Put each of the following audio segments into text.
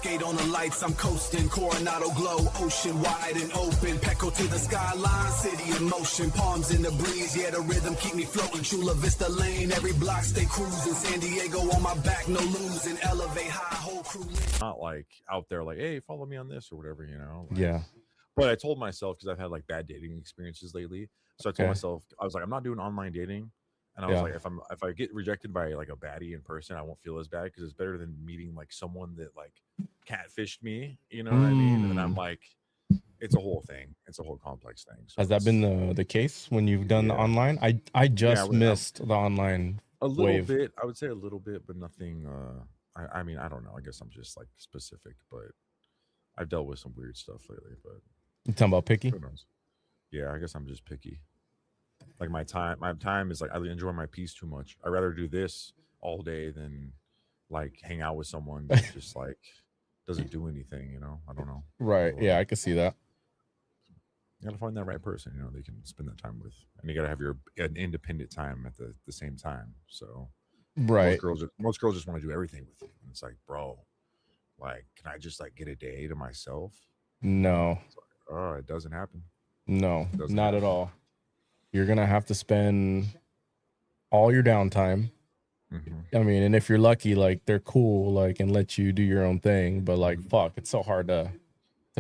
skate on the lights, I'm coasting. Coronado glow, ocean wide and open. Peco to the skyline, city in motion. Palms in the breeze, yeah, the rhythm keep me floating. Chula Vista Lane, every block stay cruising. San Diego on my back, no losing. Elevate high, whole crew. Not like out there like, hey, follow me on this or whatever, you know? Like, Yeah. But I told myself, because I've had like bad dating experiences lately. So I told Okay. myself, I was like, I'm not doing online dating. And I was like, if I get rejected by like a baddie in person, I won't feel as bad because it's better than meeting like someone that like catfished me. You know what I mean? And then I'm like, it's a whole thing. It's a whole complex thing. So has that been the case when you've done the online? I just missed the online a little wave. bit. I would say a little bit, but nothing. I mean, I don't know. I guess I'm just like specific, but I've dealt with some weird stuff lately. But you talking about picky? Who knows? Yeah, I guess I'm just picky. Like my time is like I enjoy my peace too much. I'd rather do this all day than like hang out with someone that just like doesn't do anything, you know? I don't know. Right. Yeah, I can see that. You gotta find that right person, you know, they can spend that time with. And you gotta have an independent time at the same time. So right. Most girls just want to do everything with you. And it's like, bro, like, can I just like get a day to myself? No. Like, it doesn't happen. No, not at all. You're going to have to spend all your downtime. I mean, and if you're lucky, like they're cool, like, and let you do your own thing, but like, fuck, it's so hard to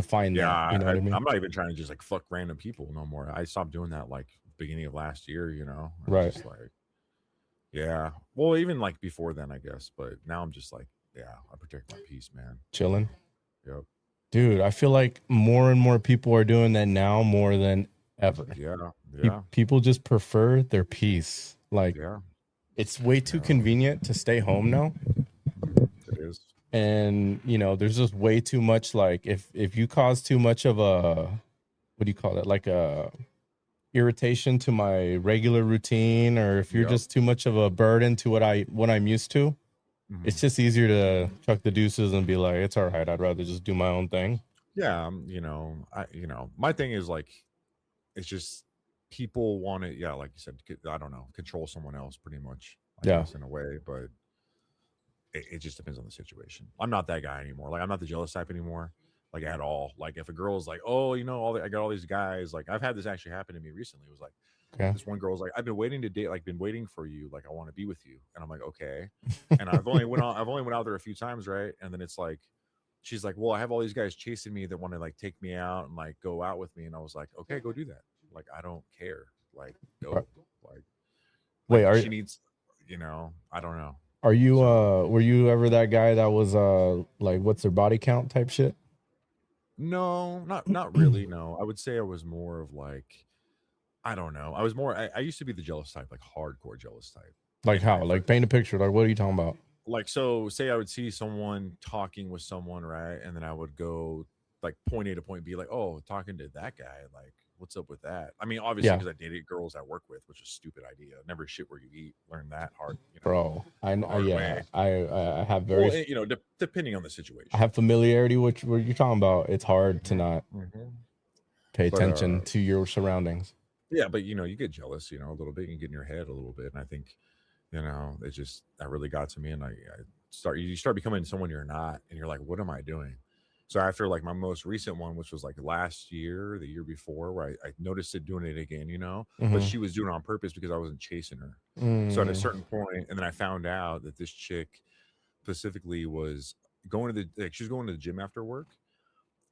find that. You know what I mean? I'm not even trying to just like fuck random people no more. I stopped doing that like beginning of last year, you know? Right. Just like, yeah. Well, even like before then, I guess, but now I'm just like, yeah, I protect my peace, man. Chilling. Yep. Dude, I feel like more and more people are doing that now more than ever. Yeah. People just prefer their peace. Like, it's way too convenient to stay home now. It is. And, you know, there's just way too much, like, if you cause too much of a, what do you call it? Like a irritation to my regular routine, or if you're just too much of a burden to what I'm used to, it's just easier to chuck the deuces and be like, it's all right. I'd rather just do my own thing. Yeah. My thing is like, it's just people want to, like you said, I don't know, control someone else pretty much. I guess, in a way, but it just depends on the situation. I'm not that guy anymore. Like, I'm not the jealous type anymore, like at all. Like, if a girl's like, oh, you know, I got all these guys. Like, I've had this actually happen to me recently. It was like, this one girl's like, I've been waiting to date, like, been waiting for you. Like, I want to be with you. And I'm like, okay. And I've only went out there a few times, right? And then it's like, she's like, well, I have all these guys chasing me that want to like take me out and like go out with me. And I was like, okay, go do that. Like, I don't care. Like, go. Like, wait, she needs, you know, I don't know. Are you were you ever that guy that was like, what's their body count type shit? No, not really. No, I would say I was more of like, I don't know. I was more. I used to be the jealous type, like hardcore jealous type. Like how? Like paint a picture. Like, what are you talking about? Like, so say I would see someone talking with someone, right, and then I would go like point A to point B, like, oh, talking to that guy, like, what's up with that? I mean, obviously, because I dated girls I work with, which is a stupid idea. Never shit where you eat. Learn that hard, you know, bro. I have very, well, you know, depending on the situation. I have familiarity with what you're talking about. It's hard to not pay attention to your surroundings. Yeah, but you know, you get jealous, you know, a little bit. You get in your head a little bit, and I think, you know, that really got to me, and you start becoming someone you're not, and you're like, what am I doing? So after like my most recent one, which was like last year, the year before, where I noticed it doing it again, you know, but she was doing it on purpose because I wasn't chasing her. So at a certain point, and then I found out that this chick specifically was going to she was going to the gym after work,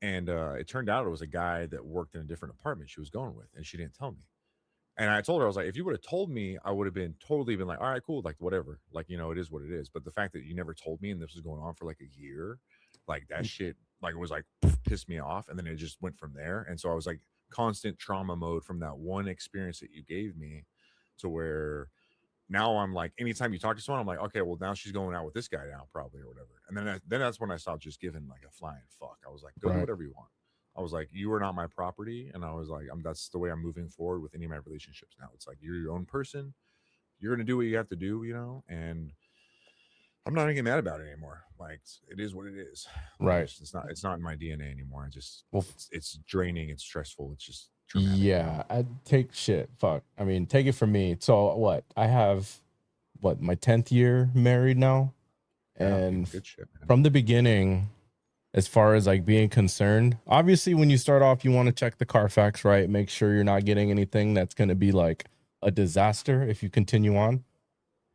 and it turned out it was a guy that worked in a different apartment she was going with, and she didn't tell me. And I told her, I was like, if you would have told me, I would have been like, all right, cool, like whatever, like, you know, it is what it is. But the fact that you never told me, and this was going on for like a year, like that shit, like, it was like pissed me off, and then it just went from there. And so I was like constant trauma mode from that one experience that you gave me, to where now I'm like, anytime you talk to someone, I'm like, okay, well, now she's going out with this guy now, probably, or whatever. And then that's when I stopped just giving like a flying fuck. I was like, go do whatever you want. I was like, you are not my property. And I was like, that's the way I'm moving forward with any of my relationships now. It's like, you're your own person. You're going to do what you have to do, you know? And I'm not getting mad about it anymore. Like, it is what it is. Right. It's not in my DNA anymore. It's draining. It's stressful. It's just traumatic. Yeah. I take shit. Fuck. I mean, take it from me. So what? I have my 10th year married now. And good shit, man. From the beginning, as far as like being concerned. Obviously, when you start off, you want to check the Carfax, right? Make sure you're not getting anything that's going to be like a disaster if you continue on.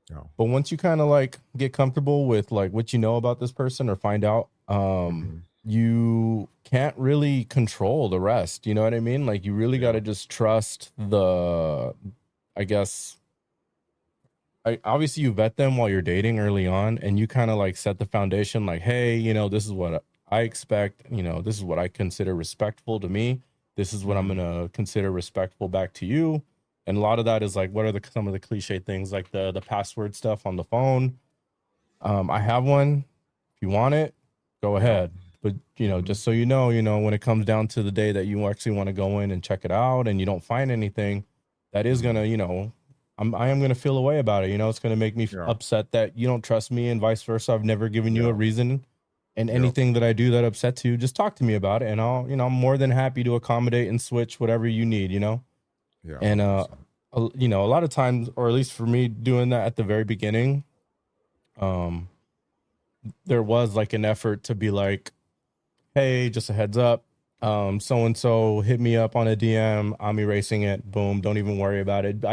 No. But once you kind of like get comfortable with like what you know about this person or find out, you can't really control the rest. You know what I mean? Like you really got to just trust I guess, obviously you vet them while you're dating early on, and you kind of like set the foundation like, hey, you know, this is what I expect, you know, this is what I consider respectful to me. This is what I'm going to consider respectful back to you. And a lot of that is like, what are some of the cliche things like the password stuff on the phone? I have one. If you want it, go ahead. But, you know, just so you know, when it comes down to the day that you actually want to go in and check it out and you don't find anything, that is going to, you know, I am going to feel a way about it. You know, it's going to make me upset that you don't trust me and vice versa. I've never given you a reason. And anything that I do that upsets you, just talk to me about it. And I'll, you know, I'm more than happy to accommodate and switch whatever you need, you know? Yeah. And, you know, a lot of times, or at least for me doing that at the very beginning, there was like an effort to be like, hey, just a heads up. So-and-so hit me up on a DM. I'm erasing it. Boom. Don't even worry about it.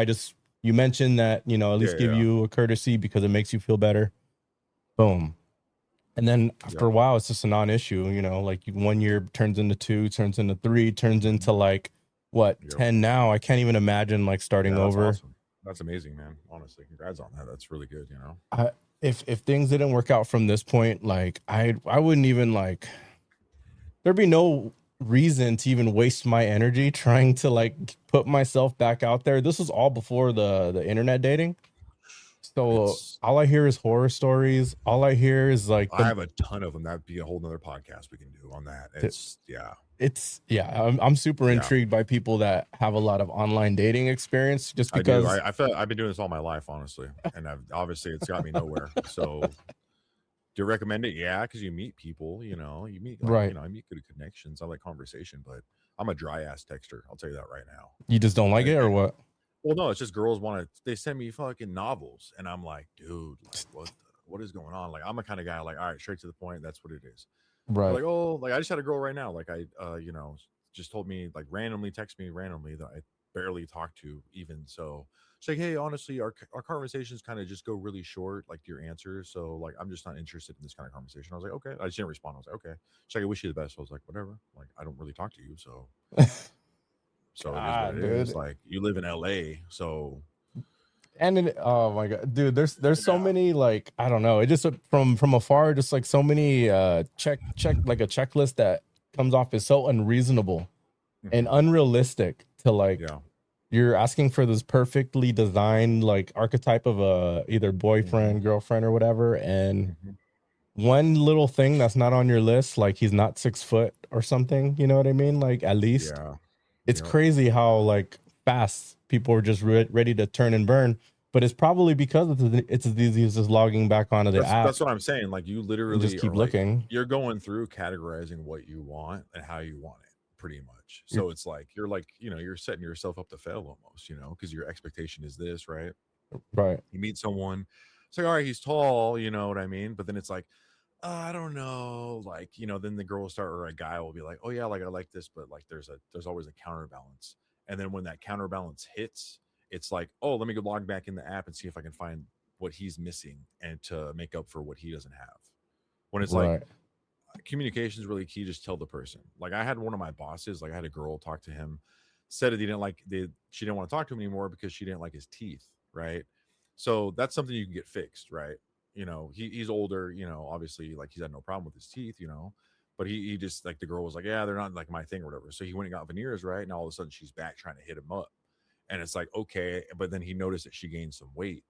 You mentioned that, you know, at least give you a courtesy because it makes you feel better. Boom. And then after a while, it's just a non-issue, you know, like 1 year turns into 2, turns into 3, turns into like, 10 now? I can't even imagine like starting over. Awesome. That's amazing, man. Honestly, congrats on that. That's really good, you know. If things didn't work out from this point, like I wouldn't even like, there'd be no reason to even waste my energy trying to like put myself back out there. This was all before the internet dating. So all I hear is horror stories. All I hear is like I have a ton of them. That'd be a whole nother podcast we can do on that. I'm super intrigued by people that have a lot of online dating experience just because I feel I've been doing this all my life, honestly. And obviously it's got me nowhere. So do you recommend it? Yeah, because you meet people, you know, you meet good connections. I like conversation, but I'm a dry ass texter. I'll tell you that right now. You just don't like it or what? Well, no, it's just girls they send me fucking novels, and I'm like, dude, like, what is going on? Like, I'm the kind of guy like, all right, straight to the point. That's what it is. Right. Like, oh, like I just had a girl right now, like you know, just told me like text me randomly that I barely talked to even. So she's like, hey, honestly, our conversations kind of just go really short, like your answers. So like, I'm just not interested in this kind of conversation. I was like, okay. I just didn't respond. I was like, okay. She's like, I wish you the best. I was like, whatever. Like, I don't really talk to you, so. So it is. Like, you live in LA, so oh my god, dude, there's so many, like, I don't know, it just from afar, just like so many check like a checklist that comes off as so unreasonable and unrealistic to like you're asking for this perfectly designed like archetype of a either boyfriend, girlfriend, or whatever, and one little thing that's not on your list, like he's not 6 foot or something, you know what I mean? Like, at least it's crazy how like fast people are just ready to turn and burn, but it's probably because it's as easy as just logging back onto the app. That's what I'm saying. Like, you literally just keep looking. Like, you're going through categorizing what you want and how you want it, pretty much. So it's like you're like, you know, you're setting yourself up to fail almost, you know, because your expectation is this, right? Right. You meet someone, it's like, all right, he's tall, you know what I mean? But then it's like, I don't know, like, you know, then the girl will start, or a guy will be like, oh yeah, like I like this, but like there's always a counterbalance. And then when that counterbalance hits, it's like, oh, let me go log back in the app and see if I can find what he's missing and to make up for what he doesn't have. When it's like, communication is really key. Just tell the person. Like, I had one of my bosses, like I had a girl talk to him, said that she didn't want to talk to him anymore because she didn't like his teeth, right? So that's something you can get fixed, right? You know, he's older, you know, obviously, like, he's had no problem with his teeth, you know, but he just, like, the girl was like, yeah, they're not like my thing or whatever. So he went and got veneers, right? And all of a sudden she's back trying to hit him up. And it's like, okay. But then he noticed that she gained some weight.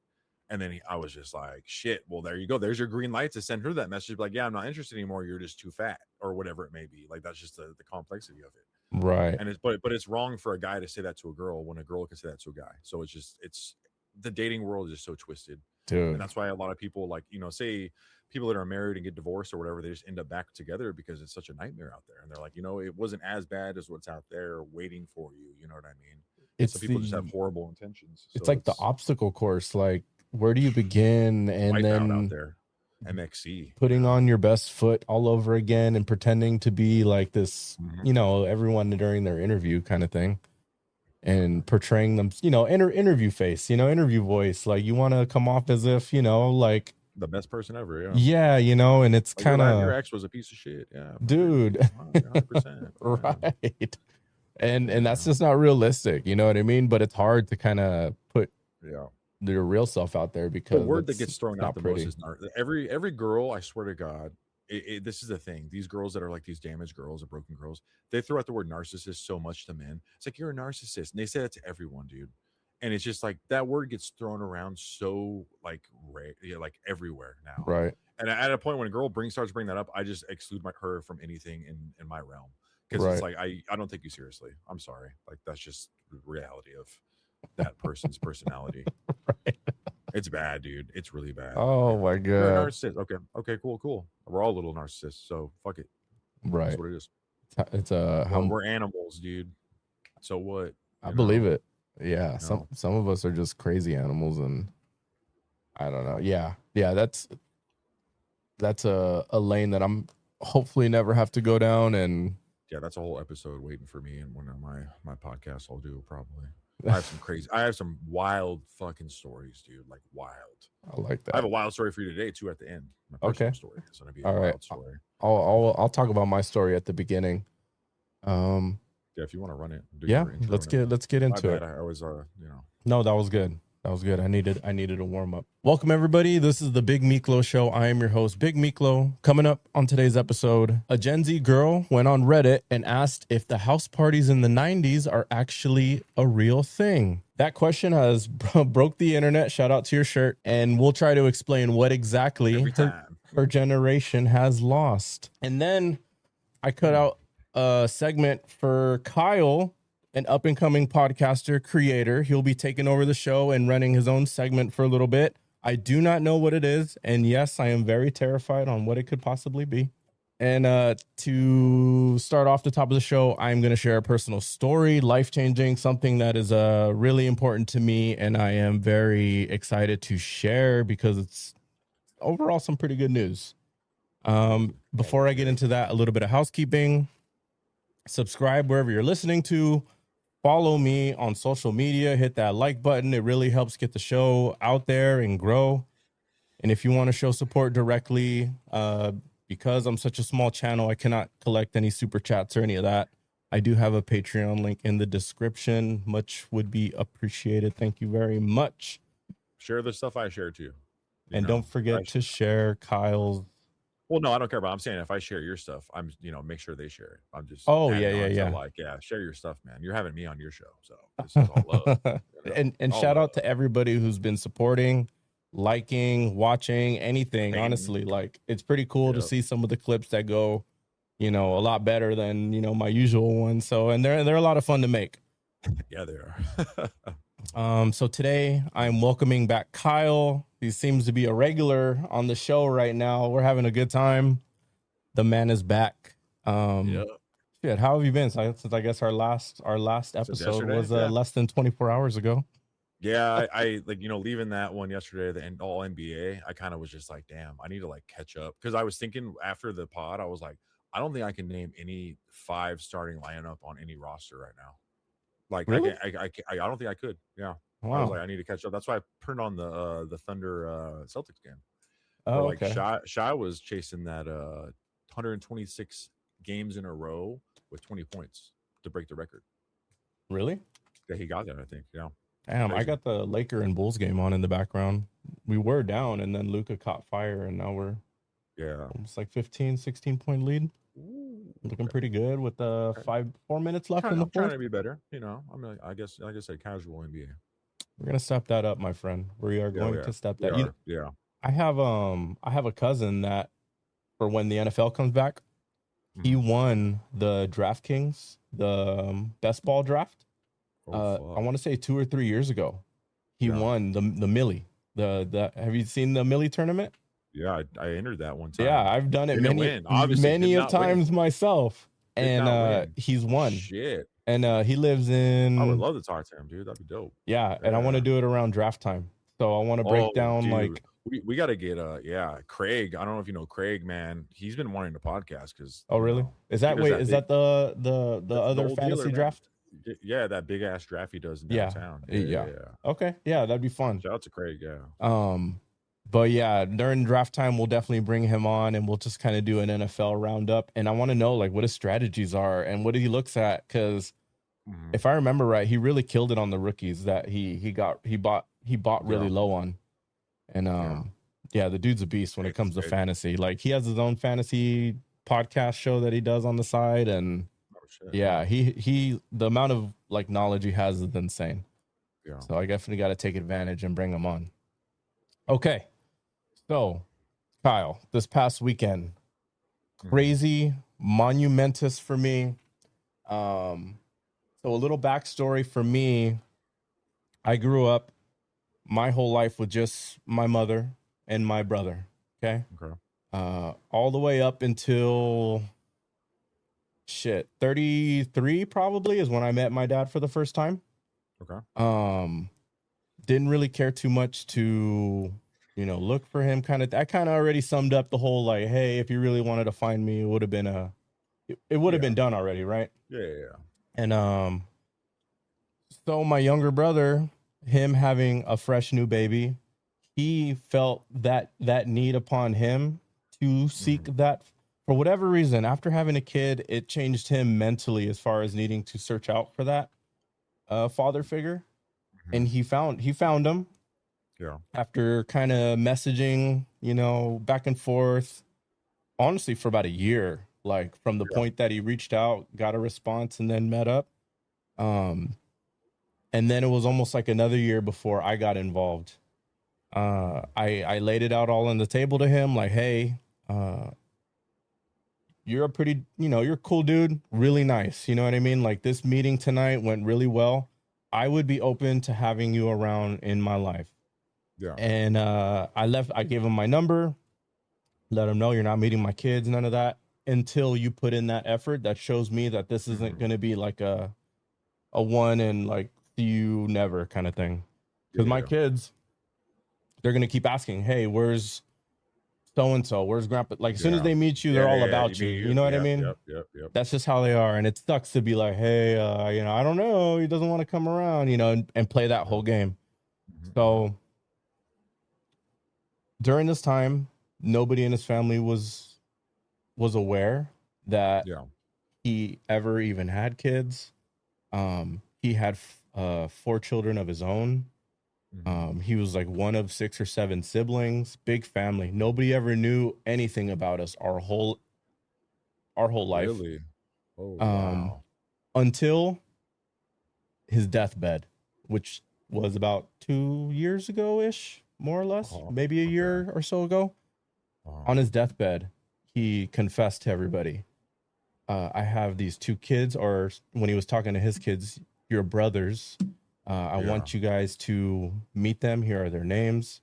And then I was just like, shit, well, there you go. There's your green light to send her that message. Like, yeah, I'm not interested anymore. You're just too fat, or whatever it may be. Like, that's just the complexity of it. Right. And but it's wrong for a guy to say that to a girl when a girl can say that to a guy. So it's the dating world is just so twisted. Dude. And that's why a lot of people, like, you know, say people that are married and get divorced or whatever, they just end up back together because it's such a nightmare out there. And they're like, you know, it wasn't as bad as what's out there waiting for you. You know what I mean? Some people just have horrible intentions. It's like the obstacle course. Like, where do you begin? And then out there. MXC. Putting on your best foot all over again and pretending to be like this, everyone during their interview kind of thing, and portraying them, interview face, interview voice. Like you want to come off as if, like the best person ever. Yeah. And it's like kind of your ex was a piece of shit. Yeah, dude. 100%. Right. And that's just not realistic. You know what I mean? But it's hard to kind of put their real self out there because the word that gets thrown out the pretty. most is every girl. I swear to God, this is the thing. These girls that are like these damaged girls or broken girls, they throw out the word narcissist so much to men. It's like, you're a narcissist, and they say that to everyone, dude. And it's just like that word gets thrown around so like like everywhere now. Right. And at a point when a girl starts bringing that up, I just exclude her from anything in my realm, because it's like I don't take you seriously. I'm sorry. Like that's just the reality of that person's personality. Right. It's bad, dude. It's really bad. Oh my God. You're a narcissist. Okay, cool. We're all little narcissists, so fuck it. Right. That's what it is. It's we're animals, dude. So what? I believe it. Yeah. Some of us are just crazy animals, and I don't know. Yeah. That's a lane that I'm hopefully never have to go down. And yeah, that's a whole episode waiting for me, and one of my podcasts I'll do probably. I have some wild fucking stories, dude. Like wild. I like that. I have a wild story for you today too at the end. My personal story is gonna be a wild story. I'll talk about my story at the beginning. Yeah, if you want to run it. Let's get into it. I was No, that was good. That was good. I needed a warm up. Welcome everybody. This is the Big Miklo Show. I am your host, Big Miklo. Coming up on today's episode, a Gen Z girl went on Reddit and asked if the house parties in the 90s are actually a real thing. That question has broke the internet. Shout out to your shirt. And we'll try to explain what exactly her generation has lost. And then I cut out a segment for Kyle, an up-and-coming podcaster, creator. He'll be taking over the show and running his own segment for a little bit. I do not know what it is, and yes, I am very terrified on what it could possibly be. And to start off the top of the show, I'm going to share a personal story, life-changing, something that is really important to me, and I am very excited to share because it's overall some pretty good news. Before I get into that, a little bit of housekeeping. Subscribe wherever you're listening to. Follow me on social media. Hit that like button. It really helps get the show out there and grow. And if you want to show support directly, because I'm such a small channel, I cannot collect any super chats or any of that. I do have a Patreon link in the description. Much would be appreciated. Thank you very much. Share the stuff I share too. And don't forget to share Kyle's. Well, no, I don't care about. I'm saying if I share your stuff, make sure they share it. I'm just. Yeah. Share your stuff, man. You're having me on your show, so this is all love. And shout out to everybody who's been supporting, liking, watching, anything. Honestly, like it's pretty cool to see some of the clips that go, a lot better than my usual ones. So and they're a lot of fun to make. Yeah, they are. So today I'm welcoming back Kyle. He seems to be a regular on the show right now. We're having a good time. The man is back. Shit, how have you been since I guess our last episode was less than 24 hours ago? Yeah, I leaving that one yesterday, the all NBA. I kind of was just like, damn, I need to like catch up, because I was thinking after the pod, I was like, I don't think I can name any 5 starting lineup on any roster right now. Like, really? I don't think I could. Yeah. Wow. I was like, I need to catch up. That's why I turned on the Thunder Celtics game. Oh, like okay. Shy was chasing that 126 games in a row with 20 points to break the record. Really? Yeah, he got that, I think. Yeah. Damn, crazy. I got the Laker and Bulls game on in the background. We were down, and then Luka caught fire, and now we're almost like 15, 16-point lead. Ooh, looking pretty good with 4 minutes left in the fourth. Trying to be better, I'm I guess, like I said, casual NBA. We're gonna step that up, my friend. We are going to step that. Yeah. I have a cousin that, for when the NFL comes back, he won the DraftKings, the best ball draft. I want to say 2 or 3 years ago. He won the Millie. The have you seen the Millie tournament? Yeah, I entered that one time. Yeah, I've done it many of times myself. And he's won. Shit. And he lives in. I would love to talk to him, dude. That'd be dope. Yeah, and I want to do it around draft time. So I want to break down, dude. We got to get Craig. I don't know if you know Craig, man. He's been wanting to podcast because Oh, really? Is that is that the the other old dealer, fantasy man. draft? Yeah, that big ass draft he does in Yeah. downtown. Yeah. Okay. Yeah, that'd be fun. Shout out to Craig. Yeah. But yeah, during draft time, we'll definitely bring him on and we'll just kind of do an NFL roundup. And I want to know like what his strategies are and what he looks at. Cause if I remember right, he really killed it on the rookies that he bought really low on. And yeah, the dude's a beast when it comes to fantasy. Like he has his own fantasy podcast show that he does on the side. And yeah, he the amount of like knowledge he has is insane. Yeah. So I definitely got to take advantage and bring him on. Okay. So, Kyle, this past weekend, crazy, monumentous for me. So a little backstory for me. I grew up my whole life with just my mother and my brother. Okay. All the way up until 33 probably is when I met my dad for the first time. Okay. Didn't really care too much to, look for him. I kind of already summed up the whole, like, hey, if you really wanted to find me, it would have been been done already. Right. Yeah. And, so my younger brother, him having a fresh new baby, he felt that need upon him to seek that for whatever reason. After having a kid, it changed him mentally as far as needing to search out for that father figure. And he found him. Yeah. After kind of messaging, back and forth, honestly, for about a year, like from the point that he reached out, got a response, and then met up. And then it was almost like another year before I got involved. I laid it out all on the table to him, like, hey, you're a pretty, you're a cool dude, really nice. You know what I mean? Like this meeting tonight went really well. I would be open to having you around in my life. Yeah. And I gave him my number, let him know you're not meeting my kids, none of that, until you put in that effort that shows me that this isn't going to be like a one and like see you never kind of thing. Because my kids, they're going to keep asking, hey, where's so-and-so? Where's grandpa? Like as soon as they meet you, they're all about you. You know what I mean? Yep. That's just how they are. And it sucks to be like, hey, I don't know. He doesn't want to come around, and play that whole game. So during this time, nobody in his family was aware that he ever even had kids. He had 4 children of his own. He was like one of 6 or 7 siblings, big family. Nobody ever knew anything about us our whole life. Really? Oh, wow. Until his deathbed, which was about 2 years ago-ish, more or less, maybe a year or so ago. On his deathbed, he confessed to everybody, I have these 2 kids, or when he was talking to his kids, your brothers. I want you guys to meet them. Here are their names.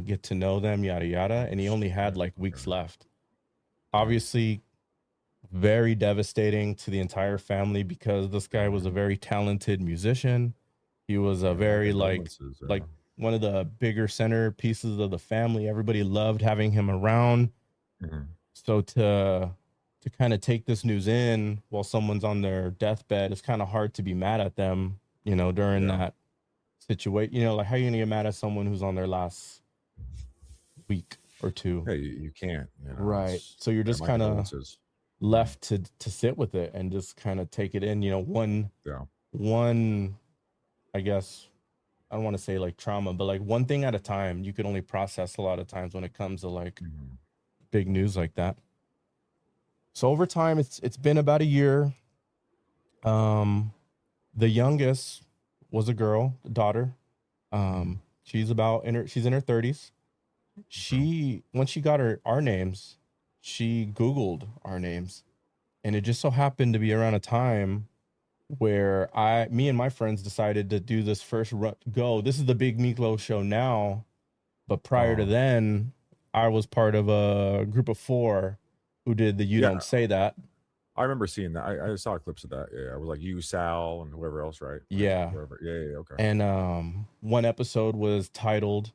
Get to know them, yada, yada. And he only had like weeks left. Obviously, very devastating to the entire family because this guy was a very talented musician. He was a very like one of the bigger centerpieces of the family. Everybody loved having him around. So to kind of take this news in while someone's on their deathbed, it's kind of hard to be mad at them, during that situation. Like how are you gonna get mad at someone who's on their last week or 2? Hey, you can't. Right. So you're just kind of left to sit with it and just kind of take it in. One, I guess, I don't want to say like trauma, but like one thing at a time. You can only process a lot of times when it comes to like big news like that. So over time, it's been about a year. The youngest was a girl, a daughter. She's in her 30s. When she got our names, she Googled our names, and it just so happened to be around a time where me and my friends decided to do this first go. This is the Big Miklo Show now, but prior to then, I was part of a group of 4 who did the You Don't Say That. I remember seeing that. I saw clips of that. Yeah, I was like you, Sal, and whoever else, right? Yeah. Whoever. Yeah. Okay. And one episode was titled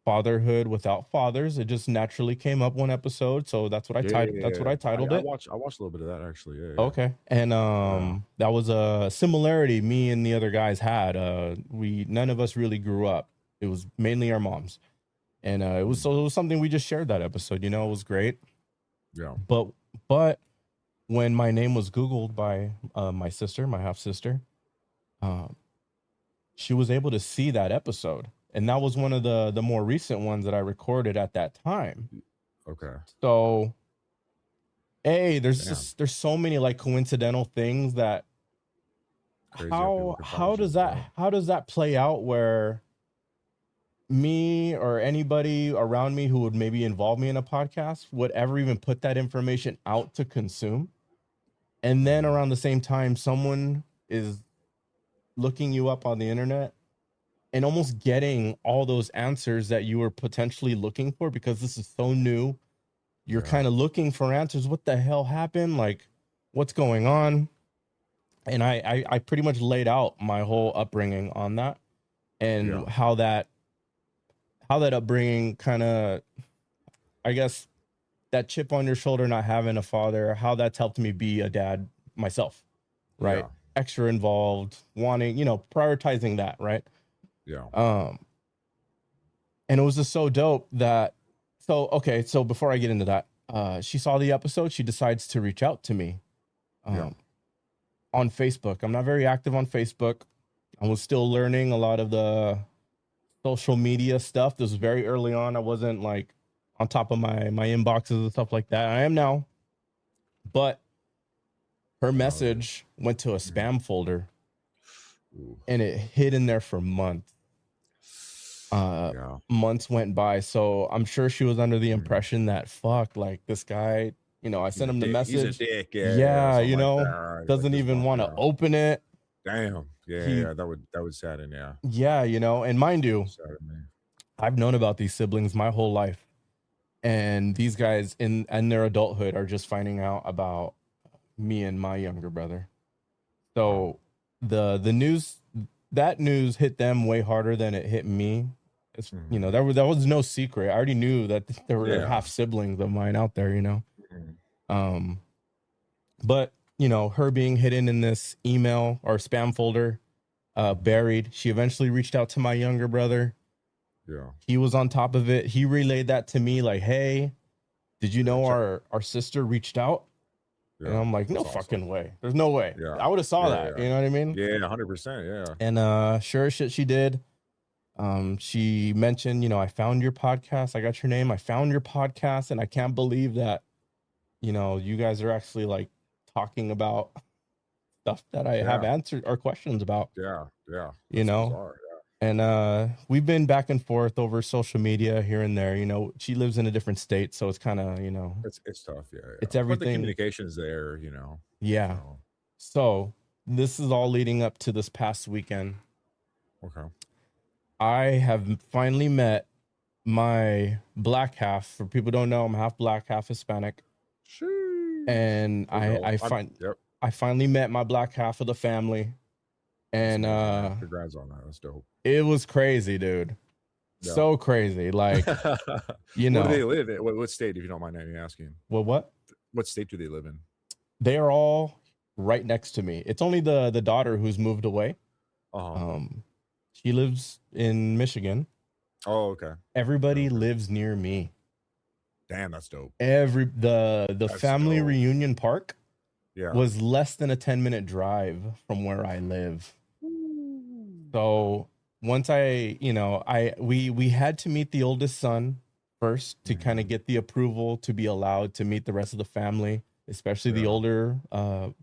fatherhood without fathers. It just naturally came up one episode, so that's what I that's what I titled it. I watched a little bit of that actually. Yeah. Okay. And that was a similarity me and the other guys had. None of us really grew up. It was mainly our moms. And it was something we just shared that episode, it was great. Yeah. But when my name was Googled by my sister, my half sister, she was able to see that episode. And that was one of the more recent ones that I recorded at that time. Okay. So there's so many like coincidental things that Crazy how does that play out where me or anybody around me who would maybe involve me in a podcast would ever even put that information out to consume, and then around the same time someone is looking you up on the internet and almost getting all those answers that you were potentially looking for, because this is so new. You're kind of looking for answers. What the hell happened? Like, what's going on? And I pretty much laid out my whole upbringing on that, and how that upbringing kind of, I guess, that chip on your shoulder, not having a father, how that's helped me be a dad myself, right? Yeah. Extra involved, wanting, prioritizing that, right? Yeah. And it was just so dope that, so before I get into that, she saw the episode, she decides to reach out to me on Facebook. I'm not very active on Facebook. I was still learning a lot of the social media stuff. This was very early on. I wasn't like on top of my inboxes and stuff like that. I am now. But her message went to a spam folder. Ooh. And it hid in there for months. Months went by, so I'm sure she was under the impression that like this guy, I sent him the message. He's a dick, doesn't even want to open it. Damn. Yeah, that would sadden, yeah. Yeah, and mind you, I've known about these siblings my whole life, and these guys in their adulthood are just finding out about me and my younger brother. So the news hit them way harder than it hit me. It's, that was no secret. I already knew that there were half siblings of mine out there, But, her being hidden in this email or spam folder, buried, she eventually reached out to my younger brother. Yeah. He was on top of it. He relayed that to me like, hey, did you know our sister reached out? Yeah, and I'm like, no fucking way. There's no way. Yeah. I would have saw that. You know what I mean? Yeah, 100%. Yeah. And sure as shit she did. She mentioned, I found your podcast. I got your name. I found your podcast, and I can't believe that, you guys are actually like talking about stuff that I have answered or questions about. Yeah. And we've been back and forth over social media here and there. She lives in a different state, so it's kind of, it's tough. Yeah. It's everything. But the communication's there, Yeah. So this is all leading up to this past weekend. Okay. I have finally met my black half. For people who don't know, I'm half black, half Hispanic. Sheesh. And I finally met my black half of the family. And congrats on that. That's dope. It was crazy, dude. Yeah. So crazy. Like, Where do they live in? What state, if you don't mind me asking? Well, what state do they live in? They are all right next to me. It's only the daughter who's moved away. She lives in Michigan. Oh, okay. Everybody lives near me. Damn, that's dope. The family dope. Reunion park was less than a 10-minute drive from where I live. So once we had to meet the oldest son first to kind of get the approval to be allowed to meet the rest of the family, especially the older,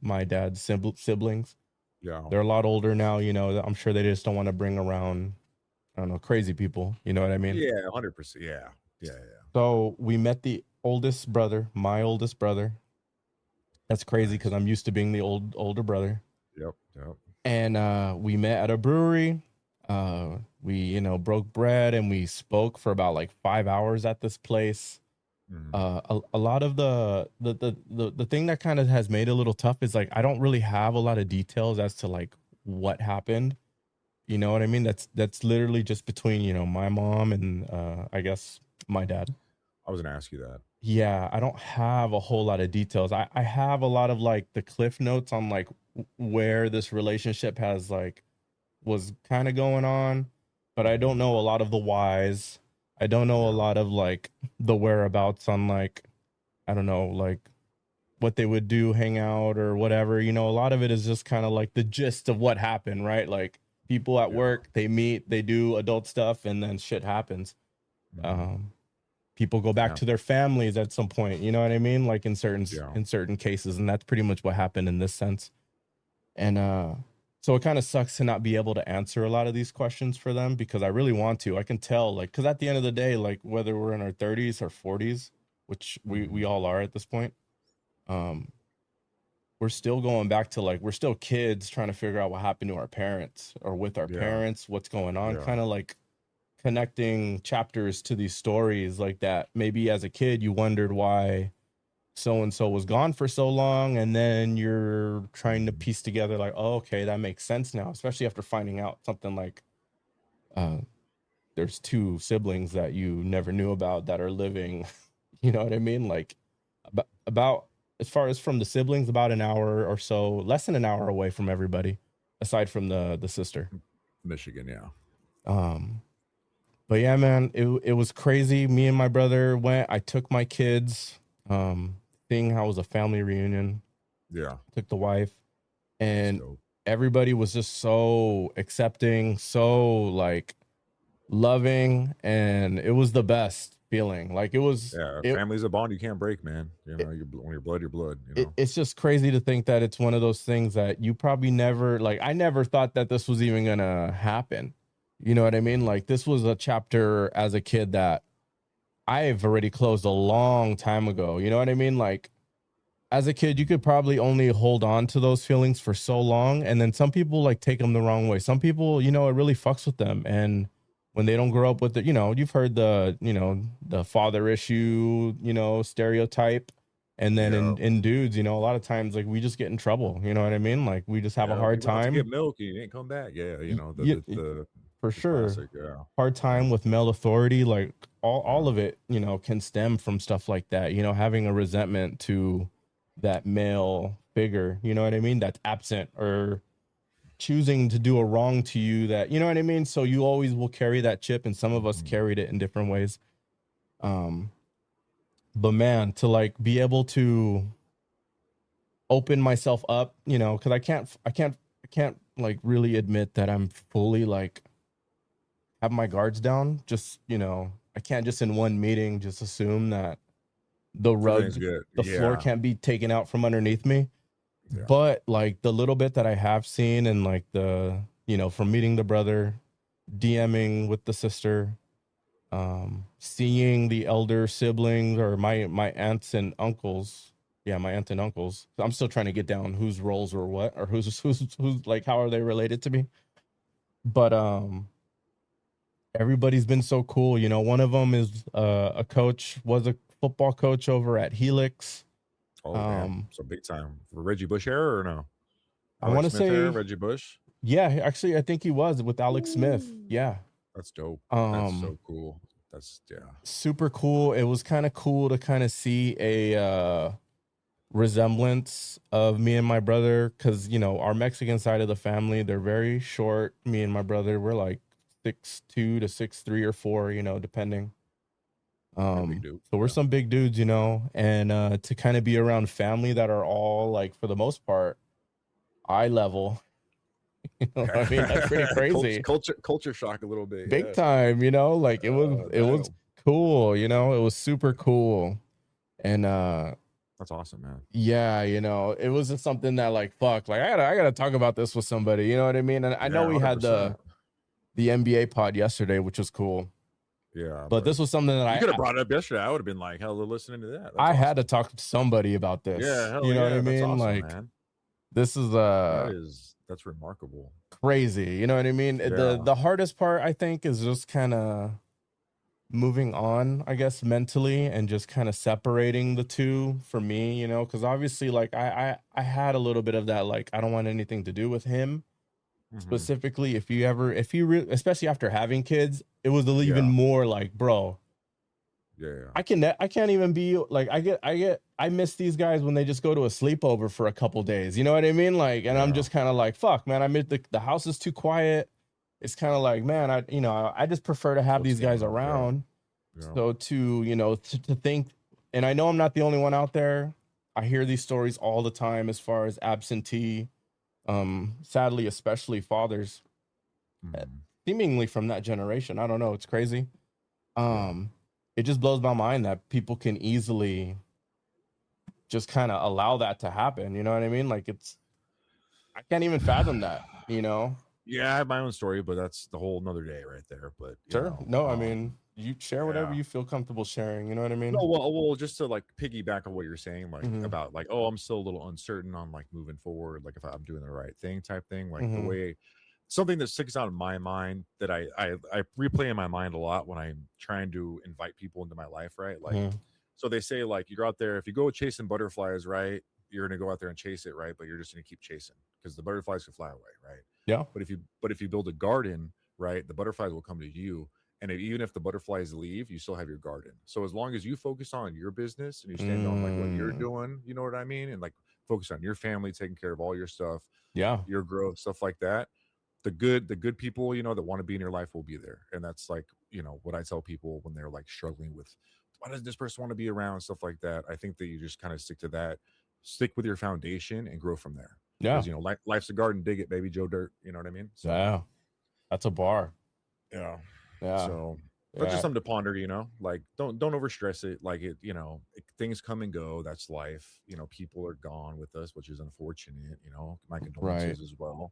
my dad's siblings. Yeah. They're a lot older now, I'm sure they just don't want to bring around, I don't know, crazy people. You know what I mean? Yeah, 100%. Yeah. So we met the oldest brother, my oldest brother. That's crazy because I'm used to being the older brother. Yep. And we met at a brewery. We, broke bread and we spoke for about like 5 hours at this place. A lot of the thing that kind of has made it a little tough is like I don't really have a lot of details as to like what happened, You know what I mean? That's literally just between, you know, my mom and I guess my dad. I was gonna ask you that. Yeah, I don't have a whole lot of details. I have a lot of like the cliff notes on like where this relationship has like was kind of going on, but I don't know a lot of the whys. I don't know a lot of like the whereabouts on like, I don't know, like what they would do, hang out or whatever. You know, a lot of it is just kind of like the gist of what happened, right? Like people at Yeah. work, they meet, they do adult stuff, and then shit happens. People go back to their families at some point, you know what I mean? Like in certain cases, and that's pretty much what happened in this sense. And so it kind of sucks to not be able to answer a lot of these questions for them, because I really want to. I can tell, like, because at the end of the day, like whether we're in our 30s or 40s, which we all are at this point, we're still going back to like, we're still kids trying to figure out what happened to our parents or with our parents, what's going on, kind of like connecting chapters to these stories like that. Maybe as a kid, you wondered why so-and-so was gone for so long, and then you're trying to piece together like, oh, okay, that makes sense now, especially after finding out something like there's two siblings that you never knew about that are living. You know what I mean? Like about as far as from the siblings, about an hour or so, less than an hour away from everybody, aside from the sister. Michigan, yeah. But yeah, man, it was crazy. Me and my brother went. I took my kids, seeing how it was a family reunion. Yeah. Took the wife, and everybody was just so accepting, so like loving, and it was the best feeling. Like it was. Yeah, family's a bond you can't break, man. You know, when you're blood, you're blood. You know? It's just crazy to think that it's one of those things that you probably never, like, I never thought that this was even gonna happen. You know what I mean? Like this was a chapter as a kid that I've already closed a long time ago. You know what I mean? Like as a kid, you could probably only hold on to those feelings for so long. And then some people like take them the wrong way. Some people, you know, it really fucks with them. And when they don't grow up with it, you know, you've heard the, you know, the father issue, you know, stereotype. And then in dudes, you know, a lot of times like we just get in trouble. You know what I mean? Like we just have a hard time. Get milk, you didn't come back. Yeah, you know, the for sure. Classic, hard time with male authority, like all of it, you know, can stem from stuff like that. You know, having a resentment to that male figure, you know what I mean, that's absent, or choosing to do a wrong to you that, you know what I mean? So you always will carry that chip, and some of us carried it in different ways. But man, to like be able to open myself up, you know, because I can't like really admit that I'm fully like have my guards down. Just, you know, I can't just in one meeting just assume that the rug, the floor can't be taken out from underneath me. Yeah. But like the little bit that I have seen, and like the, you know, from meeting the brother, DMing with the sister, seeing the elder siblings or my aunts and uncles. Yeah, my aunt and uncles. I'm still trying to get down whose roles or what, or who's like, how are they related to me? But everybody's been so cool. You know, one of them is a coach, was a football coach over at Helix. Oh, man. So big time for Reggie Bush era or no? I want to say Reggie Bush. Yeah, actually, I think he was with Alex Smith. Yeah, that's dope. That's so cool. That's super cool. It was kind of cool to kind of see a resemblance of me and my brother, because you know our Mexican side of the family, they're very short. Me and my brother, we're like 6'2" to 6'3" or 4, you know, depending. So we're some big dudes, you know, and to kind of be around family that are all like, for the most part, eye level. You know what I mean? That's pretty crazy. Culture shock a little bit. Big time, you know, like it was cool, you know, it was super cool. And that's awesome, man. Yeah, you know, it was just something that like, fuck, like I gotta talk about this with somebody, you know what I mean? And I know we 100%. Had the NBA pod yesterday, which was cool. Yeah, but this was something that you could have brought it up yesterday. I would have been like, hell, listening to that. That's I had to talk to somebody about this. Yeah, you know what I mean? Awesome, like, man. This is that's remarkable. Crazy. You know what I mean? Yeah. The hardest part, I think, is just kind of moving on, I guess, mentally, and just kind of separating the two for me, you know, because obviously, like, I had a little bit of that, like, I don't want anything to do with him. specifically if you especially after having kids, it was even more like, bro, I can't even be like, I miss these guys when they just go to a sleepover for a couple days, you know what I mean? Like, and I'm just kind of like, fuck, man, I miss the house is too quiet. It's kind of like, man, I just prefer to have these guys around. So to think, and I know I'm not the only one out there. I hear these stories all the time as far as absentee, sadly, especially fathers, seemingly from that generation. I don't know. It's crazy. It just blows my mind that people can easily just kind of allow that to happen. You know what I mean? Like I can't even fathom that, Yeah, I have my own story, but that's the whole another day right there. But I mean, you share whatever you feel comfortable sharing. You know what I mean? No, well, just to like piggyback on what you're saying, like about like, oh, I'm still a little uncertain on like moving forward, like if I'm doing the right thing type thing, like the way something that sticks out in my mind that I replay in my mind a lot when I'm trying to invite people into my life, right? Like, so they say like you're out there, if you go chasing butterflies, right, you're gonna go out there and chase it, right? But you're just gonna keep chasing because the butterflies can fly away, right? Yeah. But if you build a garden, right, the butterflies will come to you. And even if the butterflies leave, you still have your garden. So as long as you focus on your business and you stand on like what you're doing, you know what I mean? And like focus on your family, taking care of all your stuff, your growth, stuff like that. The good people, that want to be in your life will be there. And that's like, what I tell people when they're like struggling with, why does this person want to be around, stuff like that. I think that you just kind of stick to that, stick with your foundation and grow from there. Yeah. Because, life's a garden, dig it, baby, Joe Dirt. You know what I mean? So, yeah. That's a bar. Yeah. Yeah. So, but just something to ponder, like don't overstress it. Like things come and go. That's life. People are gone with us, which is unfortunate. My condolences as well.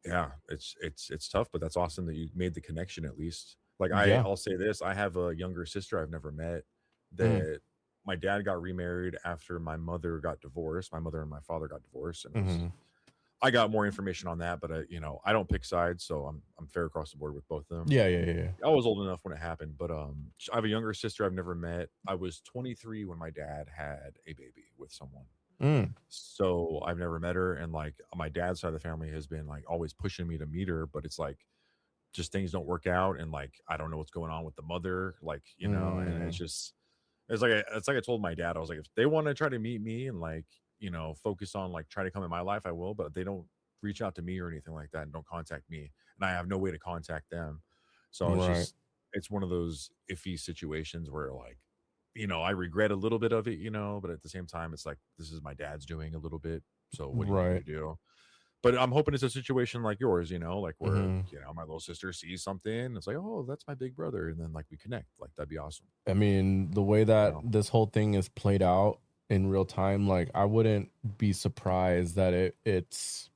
Yeah, it's tough, but that's awesome that you made the connection at least. Like I'll say this: I have a younger sister I've never met. That my dad got remarried after my mother got divorced. My mother and my father got divorced, and I got more information on that, but I don't pick sides, so I'm fair across the board with both of them. Yeah. I was old enough when it happened, but I have a younger sister I've never met. I was 23 when my dad had a baby with someone. So I've never met her, and like my dad's side of the family has been like always pushing me to meet her, but it's like just things don't work out, and like I don't know what's going on with the mother, like and it's like I told my dad, I was like, if they want to try to meet me and like focus on like try to come in my life, I will, but they don't reach out to me or anything like that and don't contact me, and I have no way to contact them. So it's one of those iffy situations where like I regret a little bit of it, but at the same time it's like this is my dad's doing a little bit, so what do you want to do? But I'm hoping it's a situation like yours, like where my little sister sees something, it's like, oh, that's my big brother, and then like we connect. Like that'd be awesome. I mean, the way that this whole thing is played out in real time, like I wouldn't be surprised that it's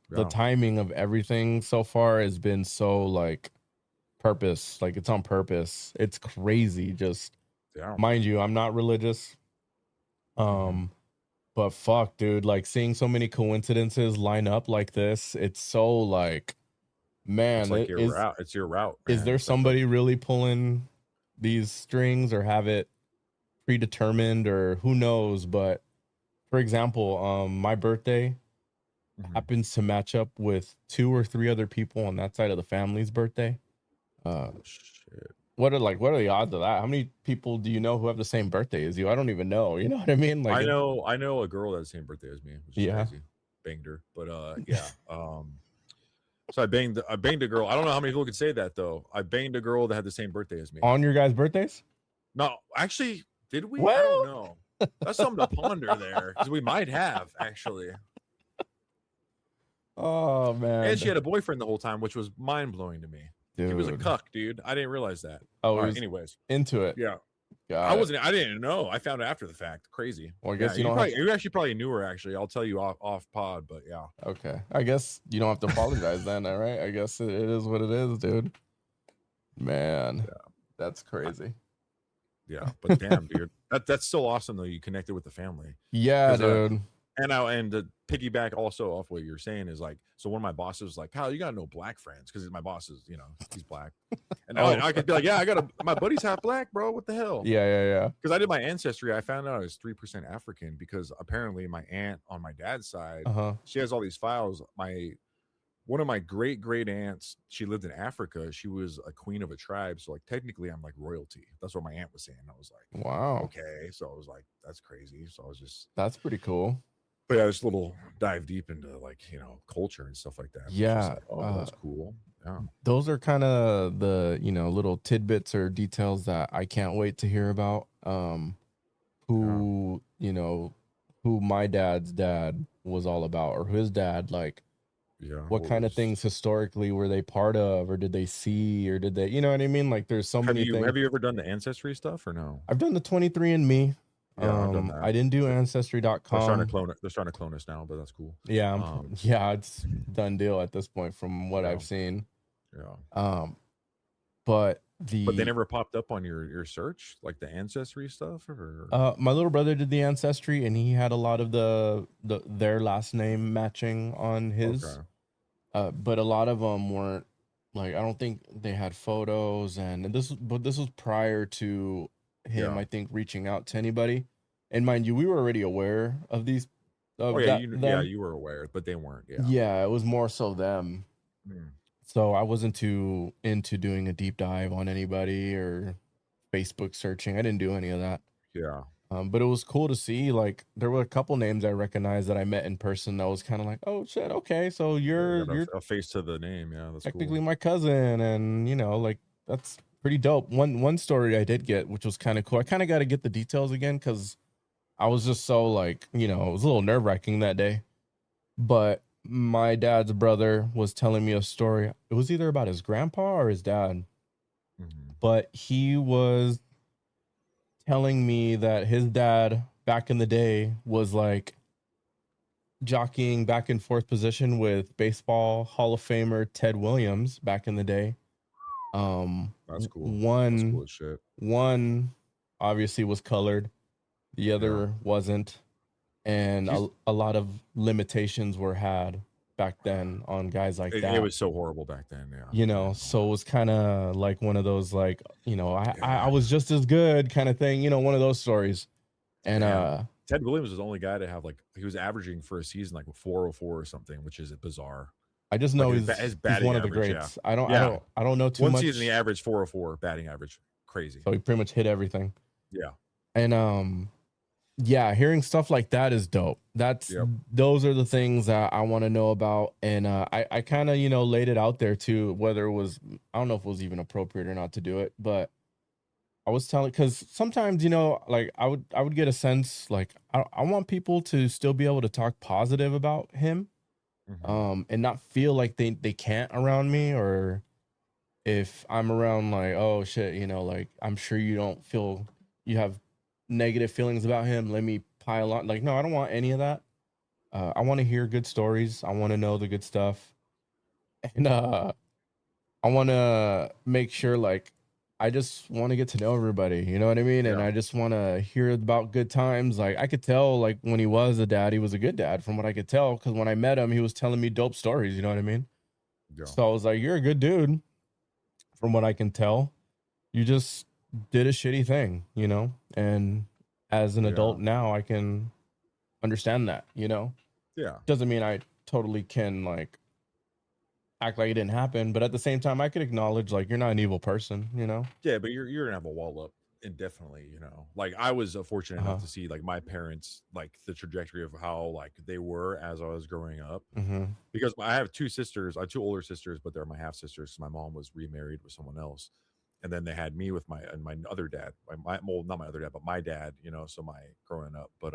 the timing of everything so far has been so like purpose, like it's on purpose. It's crazy. Just mind you, I'm not religious, but fuck, dude, like seeing so many coincidences line up like this, it's so like, man, it's like your route. It's your route, man. Is there somebody really pulling these strings or have it predetermined or who knows? But for example, my birthday happens to match up with 2 or 3 other people on that side of the family's birthday. Shit. What are the odds of that? How many people do you know who have the same birthday as you? I don't even know. You know what I mean? Like I know a girl that has the same birthday as me, which is crazy. Banged her, but so I banged a girl. I don't know how many people could say that though. I banged a girl that had the same birthday as me. On your guys' birthdays? No, actually, did we? Well, I don't know. That's something to ponder there, because we might have actually. Oh man! And she had a boyfriend the whole time, which was mind blowing to me. Dude. He was a cuck, dude. I didn't realize that. Oh, right, anyways, into it. Yeah. I didn't know. I found it after the fact. Crazy. Well, I guess you actually probably knew her. Actually, I'll tell you off pod, but yeah. Okay. I guess you don't have to apologize then, all right? I guess it is what it is, dude. Man, that's crazy. Yeah, but damn, dude, that's still awesome though. You connected with the family. Yeah, dude. And to piggyback also off what you're saying is like, so one of my bosses was like, Kyle, you got no black friends, because my boss is, he's black, and I could be like, yeah, my buddy's half black, bro. What the hell? Yeah. Because I did my ancestry, I found out I was 3% African, because apparently my aunt on my dad's side, she has all these files. One of my great aunts, she lived in Africa. She was a queen of a tribe, so like technically I'm like royalty. That's what my aunt was saying. I was like, wow, okay. So I was like, that's crazy. So I was just, that's pretty cool. but yeah, just a little dive deep into like culture and stuff like that. Yeah, like, oh, that's cool. Yeah, those are kind of the little tidbits or details that I can't wait to hear about. Who who my dad's dad was all about, or his dad, like. Yeah. What kind of things historically were they part of, or did they see, or did they, you know what I mean? Like there's so many things. Have you ever done the ancestry stuff or no? I've done the 23andMe. Yeah, I've done that. I didn't do Ancestry.com. They're starting to clone us now, but that's cool. Yeah, yeah, it's done deal at this point from what I've seen. Yeah. But they never popped up on your search, like the ancestry stuff, or my little brother did the ancestry, and he had a lot of their last name matching on his. Okay. But a lot of them weren't, like, I don't think they had photos, and this was prior to him, I think, reaching out to anybody. And mind you, we were already aware of these. You were aware, but they weren't. Yeah, it was more so them. So I wasn't too into doing a deep dive on anybody or Facebook searching. I didn't do any of that. Yeah. But it was cool to see, like, there were a couple names I recognized that I met in person that was kind of like, oh shit, okay, so you're a face to the name. Yeah, that's technically cool. my cousin, and like, that's pretty dope. One story I did get, which was kind of cool. I kind of got to get the details again, because I was just so, like, it was a little nerve-wracking that day. But my dad's brother was telling me a story. It was either about his grandpa or his dad, but he was telling me that his dad back in the day was like jockeying back and forth position with baseball Hall of Famer Ted Williams back in the day. That's cool. That's cool as shit. One obviously was colored, the other wasn't, and a lot of limitations were had back then on guys like that. It was so horrible back then, yeah. So it was kind of like one of those, like, I was just as good kind of thing, one of those stories. And Ted Williams was the only guy to have, like, he was averaging for a season like 404 or something, which is bizarre. I just know he's one of the greats. Yeah. I don't know too much. One season he averaged 404 batting average. Crazy. So he pretty much hit everything. Yeah. And yeah, hearing stuff like that is dope. Those are the things that I want to know about. And I kind of, laid it out there too, whether it was, I don't know if it was even appropriate or not to do it, but I was telling, because sometimes, like I would get a sense, like, I want people to still be able to talk positive about him, and not feel like they can't around me, or if I'm around, like, oh shit, like, I'm sure you don't feel you have negative feelings about him, let me pile on. Like, no, I don't want any of that. I want to hear good stories. I want to know the good stuff. And I want to make sure, like, I just want to get to know everybody, you know what I mean? And I just want to hear about good times. Like, I could tell, like, when he was a dad, he was a good dad from what I could tell, because when I met him, he was telling me dope stories, you know what I mean? Yeah. So I was like, you're a good dude from what I can tell. You just did a shitty thing, and as an adult now, I can understand that, Yeah. Doesn't mean I totally can, like, act like it didn't happen, but at the same time, I could acknowledge, like, you're not an evil person, Yeah, but you're gonna have a wall up indefinitely, Like, I was fortunate enough to see, like, my parents, like, the trajectory of how, like, they were as I was growing up. Because I have two sisters. I have two older sisters, but they're my half sisters. My mom was remarried with someone else. And then they had me with my other dad, not my other dad, but my dad, so my growing up. But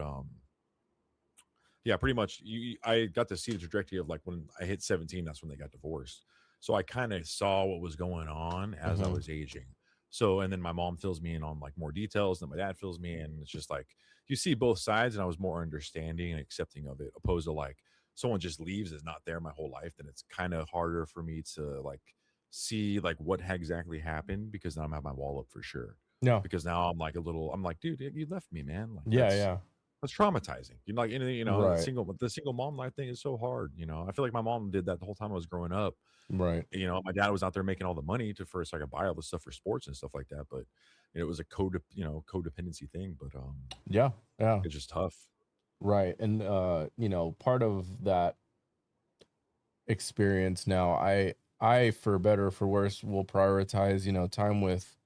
yeah, pretty much I got to see the trajectory of, like, when I hit 17, that's when they got divorced. So I kind of saw what was going on as I was aging. So, and then my mom fills me in on, like, more details, then my dad fills me in. It's just like, you see both sides, and I was more understanding and accepting of it, opposed to, like, someone just leaves, is not there my whole life. Then it's kind of harder for me to, like, see, like, what exactly happened, because now I'm at my wall up for sure. No, because now I'm like I'm like, dude, you left me, man. Like, yeah. That's traumatizing. You know, like anything, you know, Right. the single mom life thing is so hard. You know, I feel like my mom did that the whole time I was growing up. Right. You know, my dad was out there making all the money to first so I could buy all the stuff for sports and stuff like that. But it was a codependency thing. But Yeah. Yeah. it's just tough. Right. And part of that experience now, I for better or for worse will prioritize, time with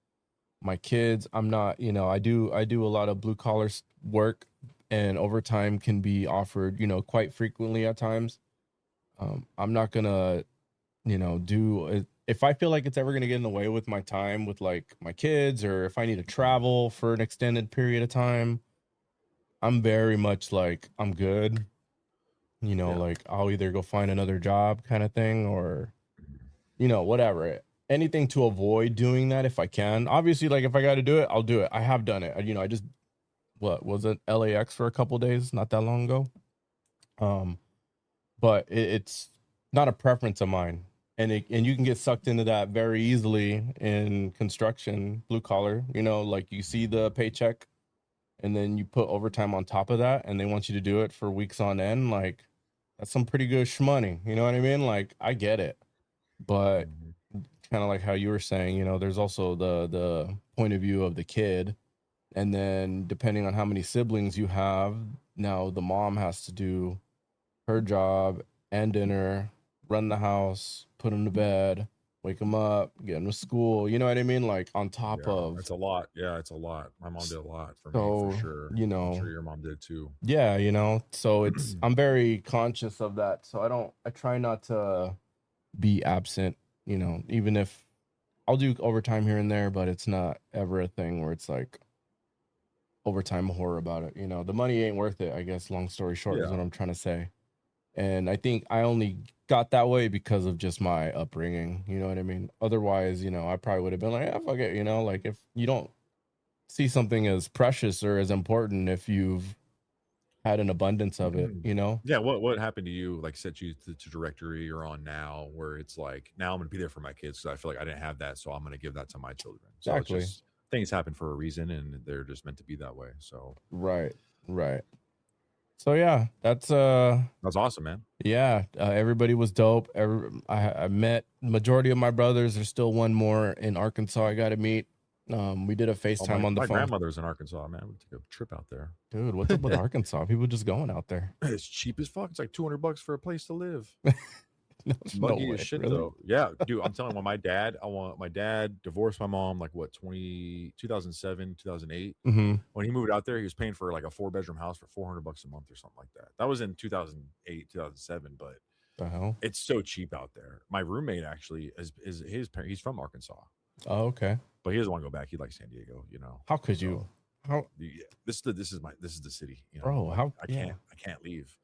my kids. I'm not, I do a lot of blue collar work, and overtime can be offered, quite frequently at times. I'm not gonna, do it if I feel like it's ever gonna get in the way with my time with like my kids, or if I need to travel for an extended period of time. I'm very much like I'm good. Yeah. Like I'll either go find another job kind of thing, or whatever. Anything to avoid doing that if I can. Obviously, like if I got to do it, I'll do it. I have done it. I just what was it LAX for a couple days not that long ago. But it's not a preference of mine, and you can get sucked into that very easily in construction, blue collar. Like you see the paycheck, and then you put overtime on top of that, and they want you to do it for weeks on end. Like that's some pretty good shmoney. You know what I mean? Like I get it, but Mhm. kind of like how you were saying, there's also the point of view of the kid, and then depending on how many siblings you have, now the mom has to do her job and dinner, run the house, put him to bed, wake him up, get him to school. You know what I mean? Like on top Yeah, of it's a lot. Yeah, it's a lot. My mom did a lot for me for so sure. I'm sure your mom did too. yeah, so I'm very conscious of that. So I try not to be absent, even if I'll do overtime here and there, but it's not ever a thing where it's like overtime horror about it. The money ain't worth it, I guess. Long story short is Yeah. what I'm trying to say. And I think I only got that way because of just my upbringing. You know what I mean? Otherwise, I probably would have been like, fuck it. Like if you don't see something as precious or as important, if you've had an abundance of it, Yeah, what happened to you like set you to trajectory you're on now, where it's like now I'm gonna be there for my kids because I feel like I didn't have that, so I'm gonna give that to my children. So it's Exactly. just things happen for a reason, and they're just meant to be that way. So Right. Right. So yeah, that's awesome, man. yeah, everybody was dope. I met majority of my brothers. There's still one more in Arkansas I got to meet. We did a Oh, FaceTime my on the my phone. grandmother's in Arkansas, man. We took a trip out there. Dude, what's up with Arkansas? People just going out there. It's cheap as fuck. It's like $200 for a place to live. No Muggy as way, shit really? though. Yeah, dude. I'm telling you, my dad divorced my mom like what 2007, 2008. Mm-hmm. When he moved out there, he was paying for like a 4-bedroom house for $400 a month or something like that. That was in 2008, 2007, but The hell? it's so cheap out there. My roommate actually is his parent. He's from Arkansas, Oh, okay. but he doesn't want to go back. He likes San Diego, you know. How could So you? How, yeah, this is the city, you know. bro? Like How? I Yeah, can't leave.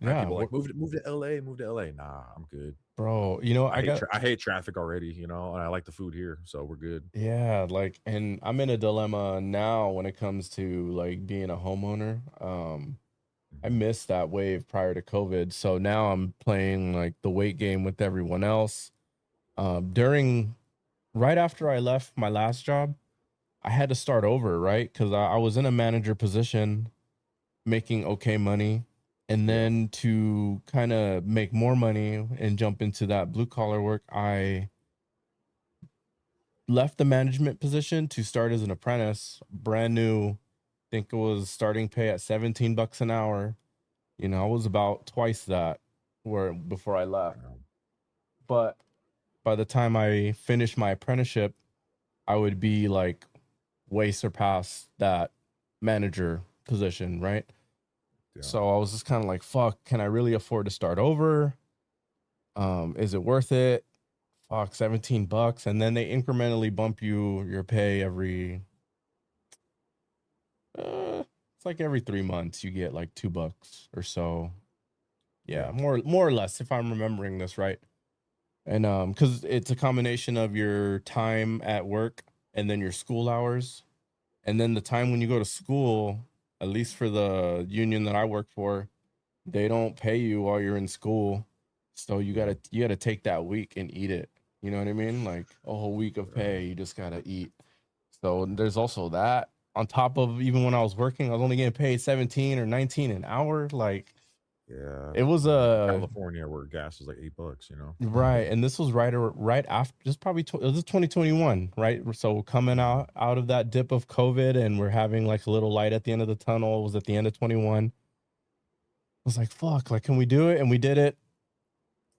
I have yeah. people like move to LA, move to LA. Nah, I'm good. Bro? I hate traffic already, you know, and I like the food here, so we're good. Yeah, like, and I'm in a dilemma now when it comes to like being a homeowner. I Mhm. missed that wave prior to COVID, so now I'm playing like the weight game with everyone else. During right after I left my last job, I had to start over, right? Because I was in a manager position, making okay money, and Yeah, then to kind of make more money and jump into that blue collar work, I left the management position to start as an apprentice, brand new. Think it was starting pay at $17 an hour. I was about twice that where before I left. um, But by the time I finished my apprenticeship, I would be like way surpassed that manager position, right? yeah. So I was just kind of like, fuck, can I really afford to start over? Is it worth it? Fuck, $17. And then they incrementally bump your pay every it's like every 3 months you get like $2 or so. Yeah, Yeah. more or less if I'm remembering this right. And because it's a combination of your time at work and then your school hours. And then the time when you go to school, at least for the union that I work for, they don't pay you while you're in school. So Yeah. you gotta take that week and eat it. You know what I mean? Like a whole week of Yeah. pay, you just gotta eat. So there's also that. on top of even when I was working, I was only getting paid 17 or 19 an hour. Like Yeah. it was California where gas is like $8, you know? right, and this was right after, just probably it was 2021, right? So coming out of that dip of COVID, and we're having like a little light at the end of the tunnel. It was at the end of 21. I was like, fuck, like, can we do it? And we did it,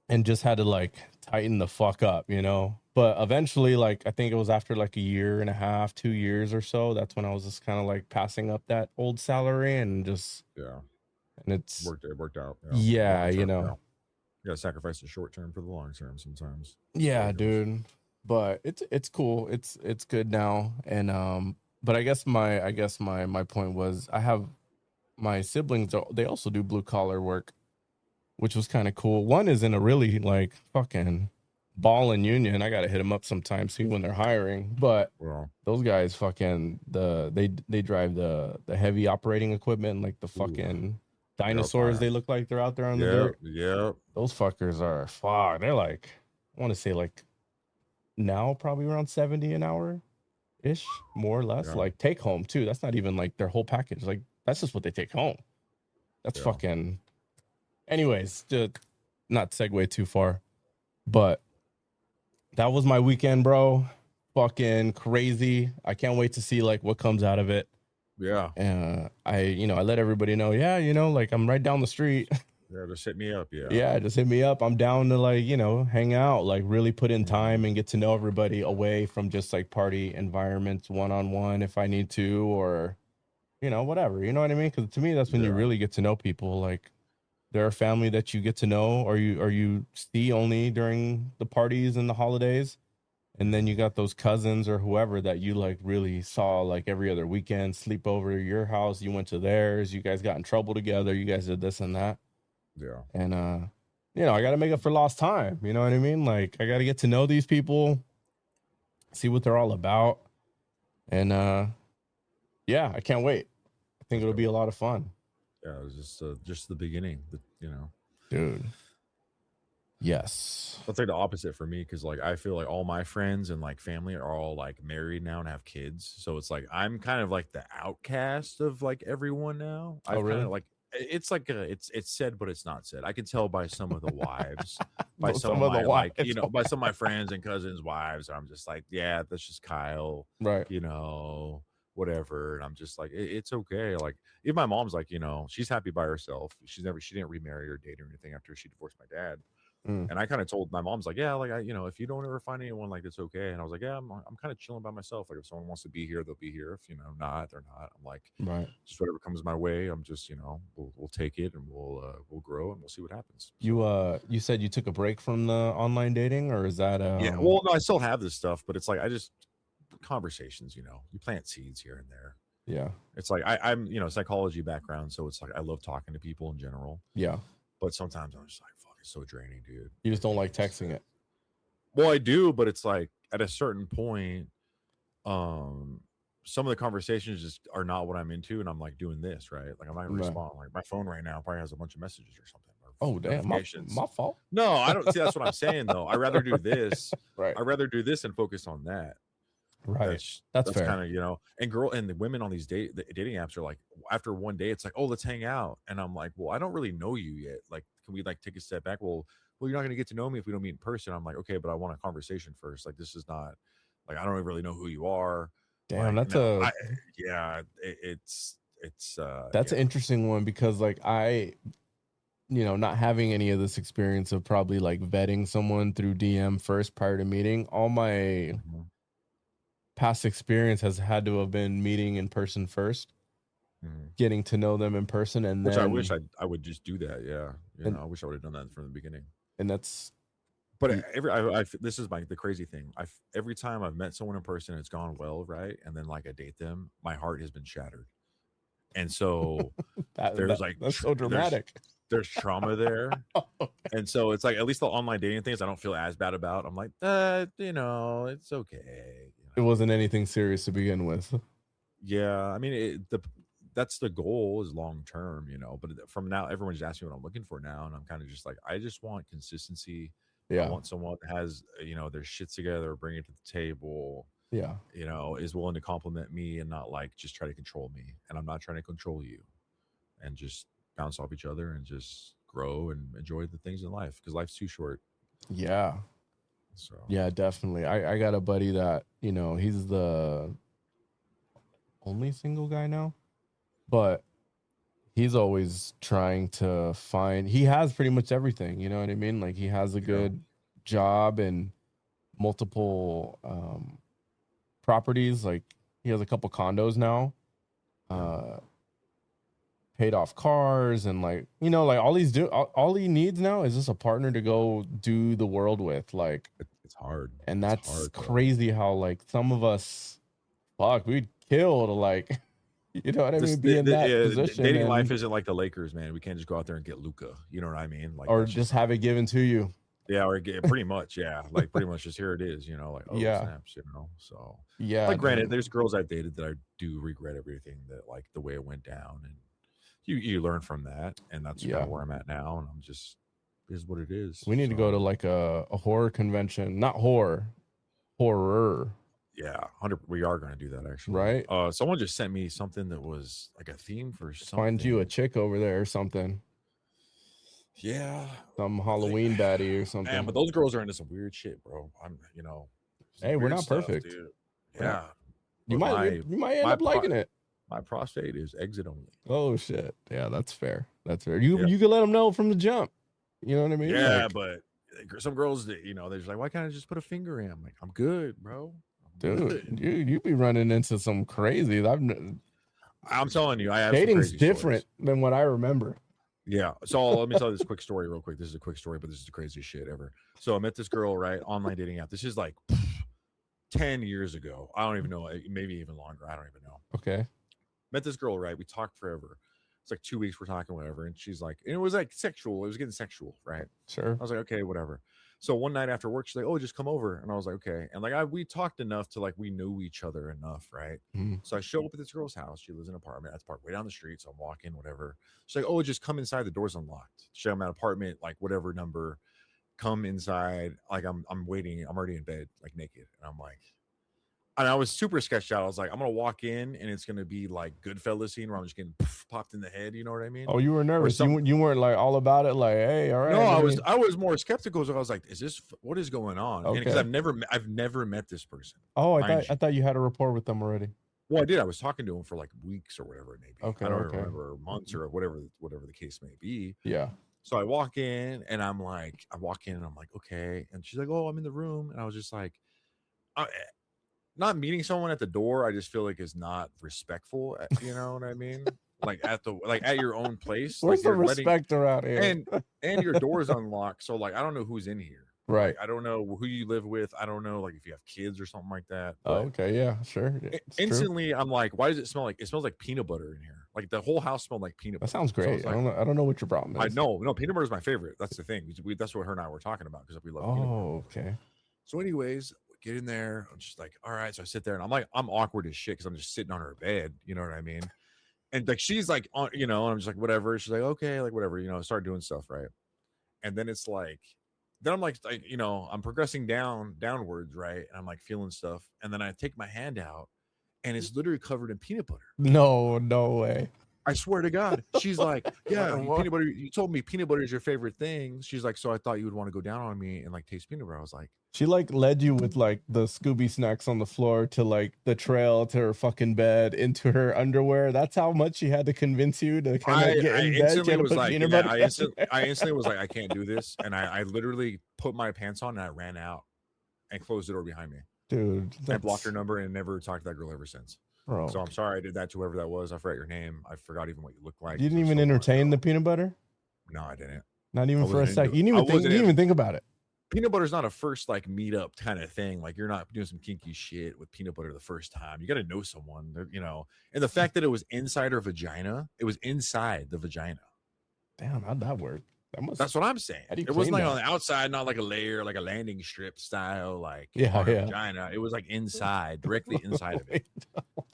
and just had to like tighten the fuck up, you know? But eventually, like, I think it was after like a year and a half, 2 years or so, that's when I was just kind of like passing up that old salary and just, Yeah. and it Worked out. yeah, Long you term, know, yeah. You gotta sacrifice the short term for the long term sometimes. yeah, dude. But it's cool. It's good now. And but I guess my point was, I have my siblings, they also do blue collar work, which was kind of cool. One is in a really like fucking ballin' union. I gotta hit them up sometime, see when they're hiring. But Well, those guys fucking they drive the heavy operating equipment, like the fucking dinosaurs they look like they're out there on the dirt. Yeah. Those fuckers are fuck. They're like, I want to say like now probably around 70 an hour ish, more or less. Yeah. Like take home too. That's not even like their whole package. Like that's just what they take home. That's Yeah. fucking. Anyways, to not segue too far, but that was my weekend, bro. Fucking crazy. I can't wait to see like what comes out of it. Yeah. I let everybody know, yeah, like I'm right down the street. Yeah, just hit me up. Yeah. Yeah, just hit me up. I'm down to like, hang out, like really put in time and get to know everybody away from just like party environments one-on-one if I need to, or, whatever. You know what I mean? Because to me, that's when you really get to know people. Like they're a family that you get to know, or you see only during the parties and the holidays. And then you got those cousins or whoever that you like really saw like every other weekend, sleep over to your house. You went to theirs. You guys got in trouble together. You guys did this and that. Yeah. And, I got to make up for lost time. You know what I mean? Like I got to get to know these people, see what they're all about. And, yeah, I can't wait. I think it'll be a lot of fun. Yeah. It was just the beginning, Dude. Yes. That's like the opposite for me, because like I feel like all my friends and like family are all like married now and have kids, so it's like I'm kind of like the outcast of like everyone now. I really? kind of like it's like it's said, but it's not said. I can tell by some of the wives, by some of my like by some of my friends and cousins' wives. I'm just like, yeah, that's just Kyle, right? Whatever. And I'm just like, it's okay. Like even my mom's like, she's happy by herself. She didn't remarry or date or anything after she divorced my dad. And I kind of told my mom's like, yeah, like if you don't ever find anyone, like it's okay. And I was like, yeah, I'm kind of chilling by myself. Like if someone wants to be here, they'll be here. If not, they're not. I'm like, right, just whatever comes my way. I'm just we'll take it and we'll grow and we'll see what happens. You said you took a break from the online dating, or is that yeah? Well, no, I still have this stuff, but it's like I just conversations. You plant seeds here and there. Yeah, it's like I'm psychology background, so it's like I love talking to people in general. Yeah, but sometimes I'm just like, it's so draining, dude. You just don't like texting it. Well, I do, but it's like at a certain point, some of the conversations just are not what I'm into, and I'm like doing this, right? Like I'm not gonna respond. Like my phone right now probably has a bunch of messages or something. Oh damn, my fault. No, I don't see. That's what I'm saying though. I rather do this. Right. I rather do this and focus on that. Right. That's fair. Kind of and the women on these dating apps are like, after one day, it's like, oh, let's hang out, and I'm like, well, I don't really know you yet. Like, can we like take a step back? Well, you're not going to get to know me if we don't meet in person. I'm like, okay, but I want a conversation first. Like, this is not like I don't really know who you are. Damn, like, that's that's an interesting one, because like I, not having any of this experience of probably like vetting someone through DM first prior to meeting, all my past experience has had to have been meeting in person first, getting to know them in person, and which then I wish I would just do that. Yeah, I wish I would have done that from the beginning. And that's, but this is the crazy thing. Every time I've met someone in person, it's gone well, right? And then like I date them, my heart has been shattered, and so that's so dramatic. There's trauma there. And so it's like, at least the online dating things I don't feel as bad about. I'm like, it's okay. It wasn't anything serious to begin with. Yeah, I mean, that's the goal, is long term, but from now, everyone's asking what I'm looking for now, and I'm kind of just like, I just want consistency. I want someone that has their shit together, bring it to the table, Yeah. you know, is willing to compliment me and not like just try to control me. And I'm not trying to control you, and just bounce off each other and just grow and enjoy the things in life, because life's too short. Yeah. So Yeah, definitely. I got a buddy that, you know, he's the only single guy now, but he's always trying to find, he has pretty much everything, you know what I mean? Like he has a yeah, good job and multiple properties. Like he has a couple condos now, yeah. paid off cars, and like, you know, like all he needs now is just a partner to go do the world with. Like, It's hard. and It's that's hard, bro. crazy how like some of us, fuck, we'd kill to like, you know what I This mean, be in that position, dating life and isn't like the Lakers, man. We can't just go out there and get Luca. You know what I mean? Like, or that's just not, have it given to you. yeah, or get pretty much, yeah, like pretty much just here it is. You know, like, oh Yeah. snaps, you know. So Yeah, like, granted, dude. there's girls I dated that I do regret everything, that like the way it went down, and you learn from that, and that's kind Yeah. of where I'm at now, and I'm just, is what it is. We need to go to So, like a horror convention, not horror. yeah, 100. We are going to do that actually. Right? Someone just sent me something that was like a theme for Find you a something. chick over there or something. Yeah, Some Halloween baddie or man, something. but those girls are into some weird shit, bro. I'm, you know, some Hey, we're weird not stuff, perfect. dude. We're not- Yeah, You but might end my up liking it. my prostate is exit only. Oh shit. Yeah, that's fair. That's fair. Yeah. You can let them know from the jump. You know what I mean? Yeah, Like, but some girls that, you know, they're just like, why can't I just put a finger in? I'm like, I'm good, bro. I'm dude, good. you be running into some crazy. I'm telling you, I have some Dating's crazy different stories. than what I remember. Yeah. So let me tell this quick story real quick. This is a quick story, but this is the craziest shit ever. So I met this girl, right? Online dating app. This is like 10 years ago. I don't even know. Maybe even longer. I don't even know. Okay. Met this girl, right? We talked forever. It's like 2 weeks we're talking, whatever. And she's like, and it was like sexual. It was getting sexual, right? Sure. I was like, okay, whatever. So one night after work, she's like, oh, just come over. And I was like, okay. And like, we talked enough to like, we knew each other enough, right? Mhm. So I show up at this girl's house. She lives in an apartment. That's parked way down the street. So I'm walking, whatever. She's like, oh, just come inside. The door's unlocked. She's like, I'm at an apartment, like whatever number. Come inside. Like I'm waiting. I'm already in bed, like naked. And I'm like, and I was super sketched out. I was like, I'm gonna walk in and it's gonna be like Goodfellas scene where I'm just getting popped in the head. You know what I mean? Oh, you were nervous. some- You weren't like all about it. Like, hey, all right. No, let me- I was more skeptical. So I was like, is this, what is going on? And because Okay. I've never met this person. Oh, mind I thought you had a rapport with them already. Well, I did. I was talking to him for like weeks or whatever it may be. Okay, I don't okay. remember, months or whatever the case may be. Yeah. So I walk in and I'm like, okay. And she's like, oh, I'm in the room. And I was just like, not meeting someone at the door, I just feel like is not respectful. You know what I mean? Like at your own place. Where's like the you're respect around here? and your door's unlocked. So like I don't know who's in here. Right. Like, I don't know who you live with. I don't know like if you have kids or something like that. Oh, But okay. Yeah, sure. It's true. instantly I'm like, why does it smell like, it smells like peanut butter in here? Like the whole house smelled like peanut That butter. sounds So great. it's I like, don't know what your problem is. I know, no, peanut butter is my favorite. That's the thing. That's what her and I were talking about because we love peanut butter. Oh, okay. So, anyways, get in there. I'm just like, all right. So I sit there and I'm awkward as shit because I'm just sitting on her bed. You know what I mean? And like she's like, on, you know, and I'm just like, whatever. She's like, okay, like whatever, you know, start doing stuff, right? And then it's like, then I'm like, you know, I'm progressing downwards, right? And I'm like feeling stuff, and then I take my hand out, and it's literally covered in peanut butter. No way. I swear to God. She's like, yeah, What? peanut butter. You told me peanut butter is your favorite thing. She's like, so I thought you would want to go down on me and like taste peanut butter. I was like, She like led you with like the Scooby snacks on the floor to like the trail to her fucking bed into her underwear. That's how much she had to convince you to kind of get in bed. She instantly had to was put like, peanut yeah, butter I instantly was like, I can't do this. And I literally put my pants on and I ran out and closed the door behind me. Dude, I blocked her number and never talked to that girl ever since. Bro, So I'm sorry I did that to whoever that was. I forgot your name. I forgot even what you look like. you didn't It was even so long entertain ago. the peanut butter? No, I didn't. Not even I for a wasn't sec. into You it. didn't I even think. You wasn't didn't into even think about it. Peanut butter is not a first like meet up kind of thing. Like you're not doing some kinky shit with peanut butter the first time. You got to know someone, you know. And the fact that it was inside her vagina, it was inside the vagina. Damn, how'd that work? That's what I'm saying. How do you It wasn't clean like that? on the outside, not like a layer, like a landing strip style, like Yeah, on her yeah. vagina. It was like inside, directly inside of it.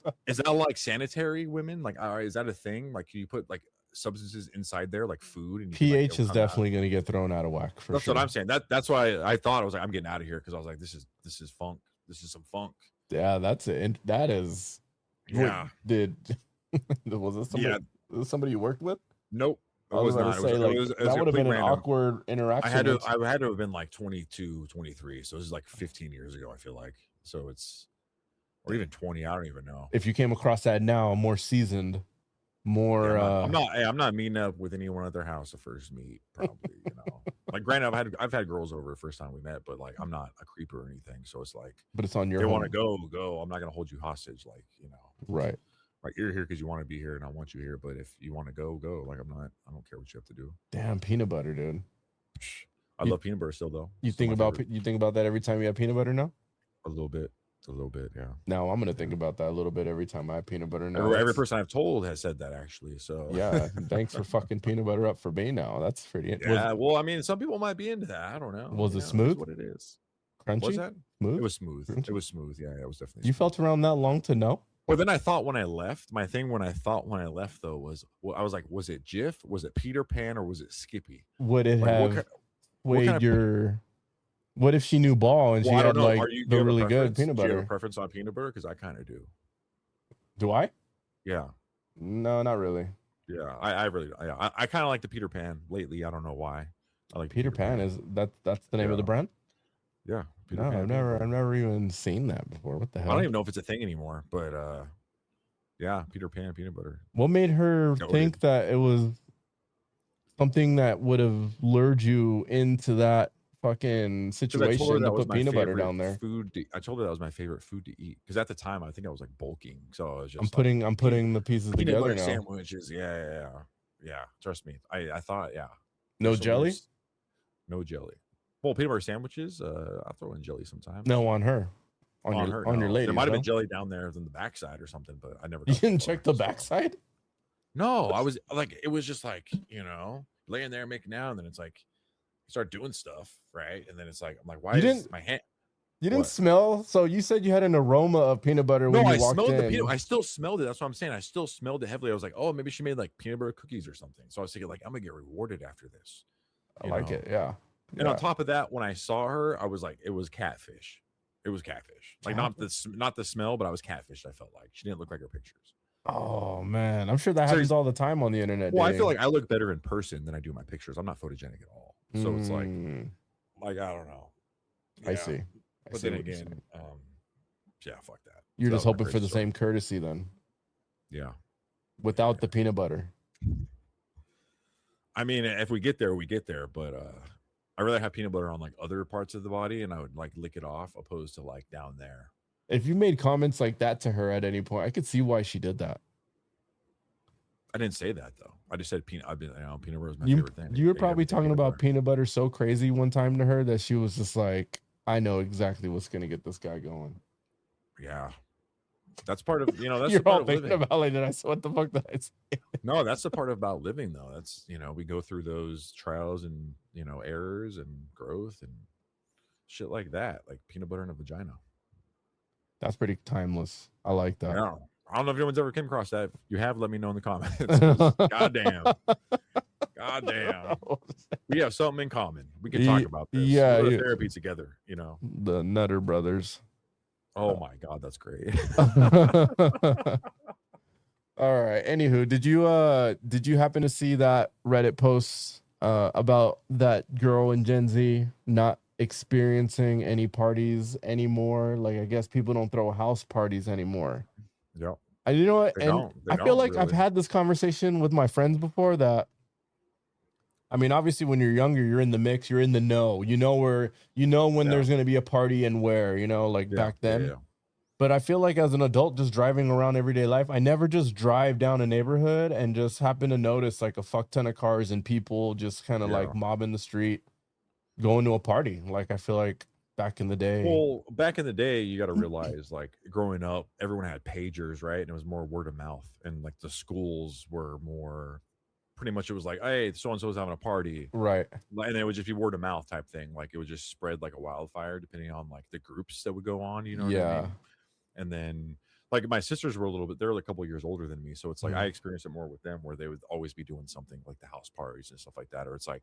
Wait, Is that like sanitary women? Like, is that a thing? Like, can you put like substances inside there, like food? And you can, like, pH it'll is come out? definitely going to get thrown out of whack for That's sure. what I'm saying. That's why I thought I was like, I'm getting out of here because I was like, this is funk. This is some funk. Yeah, that's it. That is. Yeah. Did was this somebody you worked with? Nope. It I was was about not. to say, It like, was that would have complete been an random. awkward interaction. I had to have been like 22, 23. So this is like 15 years ago, I feel like. So it's, or even 20. I don't even know. If you came across that now, more seasoned, more. Yeah, I'm not meeting up with anyone at their house the first meet. Probably, you know. Like, granted, I've had girls over the first time we met, but like, I'm not a creeper or anything. So it's like, but it's on your. They want to go. I'm not gonna hold you hostage. Like, you know. Right. Like, you're here because you want to be here, and I want you here. But if you want to go. Like, I don't care what you have to do. Damn, peanut butter, dude. I love peanut butter still, though. You think about that every time you have peanut butter now? A little bit, yeah. Now I'm gonna think about that a little bit every time I have peanut butter. Now every person I've told has said that, actually. So yeah, thanks for fucking peanut butter up for me now. That's pretty. Yeah, well, I mean, some people might be into that. I don't know. Was it smooth? That's what it is. Crunchy? Was that smooth? It was smooth. Crunchy? It was smooth. Yeah, it was definitely. You smooth. felt around that long to know? Well, then I thought when I left, my thing when I left though was, well, I was like, was it Jif? Was it Peter Pan? Or was it Skippy? Would it like, have weighed your? What if she knew ball and she had like the really good peanut butter? Do you have a preference on peanut butter? Because I kind of do. Do I? Yeah. No, not really. Yeah, I really, I kind of like the Peter Pan lately. I don't know why. I like Peter Pan. Is that's the name of the brand? Yeah. Peter Pan, I've never even seen that before. What the hell? I don't even know if it's a thing anymore, but yeah, Peter Pan peanut butter. What made her think that it was something that would have lured you into that fucking situation to put peanut butter down there? I told her that was my favorite food to eat because at the time I think I was like bulking, so I was just. I'm putting the pieces together now. Sandwiches, yeah. Trust me, I thought, yeah. No jelly. No jelly. Well, peanut butter sandwiches. I'll throw in jelly sometimes. No, on her. On your lady. There might have been jelly down there in the backside or something, but I never. You didn't check the backside? No, I was like, it was just like, you know, laying there making out, and then it's like, you start doing stuff, right? And then it's like, I'm like, why is my hand? You didn't smell? So you said you had an aroma of peanut butter when you walked in. The peanut. I still smelled it. That's what I'm saying. I still smelled it heavily. I was like, oh, maybe she made like peanut butter cookies or something. So I was thinking like, I'm gonna get rewarded after this. I like it. Yeah. And on top of that, when I saw her, I was like, it was catfish. It was catfish. Like not the smell, but I was catfished. I felt like she didn't look like her pictures. Oh man, I'm sure that happens all the time on the internet. Well, I feel like I look better in person than I do in my pictures. I'm not photogenic at all, so it's like I don't know. Yeah. I see. But then again, yeah, fuck that. You're just hoping for the same courtesy then. Yeah. Without the peanut butter. I mean, if we get there, we get there. But I rather have peanut butter on like other parts of the body, and I would like lick it off, opposed to like down there. If you made comments like that to her at any point, I could see why she did that. I didn't say that though. I just said peanut. Peanut butter is my favorite thing. You were probably talking about peanut butter so crazy one time to her that she was just like, "I know exactly what's gonna get this guy going." Yeah, that's part of That's You're the part all of thinking living. about like, what the fuck did I say? No, that's the part about living though. That's we go through those trials and errors and growth and shit like that, like peanut butter in a vagina. That's pretty timeless. I like that. Yeah. I don't know if anyone's ever came across that. If you have, let me know in the comments. Goddamn. We have something in common. We can talk about this. Yeah. We'll go to therapy together, The Nutter Brothers. Oh my God, that's great. All right. Anywho, did you happen to see that Reddit post about that girl in Gen Z not experiencing any parties anymore? Like, I guess people don't throw house parties anymore. Yeah. You know what? I feel like I've had this conversation with my friends before that. I mean, obviously when you're younger, you're in the mix, you're in the know, when there's going to be a party and where, back then. Yeah. But I feel like as an adult, just driving around everyday life, I never just drive down a neighborhood and just happen to notice like a fuck ton of cars and people just kind of like mobbing the street, going to a party. Like, I feel like back in the day. Well, back in the day, you got to realize, like, growing up, everyone had pagers, right? And it was more word of mouth. And like the schools were more, pretty much it was like, hey, so-and-so's having a party. Right. And it would just be word of mouth type thing. Like, it would just spread like a wildfire depending on like the groups that would go on, you know what I mean? And then like my sisters were a little bit, they're like a couple years older than me. So it's like I Mhm. experienced it more with them where they would always be doing something like the house parties and stuff like that. Or it's like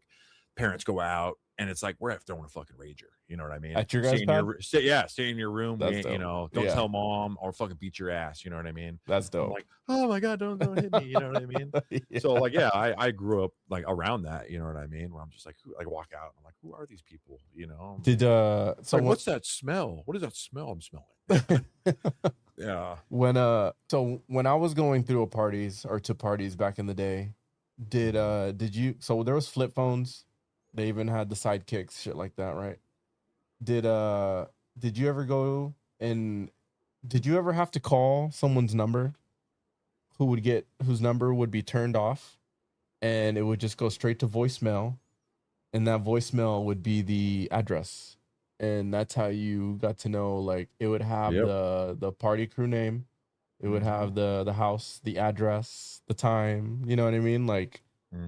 parents go out and it's like, we're throwing a fucking rager. You know what I mean? At your guys' pad? Stay in your room. We That's ain't, you dope. know, don't Yeah, tell mom or fucking beat your ass. You know what I mean? that's I'm dope. like, oh my God, don't hit me. You know what I mean? Yeah. So like, yeah, I grew up like around that, you know what I mean? Where I'm just like, like walk out. I'm like, who are these people? You know? Did so Like, when, what's that smell? What is that smell I'm smelling? Yeah. when I was going through a parties or to parties back in the day, did you, so there was flip phones, they even had the sidekicks, shit like that, right? Did did you ever go and did you ever have to call someone's number whose number would be turned off and it would just go straight to voicemail, and that voicemail would be the address, and that's how you got to know, like it would have Yep. the party crew name, it would have the house, the address, the time, you know what I mean, like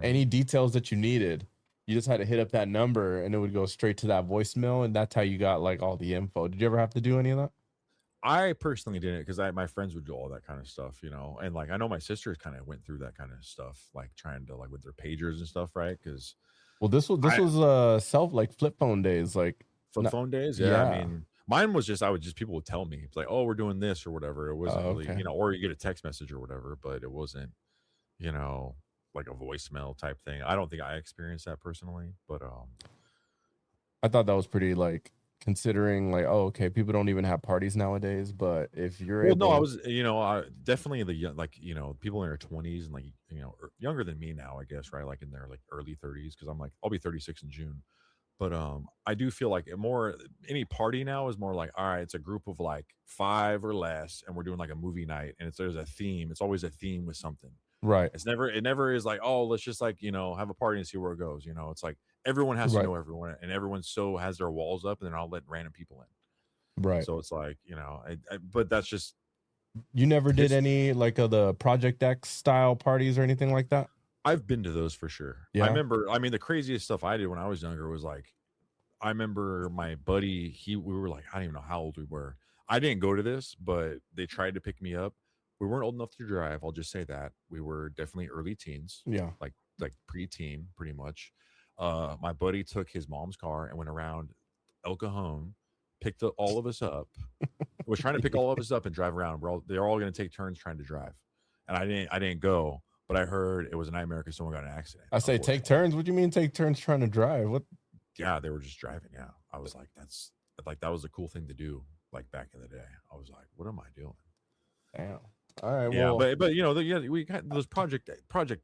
any details that you needed, you just had to hit up that number and it would go straight to that voicemail, and that's how you got like all the info. Did you ever have to do any of that? I personally didn't because my friends would do all that kind of stuff, you know, and like I know my sisters kind of went through that kind of stuff, like trying to like with their pagers and stuff, right? Because Well, this I was self, like flip phone days, like flip not, phone days, yeah. I yeah. mean, mine was just people would tell me it's like, oh, we're doing this or whatever. It wasn't Oh, really, okay. you know, or you get a text message or whatever, but it wasn't, you know, like a voicemail type thing. I don't think I experienced that personally, but I thought that was pretty, like, considering like, oh, okay, people don't even have parties nowadays, but if you're well, no, I able, was, you know, definitely the like, you know, people in their 20s and like, you know, younger than me now, I guess, right? Like in their like early 30s, because I'm like, I'll be 36 in June. But I do feel like more any party now is more like, all right, it's a group of like 5 or less, and we're doing like a movie night, and there's a theme. It's always a theme with something. right, It never is like, oh, let's just like, you know, have a party and see where it goes. You know, it's like everyone has to right, know everyone, and everyone so has their walls up, and then I'll let random people in. right. So it's like, you know, but that's just You never did his. any like of the Project X style parties or anything like that? I've been to those for sure. I Yeah. remember. I mean, the craziest stuff I did when I was younger was like, I remember my buddy. We were like, I don't even know how old we were. I didn't go to this, but they tried to pick me up. We weren't old enough to drive. I'll just say that we were definitely early teens, Yeah. like preteen, pretty much. My buddy took his mom's car and went around El Cajon, picked all of us up. Was trying to pick all of us up and drive around. They're all going to take turns trying to drive, and I didn't go, but I heard it was a nightmare because someone got in an accident. I say take turns. What do you mean take turns trying to drive? What? Yeah, they were just driving. Yeah, I was like, that's like that was a cool thing to do. Like back in the day, I was like, what am I doing? Damn. All right. Yeah, Well, but you know, yeah, we got those Project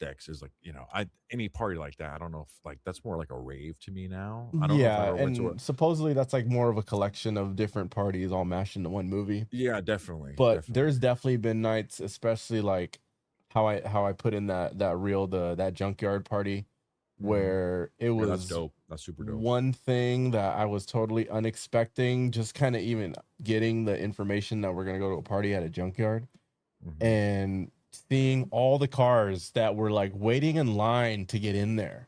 X is like, you know, any party like that. I don't know if like that's more like a rave to me now. I don't know if I yeah, ever went to a. and supposedly that's like more of a collection of different parties all mashed into one movie. Yeah, definitely, But definitely. there's definitely been nights, especially like how I put in that reel, that junkyard party, where it Yeah, that's was dope. That's super dope. one thing that I was totally unexpecting, just kind of even getting the information that we're gonna go to a party at a junkyard and seeing all the cars that were like waiting in line to get in there.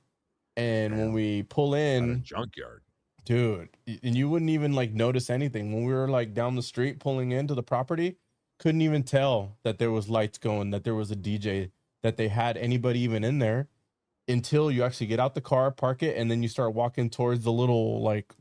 And when Damn. we pull At a in, junkyard. dude, and you wouldn't even like notice anything when we were like down the street pulling into the property, couldn't even tell that there was lights going, that there was a DJ, that they had anybody even in there until you actually get out the car, park it, and then you start walking towards the little, like,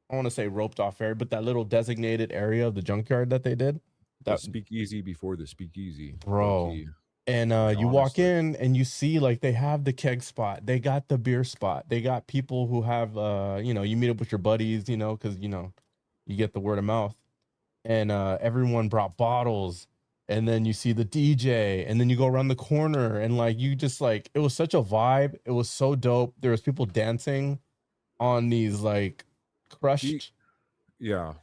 I want to say roped off area, but that little designated area of the junkyard that they did. The That, speakeasy before the speakeasy, bro. low-key. And Like, you walk honestly. in and you see like they have the keg spot, they got the beer spot, they got people who have you know, you meet up with your buddies, you know, because you know you get the word of mouth, and everyone brought bottles, and then you see the DJ, and then you go around the corner and like you just like, it was such a vibe, it was so dope. There was people dancing on these like crushed Yeah,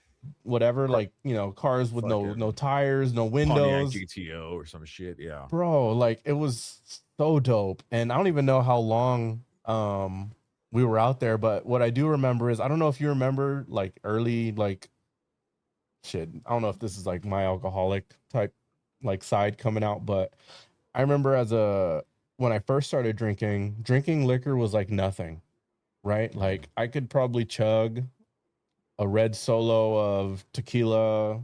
whatever, like, you know, cars with no Fucking tires, no Pontiac windows, GTO or some shit. Yeah. bro. Like it was so dope, and I don't even know how long we were out there, but what I do remember is, I don't know if you remember like early, like, shit, I don't know if this is like my alcoholic type like side coming out, but I remember when I first started drinking liquor was like nothing, right? Like I could probably chug a red solo of tequila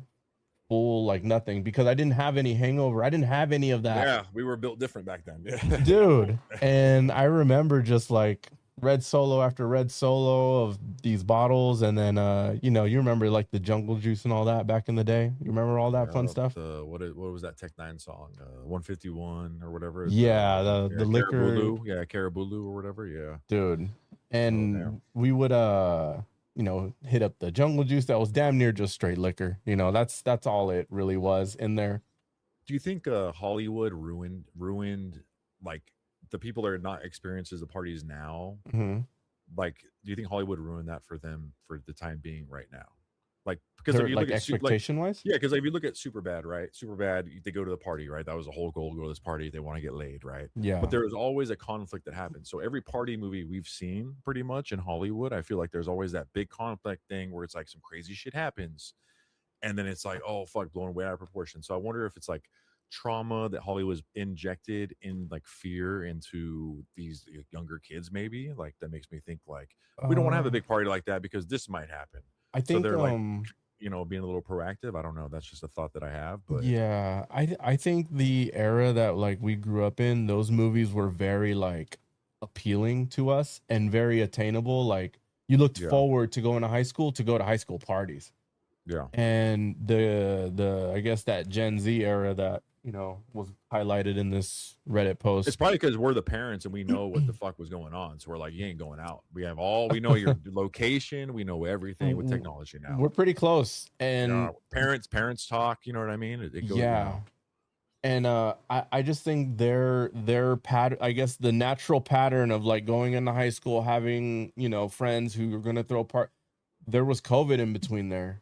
full like nothing because I didn't have any hangover. I didn't have any of that. Yeah, we were built different back then. Dude. And I remember just like red solo after red solo of these bottles, and then you know, you remember like the jungle juice and all that back in the day. You remember all that fun stuff? What was that Tech Nine song? 151 or whatever. Yeah, the liquor. Carabulu. Yeah, Carabulu or whatever. Yeah, dude. And we would you know, hit up the jungle juice that was damn near just straight liquor. You know, that's all it really was in there. Do you think Hollywood ruined like the people that are not experiences the parties now? Mm-hmm. Like, do you think Hollywood ruined that for them for the time being right now? Like, because They're, if you like look at expectation wise, yeah, because if you look at Superbad, right? Superbad, they go to the party, right? That was the whole goal, go to this party. They want to get laid, right? yeah. But there is always a conflict that happens. So every party movie we've seen pretty much in Hollywood, I feel like there's always that big conflict thing where it's like some crazy shit happens. And then it's like, oh, fuck, blown way out of proportion. So I wonder if it's like trauma that Hollywood's injected in like fear into these younger kids, maybe. Like that makes me think like, we don't want to have a big party like that because this might happen. I think so they're like, you know, being a little proactive. I don't know. That's just a thought that I have. But yeah, I think the era that like we grew up in, those movies were very like appealing to us and very attainable. Like you looked forward to going to high school to go to high school parties. Yeah. And the I guess that Gen Z era that, you know, was highlighted in this Reddit post. It's probably because we're the parents and we know what the fuck was going on. So we're like, you ain't going out. We know your location. We know everything with technology now. We're pretty close. And parents talk, you know what I mean? It goes, yeah. You know. And I just think their pattern, I guess the natural pattern of like going into high school, having, you know, friends who are going to throw there was COVID in between there.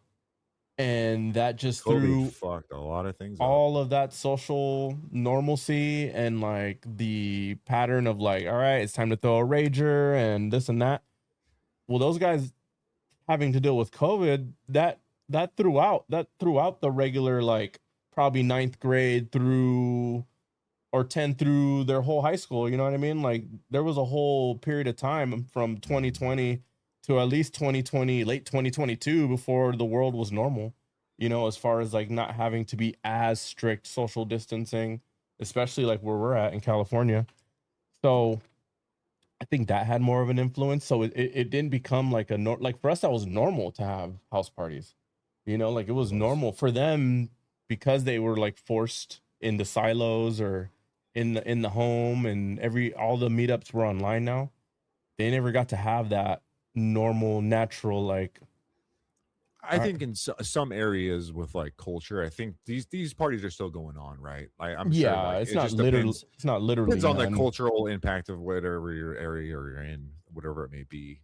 And that just threw fucked a lot of things all of that social normalcy and like the pattern of like, all right, it's time to throw a rager and this and that. Well, those guys having to deal with COVID, that threw out the regular, like probably 9th grade through or 10 through their whole high school. You know what I mean? Like there was a whole period of time from 2020 to at least 2020, late 2022, before the world was normal, you know, as far as like not having to be as strict social distancing, especially like where we're at in California. So I think that had more of an influence. So it didn't become like like for us, that was normal to have house parties, you know, like it was normal for them because they were like forced into silos or in the home, and all the meetups were online now. They never got to have that normal, natural, like I think in some areas with like culture, I think these parties are still going on, right? I'm sure like, it's not literally depends on the cultural impact of whatever your area or you're in, whatever it may be.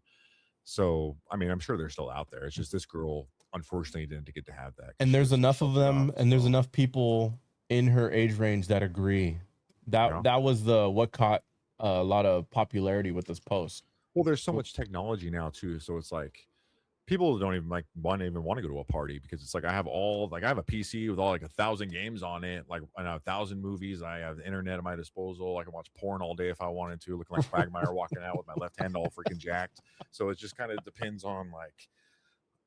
So I mean, I'm sure they're still out there. It's just this girl unfortunately didn't get to have that. And there's enough of them, and there's enough people in her age range that agree. That was what caught a lot of popularity with this post. Well, there's so much technology now too, so it's like people don't even want to go to a party because it's like I have a PC with all like 1,000 games on it, like 1,000 movies. I have the internet at my disposal. I can watch porn all day if I wanted to, looking like Quagmire walking out with my left hand all freaking jacked. So it just kind of depends on like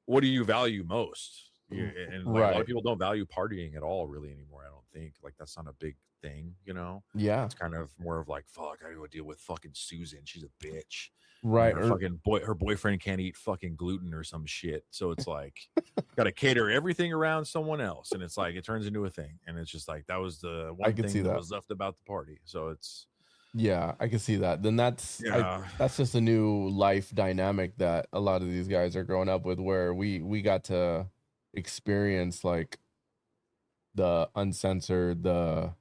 what do you value most. And like, a lot of people don't value partying at all really anymore. I don't think like that's not a big thing, you know. Yeah, it's kind of more of like, fuck, I gotta deal with fucking Susan, she's a bitch, right? Her boyfriend can't eat fucking gluten or some shit, so it's like gotta cater everything around someone else, and it's like it turns into a thing, and it's just like that was the one thing that was left about the party. So it's I can see that. Then that's just a new life dynamic that a lot of these guys are growing up with, where we got to experience like the uncensored, the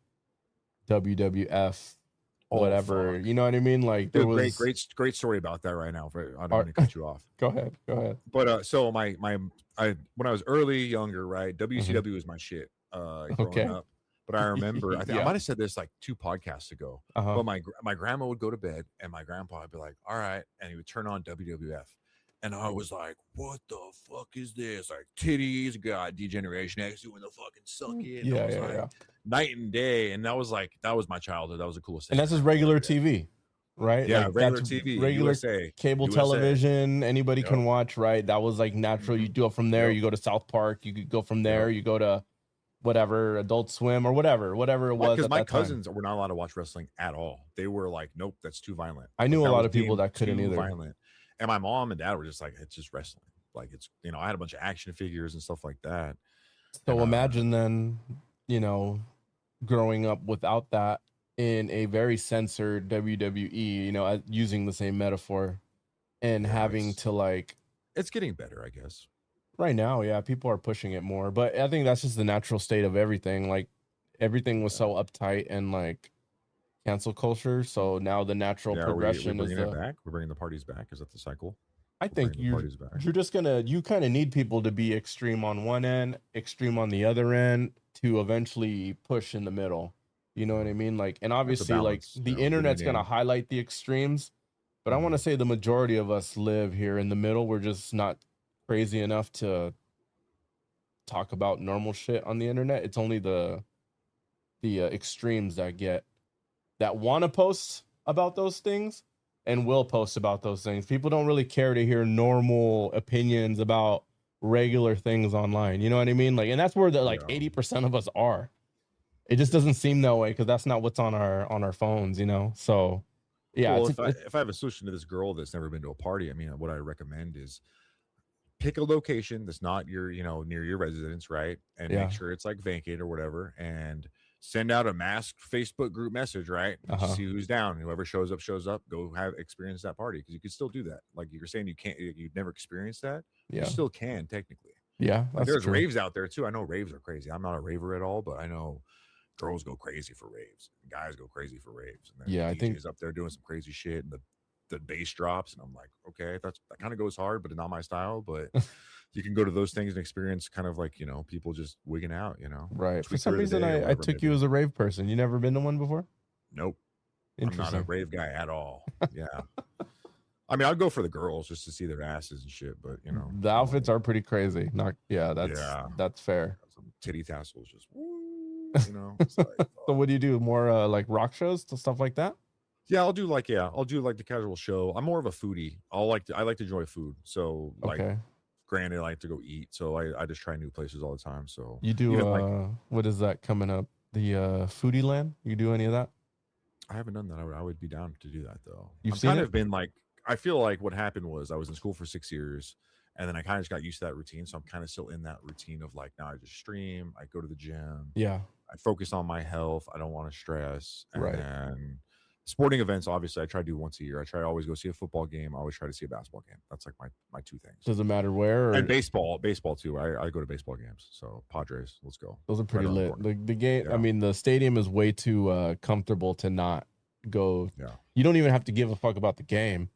WWF, whatever, you know what I mean? Like there was great story about that right now. I don't want to cut you off. Go ahead. But so when I was younger, right? WCW was my shit growing up. But I remember, I think I might have said this like 2 podcasts ago. But my grandma would go to bed, and my grandpa would be like, "All right," and he would turn on WWF. And I was like, what the fuck is this? Like titties, got Degeneration X doing the fucking suck it. Night and day. And that was my childhood. That was the coolest thing. And that's just regular TV, right? Yeah, like, regular TV. Regular USA. Cable television. Anybody can watch, right? That was like natural. You go from there, you go to South Park. You could go from there, you go to whatever, Adult Swim or whatever it was. Because At my that time. cousins were not allowed to watch wrestling at all. They were like, nope, that's too violent. I knew Like, a that lot was of people deemed that couldn't too either. violent. And my mom and dad were just like, it's just wrestling. Like, it's, you know, I had a bunch of action figures and stuff like that. So And, imagine then, you know, growing up without that in a very censored WWE, you know, using the same metaphor, and Yeah, having it's- to like it's getting better, I guess. right now, yeah, people are pushing it more. But I think that's just the natural state of everything. Like everything was so uptight and like cancel culture. So now the natural Yeah, are we progression is bringing it back? We're bringing the parties back. Is that the cycle? I think bringing the parties back. you're just gonna you kind of need people to be extreme on one end, extreme on the other end to eventually push in the middle. You know what I mean? Like, and obviously, like balance, the you know, yin internet's and gonna yang. highlight the extremes, but I want to say the majority of us live here in the middle. We're just not crazy enough to talk about normal shit on the internet. It's only the extremes that want to post about those things and will post about those things. People don't really care to hear normal opinions about regular things online. You know what I mean? Like, and that's where the like 80% of us are. It just doesn't seem that way because that's not what's on our phones, you know. So yeah, Well, if I have a solution to this girl that's never been to a party, I mean, what I recommend is pick a location that's not your, you know, near your residence, right? And Yeah. make sure it's like vacant or whatever, and send out a masked Facebook group message, right? Just see who's down. Whoever shows up. Go have experience that party, because you can still do that. Like you're saying, you've never experienced that. Yeah. You still can technically. Yeah, Like, there's true. raves out there too. I know raves are crazy. I'm not a raver at all, but I know girls go crazy for raves. Guys go crazy for raves. And Yeah, I think DJ's up there doing some crazy shit, and the bass drops, and I'm like, okay, that kind of goes hard, but not my style. But you can go to those things and experience kind of like, you know, people just wigging out, you know. Right. For some reason, I took you as a rave person. You never been to one before? Nope. I'm not Interesting. a rave guy at all. Yeah. I mean, I'd go for the girls just to see their asses and shit, but you know, The outfits are pretty crazy. Not that's fair. some titty tassels, just woo, you know. It's like, So what do you do? More like rock shows, stuff like that? yeah, I'll do like the casual show. I'm more of a foodie. I like to enjoy food. So like, Okay. granted, I like to go eat. So I just try new places all the time. So You do even, like, what is that coming up? The Foodie Land? You do any of that? I haven't done that. I would be down to do that though. You've I've seen kind it? of been like, I feel like what happened was I was in school for 6 years, and then I kind of just got used to that routine. So I'm kind of still in that routine of like, now I just stream, I go to the gym, Yeah. I focus on my health, I don't want to stress. And Right. then sporting events, obviously, I try to do once a year. I try to always go see a football game. I always try to see a basketball game. That's like my two things. Does it matter where? Or And baseball too. I go to baseball games. So Padres, let's go. those are pretty Right on lit. board. The game, I Yeah. mean, the stadium is way too comfortable to not go. Yeah. You don't even have to give a fuck about the game.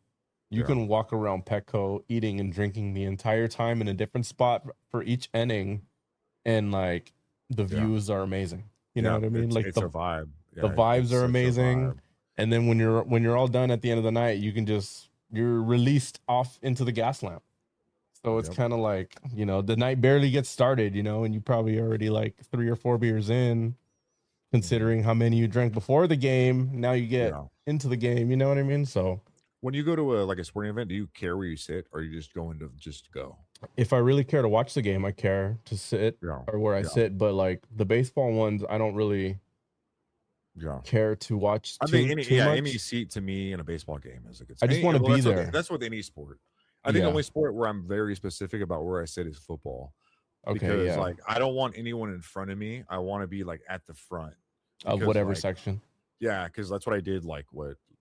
You Yeah. can walk around Petco eating and drinking the entire time in a different spot for each inning, and like the Yeah. views are amazing. You know what I mean? Like it's the a vibe. the Yeah, vibes it's are such a amazing. vibe. And then when you're all done at the end of the night, you can you're released off into the gas lamp. So it's Yep. kind of like, you know, the night barely gets started, you know, and you probably already like 3 or 4 beers in, considering how many you drank before the game. Now you get Yeah. into the game, you know what I mean? So When you go to a sporting event, do you care where you sit, or are you just going to just go? if I really care to watch the game, I care to sit Yeah. or where I Yeah. sit. But like the baseball ones, I don't really Yeah. care to watch I too, think too much. any seat to me in a baseball game is a good. I just wanna be that's what there. that's with any sport. I think Yeah. the only sport where I'm very specific about where I sit is football. Okay, Because yeah. like I don't want anyone in front of me. I want to be like at the front Of because, whatever like, section. yeah, because that's what I did. Like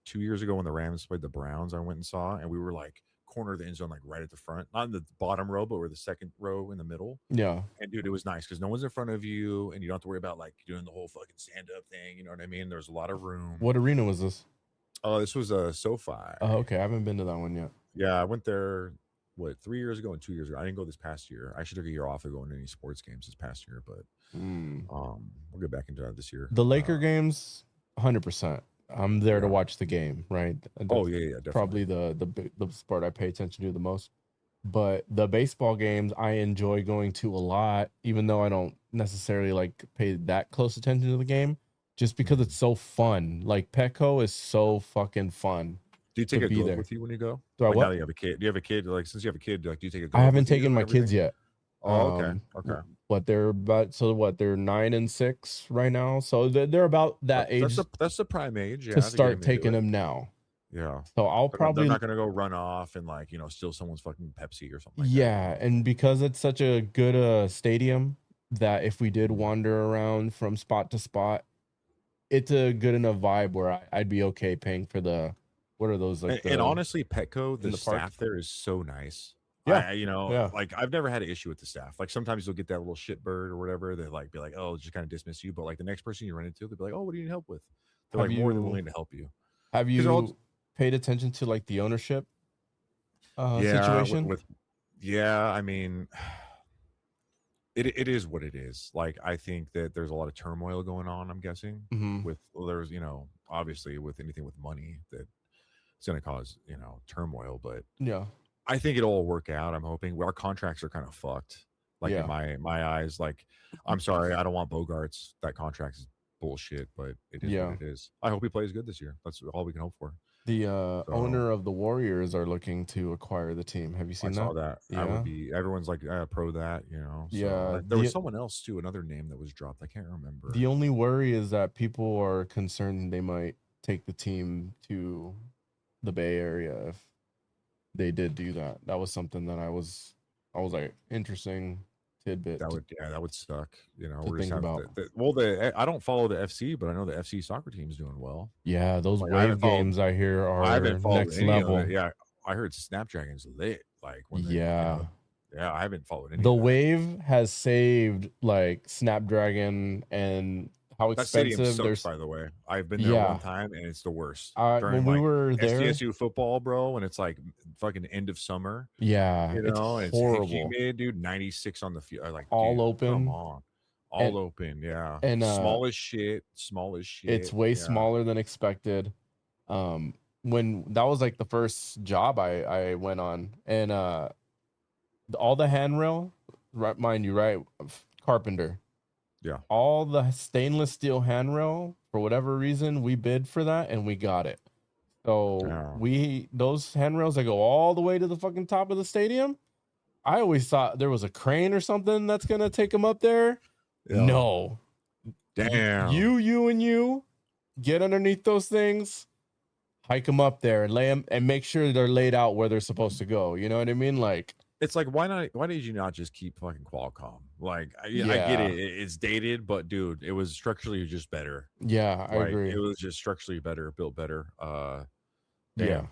2 years ago when the Rams played the Browns, I went and saw, and we were like corner of the end zone, like right at the front, not in the bottom row, but we're the second row in the middle. Yeah. And dude, it was nice because no one's in front of you, and you don't have to worry about like doing the whole fucking stand up thing. You know what I mean? There's a lot of room. What arena was this? Oh, this was a SoFi. Oh, okay. I haven't been to that one yet. Yeah, I went there 3 years ago and 2 years ago. I didn't go this past year. I actually took a year off of going to any sports games this past year, but we'll get back into that this year. The Laker games, 100%. I'm there to Yeah. watch the game, right? Oh yeah, definitely. Probably the sport I pay attention to the most. But the baseball games I enjoy going to a lot, even though I don't necessarily like pay that close attention to the game, just because it's so fun. Like Petco is so fucking fun. Do you take to a be glove there. with you when you go? Do I Like, what? now that you have a kid, do you have a kid? Like since you have a kid, like do you take a glove? I haven't with you taken and my kids everything? yet. Oh, okay. Okay. But they're about, so what, they're 9 and 6 right now, so they're about that age That's the prime age, to yeah, to get start him into taking it. them now. Yeah. So I'll They're probably, not gonna go run off and like, steal someone's fucking Pepsi or something like that. yeah, and because it's such a good stadium, that if we did Mhm. wander around from spot to spot, it's a good enough vibe where I'd be okay paying for the, what are those, like And the, honestly, Petco, in the the park? staff there is so nice. Yeah, yeah. Like I've never had an issue with the staff. Like sometimes you'll get that little shit bird or whatever. They like be like, oh, just kind of dismiss you. But like the next person you run into, they'll be like, oh, what do you need help with? They're Have like more than you willing to help you. have Because they're all, you paid attention to like the ownership yeah, situation? yeah. I mean, it is what it is. Like I think that there's a lot of turmoil going on. I'm guessing Hmm. with, well, there's obviously with anything with money that it's going to cause turmoil, but Yeah, I think it'll all work out. I'm hoping our contracts are kind of fucked. Like in yeah. my eyes, like I'm sorry, I don't want Bogarts. That contract is bullshit, but it is what Yeah. it is. I hope he plays good this year. That's all we can hope for. The So owner of the Warriors are looking to acquire the team. Have you I seen saw that? that. I would Yeah. be. Everyone's like pro that, So Yeah. there was someone else too, another name that was dropped. I can't The remember. only worry is that people are concerned they might take the team to the Bay Area if they did do that. That was something that I was like, interesting tidbit That would suck. to We're just think have about. I don't follow the FC, but I know the FC soccer team's doing well. Yeah, those Like I wave haven't followed games I hear I are haven't followed next any of it. level. Yeah, I heard Snapdragon's lit. Like when they, Yeah. yeah, I haven't followed any The of that. wave has saved like Snapdragon and how That stadium expensive sucks, there's. by the way. I've been there one Yeah. time, and it's the worst When during we like were there, SDSU football, bro. And it's like fucking end of summer, yeah, it's and it's horrible. humid, dude. 96 on the field. Like, All dude, come open, on, and all open. Yeah, and small as shit. Small as it's shit. way Yeah, smaller than expected. When that was like the first job I went on, and all the handrail, right, mind you, right, carpenter, yeah. all the stainless steel handrail, for whatever reason we bid for that and we got it. So Yeah. those handrails that go all the way to the fucking top of the stadium, I always thought there was a crane or something that's gonna take them up there. Yeah. No. Damn. You get underneath those things, hike them up there and lay them and make sure they're laid out where they're supposed to go. You know what I mean? Like, It's like, why not? Why did you not just keep fucking Qualcomm? Like, I get yeah, it's dated, but dude, it was structurally just better. yeah, I Like, agree. it was just structurally better, built better. Yeah, Damn.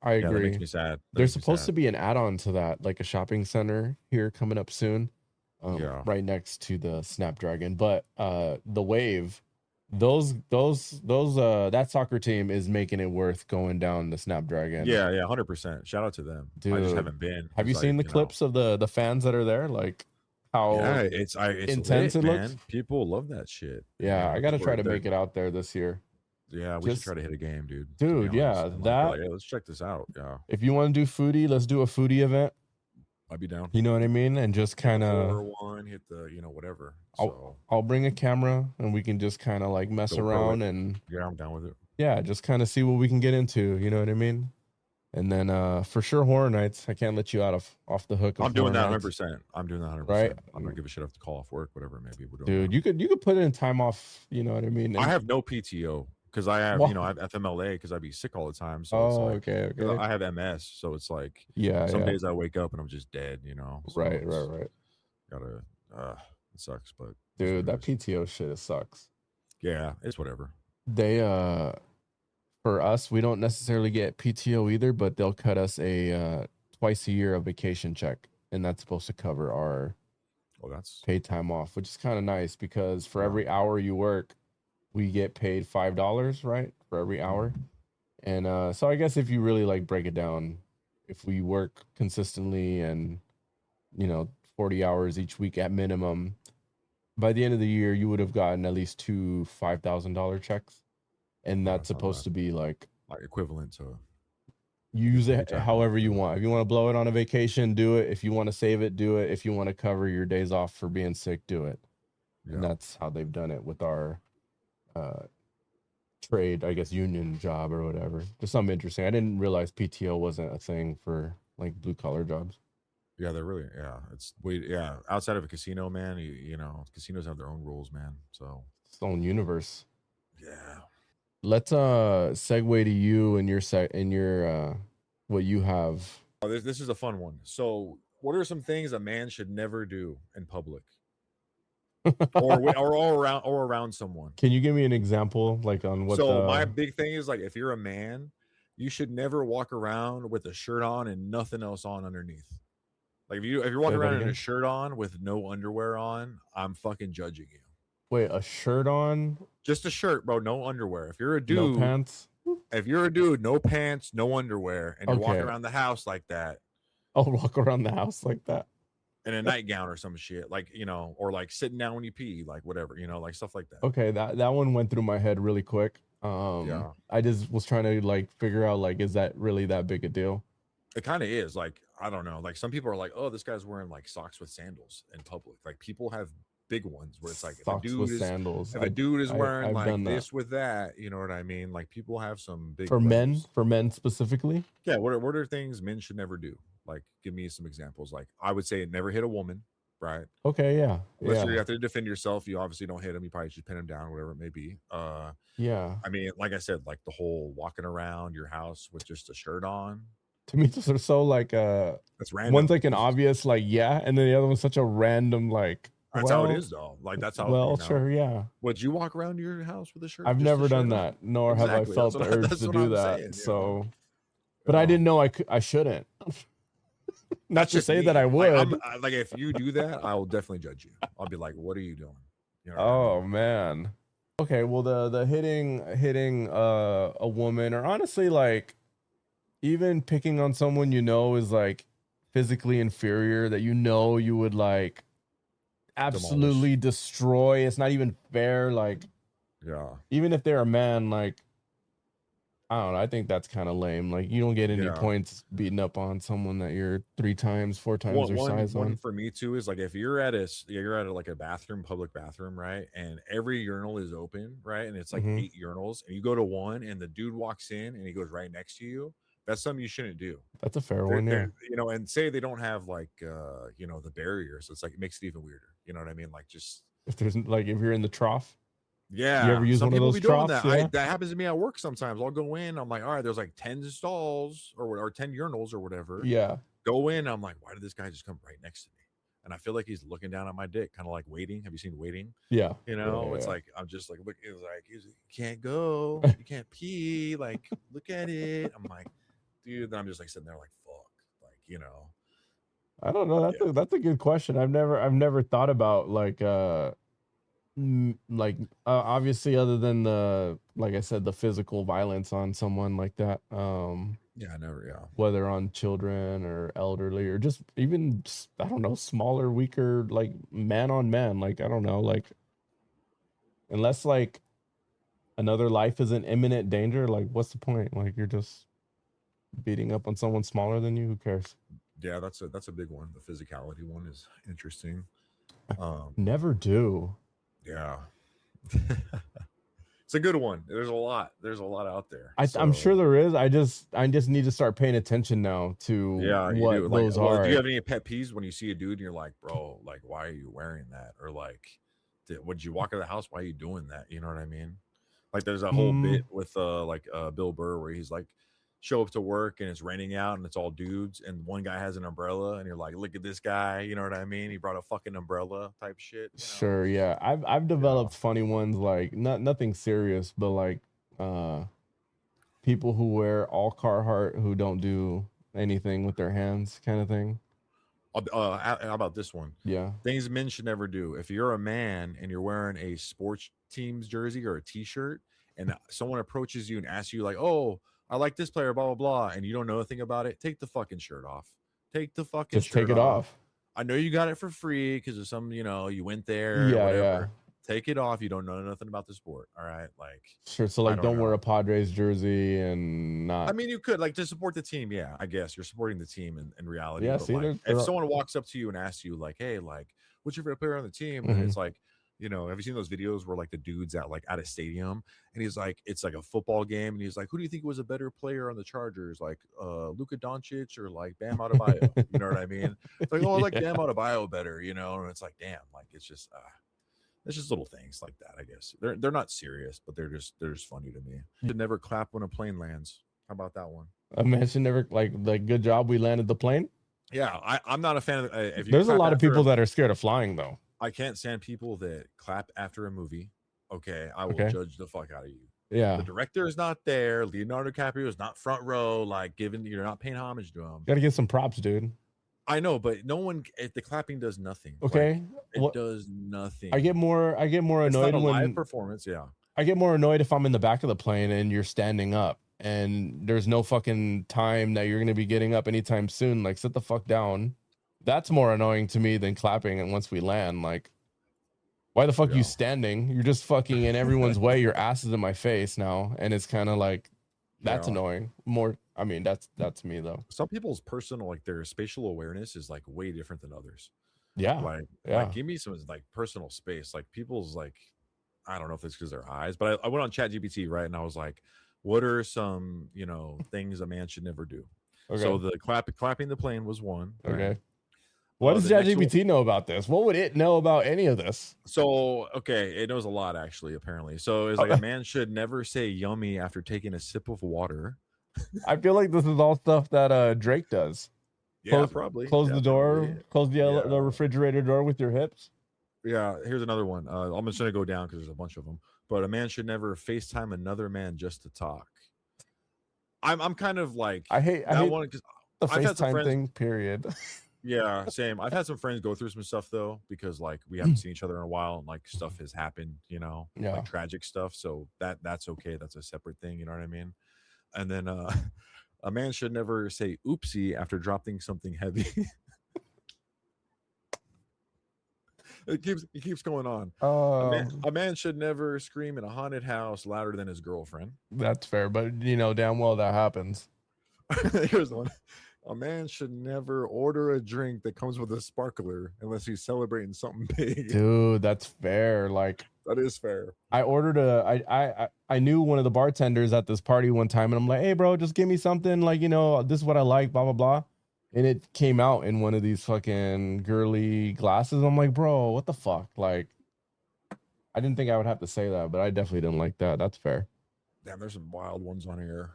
I Yeah, that agree. makes me sad. There's supposed to be an add-on to that, like a shopping center here coming up soon, Yeah. right next to the Snapdragon. But the Wave, that soccer team is making it worth going down the Snapdragon. Yeah, 100%. Shout out to them. I Dude, just haven't been. have you 'Cause, seen like, the clips of the fans that are there? Like how yeah, it's intense lit, it man. looks? People love that shit. Yeah, I gotta try to they're- make it out there this year. Yeah, we should Just, try to hit a game, dude. dude, yeah, And, like, that hey, let's check this out. Yeah, if you want to do foodie, let's do a foodie event. I'd be down. You know what I mean? And just kind of, one, hit the whatever. I'll bring a camera and we can just kind of like mess GoPro around it. and Yeah, I'm down with it. yeah, just kind of see what we can get into. You know what I mean? And then for sure, Horror Nights. I can't let you off the hook. I'm doing that Horror 100%. Nights. I'm doing that 100%. Right? I'm gonna give a shit off to call off work, whatever it may be. We're doing Dude, that. you could put in time off. You know what I mean? I have no PTO because I have What? I have FMLA because I'd be sick all the time. So it's like, okay. I have MS, so it's like Yeah, some yeah. days I wake up and I'm just dead. So Right. it's Gotta. It sucks, but Dude, that PTO shit, it sucks. yeah, it's whatever. They for us, we don't necessarily get PTO either, but they'll cut us a twice a year a vacation check, and that's supposed to cover our That's paid time off, which is kind of nice because for Yeah. every hour you work, we get paid $5, right? For every hour. And so I guess if you really like break it down, if we work consistently and 40 hours each week at minimum, by the end of the year you would have gotten at least two $5,000 checks. And that's supposed to be like equivalent to use it time. however you want. If you want to blow it on a vacation, do it. If you want to save it, do it. If you want to cover your days off for being sick, do it. And that's how they've done it with our trade, I guess, union job or whatever. Just something interesting. I didn't realize PTO wasn't a thing for like blue collar jobs. Yeah, they're really, yeah. Yeah. Outside of a casino, man, you know, casinos have their own rules, man. So Its own universe. yeah. Let's segue to you and your what you have. Oh, this is a fun one. So, what are some things a man should never do in public, or around someone? Can you give me an example, like on what So, my the? big thing is like, if you're a man, you should never walk around with a shirt on and nothing else on underneath. Like if you're Say walking that around in again? a shirt on with no underwear on, I'm fucking judging you. Wait, a shirt on, Just a shirt, bro, no underwear. If you're a no dude, pants. no pants, no underwear, and you're walking Okay, around the house like that I'll walk around the house like that. in a nightgown or some shit, like, you know, or like sitting down when you pee, like whatever, you know, like stuff like that. Okay, that one went through my head really quick. Yeah. I just was trying to like figure out like, is that really that big a deal? It kind of is. Like, I don't know. Like, some people are like, oh, this guy's wearing like socks with sandals in public. Like, people have big ones where it's like, Socks with sandals. if a dude is wearing I've like done that. this with that, you know what I mean? Like, people have some big For levels. men specifically. Yeah. What are things men should never do? Like, give me some examples. Like, I would say never hit a woman, right? Okay, yeah, Unless you yeah, have to defend yourself, you obviously don't hit them. You probably should pin them down, whatever it may be. yeah. I mean, like I said, like the whole walking around your house with just a shirt on. To me, those are so like That's random. one's like an obvious like yeah, and then the other one's such a random like. That's how it is, though. Like, that's how. Well, you know. sure, yeah. Would you walk around your house with a shirt? I've just a never done shirt on? that, nor have I Exactly. felt That's the what- urge that's to what do I'm that. saying, you So, know? but I Yeah. didn't know I shouldn't. Not That's to just say me. that I would. Like, if you do that, I will definitely judge you. I'll be like, "What are you doing?" You know what I Oh mean? man. Okay, well the hitting a woman, or honestly like even picking on someone you know is like physically inferior, that you know you would like absolutely destroy. It's not even fair. Like, Yeah. even if they're a man, like, I don't know, I think that's kind of lame. Like, you don't get any Yeah. points beating up on someone that you're 3 times, 4 times their size One on. for me too is like, if you're at like a bathroom, public bathroom, right, and every urinal is open, right, and it's like Mhm. 8 urinals, and you go to one, and the dude walks in, and he goes right next to you. That's something you shouldn't do. That's a fair They're, one, yeah. they're- you know, and say they don't have like you know, the barriers. It's like, it makes it even weirder. You know what I mean? Like, just If there's like if you're in the trough, yeah. you ever use Some one of people those be doing troughs? that. Yeah. That happens to me at work sometimes. I'll go in. I'm like, all right, there's like 10 stalls or 10 urinals or whatever. Yeah. Go in. I'm like, why did this guy just come right next to me? And I feel like he's looking down at my dick, kind of like waiting. Have you seen Waiting? Yeah. You know, Yeah, it's yeah. like, I'm just like, look, it's like, you can't go, you can't pee. Like, look at it. I'm like, dude. Then I'm just like sitting there, like, fuck, like, you know. I don't know. That's a good question. I've never thought about like obviously, other than the, like I said, the physical violence on someone like that, Yeah, I never. Yeah, whether on children or elderly or just even I don't know, smaller, weaker, like man on man, like I don't know, like unless like another life is in imminent danger, like what's the point? Like you're just beating up on someone smaller than you. Who cares? yeah. That's a big one. The physicality one is interesting. Never do. Yeah. It's a good one. There's a lot out there. I'm sure there is. I just need to start paying attention now to Yeah, you what do. Like, those well, are. do you have any pet peeves when you see a dude and you're like, bro, like, why are you wearing that? Or like, would you walk out of the house? Why are you doing that? You know what I mean? Like, there's a whole bit with Bill Burr where he's like, show up to work and it's raining out and it's all dudes and one guy has an umbrella and you're like, look at this guy, you know what I mean? He brought a fucking umbrella type shit. You know? Sure, yeah. I've developed funny ones, like nothing serious, but like people who wear all Carhartt who don't do anything with their hands, kind of thing. How about this one? Yeah. Things men should never do. If you're a man and you're wearing a sports team's jersey or a t-shirt and someone approaches you and asks you like, oh, I like this player, blah, blah, blah, and you don't know anything about it, take the fucking shirt off. Take the fucking Just shirt take it off. I know you got it for free because of some, you know, you went there. Yeah, or whatever. yeah. Take it off. You don't know nothing about the sport. All right. Like, Sure. So like don't wear a Padres jersey and not. I mean, you could like to support the team. Yeah, I guess you're supporting the team in reality. Yeah, but see, like, they're if someone walks up to you and asks you like, hey, like, what's your favorite player on the team? And it's like, You know, have you seen those videos where like the dude's at a stadium and he's like, it's like a football game, and he's like, who do you think was a better player on the Chargers, like Luka Doncic or like Bam Adebayo? You know what I mean? It's like, oh, I like Bam Adebayo better, you know? And it's like, damn, like it's just little things like that. I guess they're not serious, but they're just funny to me. You should never clap when a plane lands. How about that one? A man should never like good job we landed the plane. Yeah, I'm not a fan of. If you There's a lot of people that that are scared of flying though. I can't stand people that clap after a movie. Okay, I will judge the fuck out of you. Yeah, the director is not there. Leonardo DiCaprio is not front row. Like, you're not paying homage to him. Got to get some props, dude. I know, but no one. The clapping does nothing. Okay, like, it does nothing. I get more annoyed when live performance. Yeah, I get more annoyed if I'm in the back of the plane and you're standing up and there's no fucking time that you're gonna be getting up anytime soon. Like, sit the fuck down. That's more annoying to me than clapping. And once we land, like, why the fuck are you standing? You're just fucking in everyone's way. Your ass is in my face now, and it's kind of like that's annoying. More, I mean, that's me though. Some people's personal, like, their spatial awareness is like way different than others. Yeah, like give me some like personal space. Like people's like, I don't know if it's because their eyes, but I went on ChatGPT, right, and I was like, what are some things a man should never do? Okay. So the clapping the plane was one. Okay. Right? What does ChatGPT know about this? What would it know about any of this? So, okay, it knows a lot, actually, apparently. So it's like a man should never say yummy after taking a sip of water. I feel like this is all stuff that Drake does. Yeah, probably. Close the door, close the refrigerator door with your hips. Yeah, here's another one. I'm just going to go down because there's a bunch of them. But a man should never FaceTime another man just to talk. I'm kind of like... I hate the FaceTime thing, period. Yeah, same. I've had some friends go through some stuff though, because like we haven't seen each other in a while, and like stuff has happened, like tragic stuff. So that's okay. That's a separate thing. You know what I mean? And then a man should never say oopsie after dropping something heavy. It keeps going on. A man should never scream in a haunted house louder than his girlfriend. That's fair, but damn well that happens. Here's one. A man should never order a drink that comes with a sparkler unless he's celebrating something big. Dude, that's fair. Like, that is fair. I ordered I knew one of the bartenders at this party one time, and I'm like, hey bro, just give me something, like, this is what I like, blah blah blah. And it came out in one of these fucking girly glasses. I'm like, bro, what the fuck? Like, I didn't think I would have to say that, but I definitely didn't like that. That's fair. Damn, there's some wild ones on here.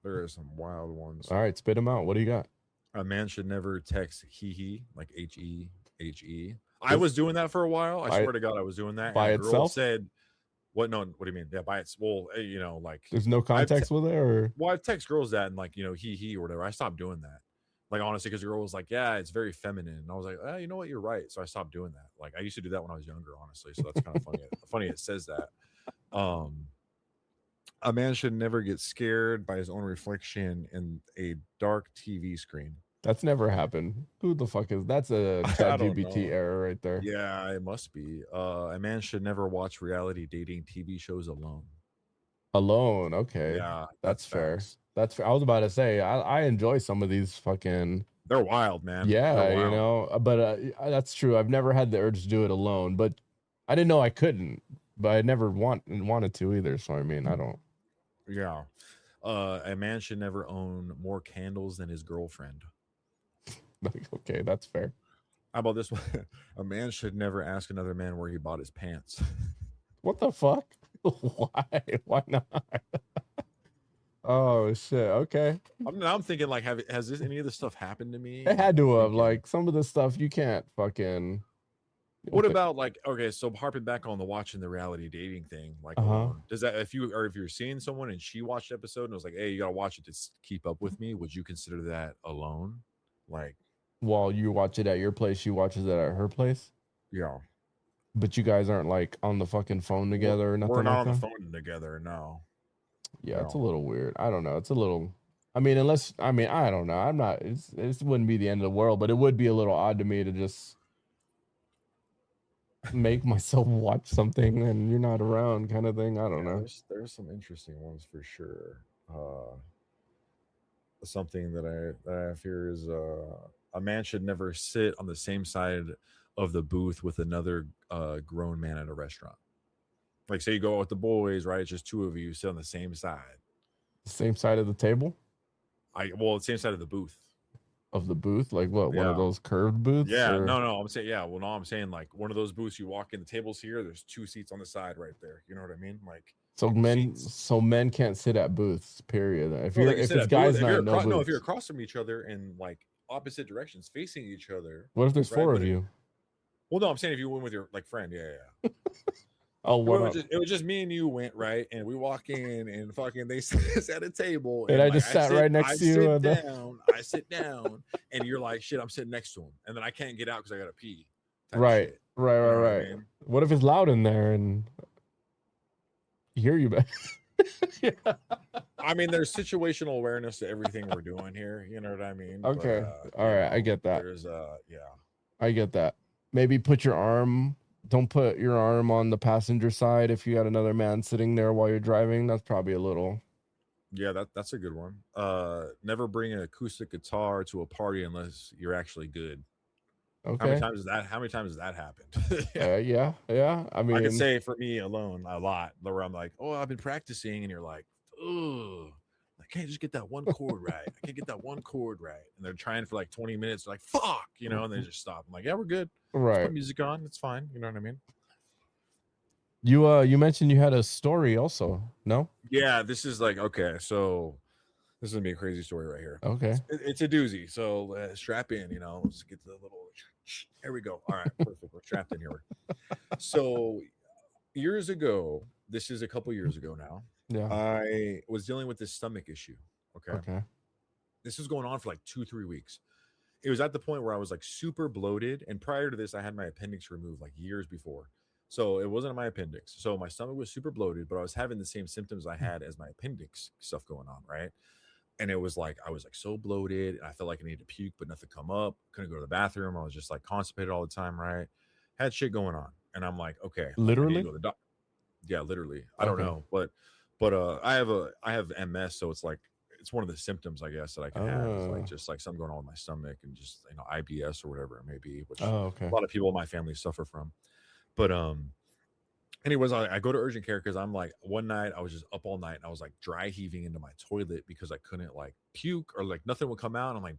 There are some wild ones. All right, spit them out. What do you got? A man should never text he, like HEHE. I was doing that for a while. I swear to God, I was doing that. By and a girl itself? said, "What? No, what do you mean? Yeah, by its. Well, like there's no context with it, or I text girls that and like he or whatever. I stopped doing that. Like honestly, because the girl was like, "Yeah, it's very feminine," and I was like, "You know what? You're right." So I stopped doing that. Like I used to do that when I was younger, honestly. So that's kind of funny. Funny it says that. A man should never get scared by his own reflection in a dark TV screen. That's never happened. Who the fuck is that's a ChatGPT error right there? Yeah, it must be. A man should never watch reality dating TV shows alone. Alone, okay. Yeah, that's fair. That's fair. I was about to say I enjoy some of these fucking. They're wild, man. Yeah, wild. But that's true. I've never had the urge to do it alone, but I didn't know I couldn't. But I never wanted to either. So I mean, I don't. Yeah, a man should never own more candles than his girlfriend. Okay, that's fair. How about this one? A man should never ask another man where he bought his pants. What the fuck? Why? Why not? Oh shit. Okay. I'm thinking like, has any of this stuff happened to me? It had to have. Like some of the stuff you can't fucking. What about like, okay, so harping back on the watching the reality dating thing, like, does that if you're seeing someone and she watched the episode and was like, hey, you gotta watch it to keep up with me, would you consider that alone? Like, while you watch it at your place, she watches it at her place. Yeah, but you guys aren't like on the fucking phone together or nothing. We're not like on that? the phone together. No. Yeah, it's a little weird. I don't know. It's a little. I mean, I don't know. I'm not. It wouldn't be the end of the world, but it would be a little odd to me to just make myself watch something and you're not around, kind of thing. I don't know. There's some interesting ones for sure. Something that I have here is a man should never sit on the same side of the booth with another grown man at a restaurant. Like, say you go out with the boys, right? It's just two of you sit on the same side. Same side of the table Well, the same side of the booth. of the booth, like what? One of Yeah. those curved booths? Yeah, or- no, I'm saying, yeah, well, no, I'm saying like one of those booths you walk in, the table's here, there's two seats on the side right there. You know what I mean? Like, So men can't sit at booths. Period. If well, you're they can if sit it's at guys booth- if night, you're no across, booths. no, if you're across from each other in like opposite directions, facing each other. What if there's right? four But of you? Well, no, I'm saying if you went with your like friend, yeah. Oh, It what was, up? just, it was just me and you went, right, and we walk in and fucking they sit at a table, And I like, just sat right next to you, I sit down, and you're like, shit, I'm sitting next to him, and then I can't get out because I gotta pee. type Right, shit. right, You know right, what I right. mean? What if it's loud in there and hear you back? Yeah. I mean, there's situational awareness to everything we're doing here. You know what I mean? Okay. But, All right. I get that. There's yeah. I get that. Maybe don't put your arm on the passenger side if you got another man sitting there while you're driving. That's probably a little. Yeah, that's a good one. Never bring an acoustic guitar to a party unless you're actually good. Okay. How many times has that happened? Yeah. I mean, I could say for me alone a lot where I'm like, oh, I've been practicing, and you're like, oh, I can't just get that one chord right. I can't get that one chord right. And they're trying for like 20 minutes, like, fuck, and they just stop. I'm like, yeah, we're good. Just right. put music on. It's fine. You know what I mean? You mentioned you had a story also. No? Yeah, this is like, okay, so this is gonna be a crazy story right here. Okay. It's a doozy. So strap in, let's get to the little, here we go. All right, perfect. We're strapped in here. So years ago, this is a couple years ago now, Yeah. I was dealing with this stomach issue. Okay. This was going on for like 2-3 weeks. It was at the point where I was like super bloated. And prior to this, I had my appendix removed like years before. So it wasn't my appendix. So my stomach was super bloated, but I was having the same symptoms I had as my appendix stuff going on, right? And it was like I was like so bloated, and I felt like I needed to puke, but nothing come up. Couldn't go to the bathroom. I was just like constipated all the time, right? Had shit going on, and I'm like, okay, Literally? I need to go to the yeah, literally. I don't know, but I have MS, so it's like it's one of the symptoms I guess that I can have. It's like just like something going on with my stomach, and just IBS or whatever it may be, which okay. a lot of people in my family suffer from. But anyways, I go to urgent care because I'm like, one night I was just up all night and I was like dry heaving into my toilet because I couldn't like puke or like nothing would come out. I'm like,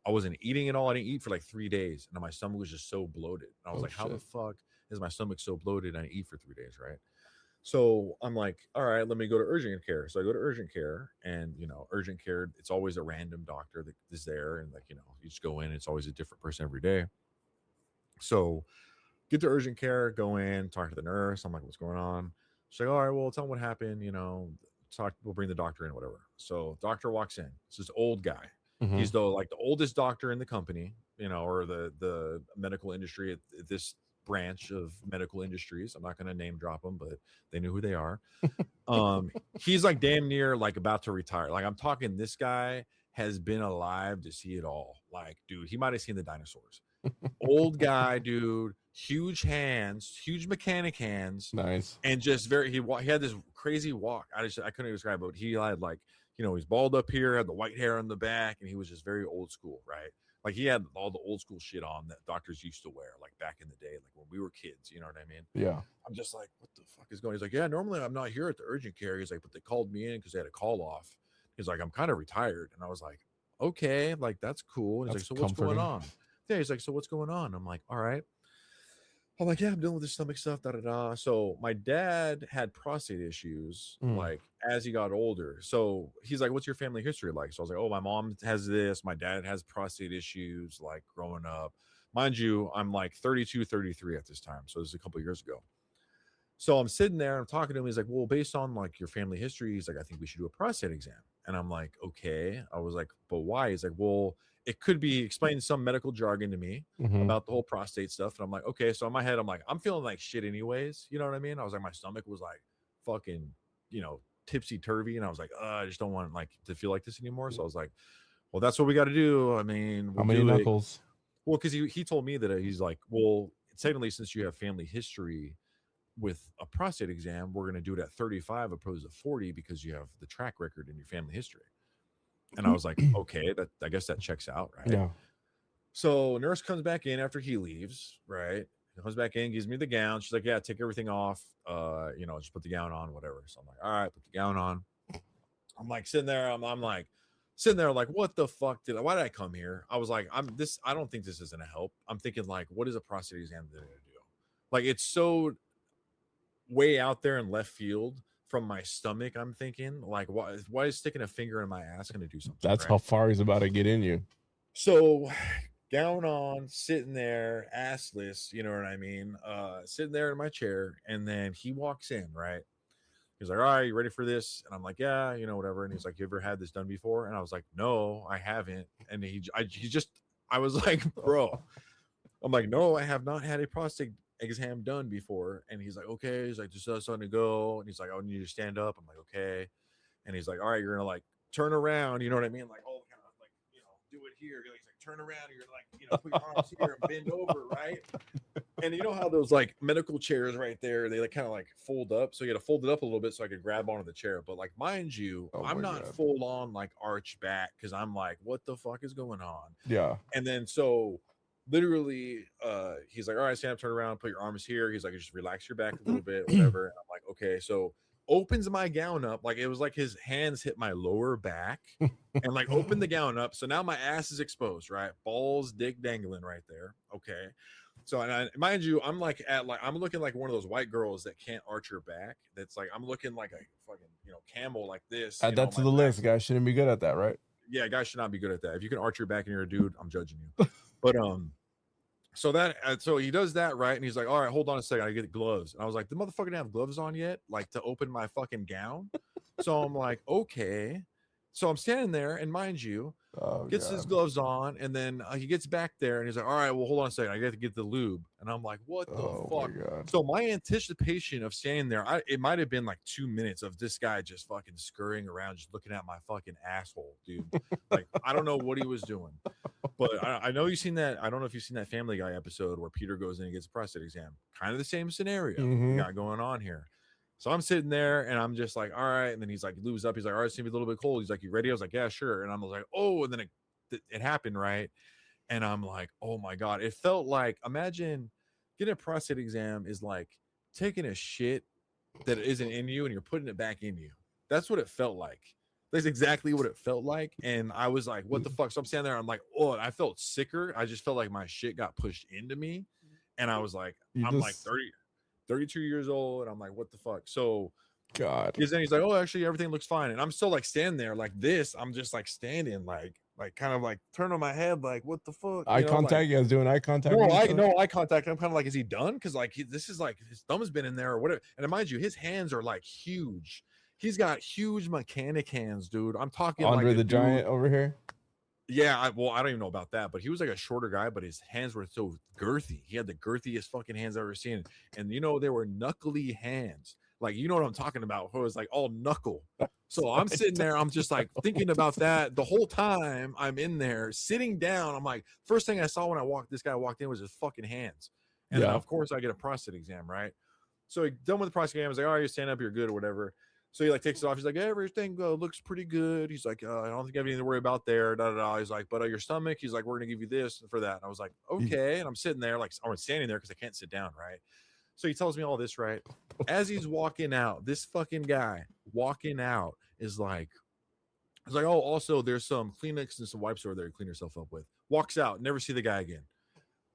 I wasn't eating at all. I didn't eat for like 3 days, and my stomach was just so bloated. And I was like, how the fuck is my stomach so bloated? And I didn't eat for 3 days, right? So I'm like, all right, let me go to urgent care. So I go to urgent care, and urgent care, it's always a random doctor that is there, and like you just go in. It's always a different person every day. So get to urgent care, go in, talk to the nurse. I'm like, what's going on? She's like, all right, well, tell them what happened. We'll bring the doctor in, whatever. So doctor walks in. It's this old guy. Mhm. He's the oldest doctor in the company, or the medical industry at this branch of medical industries. I'm not going to name drop them, but they knew who they are. He's like damn near like about to retire. Like I'm talking, this guy has been alive to see it all. Like, dude, he might have seen the dinosaurs. Old guy, dude, huge hands, huge mechanic hands. Nice. And just he had this crazy walk. I couldn't describe it, but he had like, he's bald up here, had the white hair on the back, and he was just very old school, right? Like he had all the old school shit on that doctors used to wear, like back in the day, like when we were kids, you know what I mean? Yeah. I'm just like, what the fuck is going on? He's like, yeah, normally I'm not here at the urgent care. He's like, but they called me in because they had a call off. He's like, I'm kind of retired. And I was like, okay, like that's cool. And he's That's like, so what's going comforting. on? Yeah, he's like, so what's going on? I'm like, all right. I'm like, yeah, I'm dealing with this stomach stuff, da da da. So my dad had prostate issues, like as he got older. So he's like, what's your family history like? So I was like, oh, my mom has this. My dad has prostate issues, like growing up. Mind you, I'm like 32, 33 at this time. So this is a couple of years ago. So I'm sitting there, I'm talking to him. He's like, well, based on like your family history, he's like, I think we should do a prostate exam. And I'm like, okay. I was like, but why? He's like, well, it could be explaining some medical jargon to me about the whole prostate stuff. And I'm like, okay. So in my head, I'm like, I'm feeling like shit anyways. You know what I mean? I was like, my stomach was like fucking, tipsy turvy. And I was like, I just don't want like to feel like this anymore. So I was like, well, that's what we got to do. I mean, how many knuckles? Well, because he told me that he's like, well, secondly, since you have family history with a prostate exam, we're going to do it at 35 opposed to 40 because you have the track record in your family history. And I was like, okay, I guess that checks out, right? Yeah. So nurse comes back in after he leaves, right? He comes back in, gives me the gown. She's like, yeah, take everything off. Just put the gown on, whatever. So I'm like, all right, put the gown on. I'm like sitting there, I'm like sitting there like, what the fuck why did I come here? I was like, I don't think this is gonna help. I'm thinking like, what is a prostate exam gonna do? Like it's so way out there in left field from my stomach. I'm thinking like, why is sticking a finger in my ass gonna do something? That's right? how far he's about to get in you. So gown on, sitting there, assless, you know what I mean? Sitting there in my chair, and then he walks in, right? He's like, all right, you ready for this? And I'm like, yeah, whatever. And he's like, you ever had this done before? And I was like, no, I haven't. And I was like, bro, I'm like, no, I have not had a prostate exam done before. And he's like, okay. He's like, just starting to go. And he's like, I need you to stand up. I'm like, okay. And he's like, all right, you're gonna like turn around, you know what I mean? Like, oh, kind of like, do it here. He's like, turn around. You're like, put your arms here and bend over, right? And you know how those like medical chairs right there, they like kind of like fold up. So you got to fold it up a little bit so I could grab onto the chair. But like, mind you, I'm not full on like arch back because I'm like, what the fuck is going on? Yeah. And then so literally, he's like, all right, stand up, turn around, put your arms here. He's like, just relax your back a little bit, whatever. And I'm like, okay. So opens my gown up, like it was like his hands hit my lower back and like opened the gown up. So now my ass is exposed, right? Balls, dick dangling right there. Okay. So, and mind you, I'm like I'm looking like one of those white girls that can't arch her back. That's like, I'm looking like a fucking, camel like this. Add that to the list. Guys shouldn't be good at that, right? Yeah, guys should not be good at that. If you can arch your back and you're a dude, I'm judging you. But, so he does that, right? And he's like, all right, hold on a second. I get gloves. And I was like, the motherfucker didn't have gloves on yet, like to open my fucking gown. So I'm like, okay. So I'm standing there, and mind you, gets his gloves on, and then he gets back there, and he's like, all right, well, hold on a second. I got to get the lube. And I'm like, what the fuck? So my anticipation of standing there, it might have been like 2 minutes of this guy just fucking scurrying around, just looking at my fucking asshole, dude. Like, I don't know what he was doing. But I know you've seen that. I don't know if you've seen that Family Guy episode where Peter goes in and gets a prostate exam. Kind of the same scenario we got going on here. So I'm sitting there and I'm just like, all right. And then he's like, lubes up. He's like, all right, it's gonna be a little bit cold. He's like, you ready? I was like, yeah, sure. And I'm like, oh, and then it happened, right? And I'm like, oh my God. It felt like, imagine getting a prostate exam is like taking a shit that isn't in you and you're putting it back in you. That's what it felt like. That's exactly what it felt like. And I was like, what the fuck? So I'm standing there. I'm like, oh, I felt sicker. I just felt like my shit got pushed into me. And I was like, like 32 years old. And I'm like, what the fuck? So God. Because then he's like, oh, actually, everything looks fine. And I'm still like standing there like this. I'm just like standing like kind of like turning my head like, what the fuck? Eye contact? Like, you guys doing eye contact? No eye contact. I'm kind of like, is he done? Because like this is like his thumb has been in there or whatever. And mind you, his hands are like huge. He's got huge mechanic hands, dude. I'm talking Andre like the Giant over here. Yeah, I don't even know about that, but he was like a shorter guy, but his hands were so girthy. He had the girthiest fucking hands I've ever seen. And they were knuckly hands. Like, you know what I'm talking about. It was like all knuckle. So I'm sitting there, I'm just like thinking about that the whole time I'm in there, sitting down. I'm like, first thing I saw when this guy walked in was his fucking hands. And then, of course, I get a prostate exam, right? So he done with the prostate exam. I was like, all right, you stand up, you're good or whatever. So he like takes it off. He's like, everything looks pretty good. He's like, I don't think I have anything to worry about there. Da, da, da. He's like, but your stomach, he's like, we're going to give you this for that. And I was like, okay. And I'm sitting there, like, I'm standing there because I can't sit down, right? So he tells me all this, right? As he's walking out, this fucking guy walking out is like, I was like, oh, also there's some Kleenex and some wipes over there to clean yourself up with. Walks out, never see the guy again.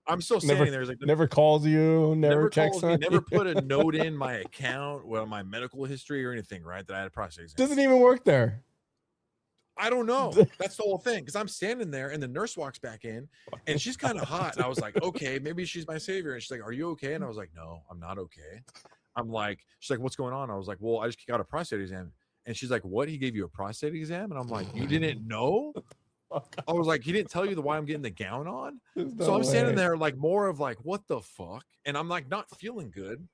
I'm still standing there. He's like, never calls you, never checks on you. Never put a note in my account, my medical history or anything, right? That I had a prostate exam. Doesn't even work there. I don't know. That's the whole thing. Because I'm standing there and the nurse walks back in and she's kind of hot. And I was like, okay, maybe she's my savior. And she's like, are you okay? And I was like, no, I'm not okay. I'm like, she's like, what's going on? I was like, well, I just got a prostate exam. And she's like, what? He gave you a prostate exam? And I'm like, you didn't know? I was like, he didn't tell you why I'm getting the gown on? So I'm standing there like more of like, what the fuck? And I'm like not feeling good.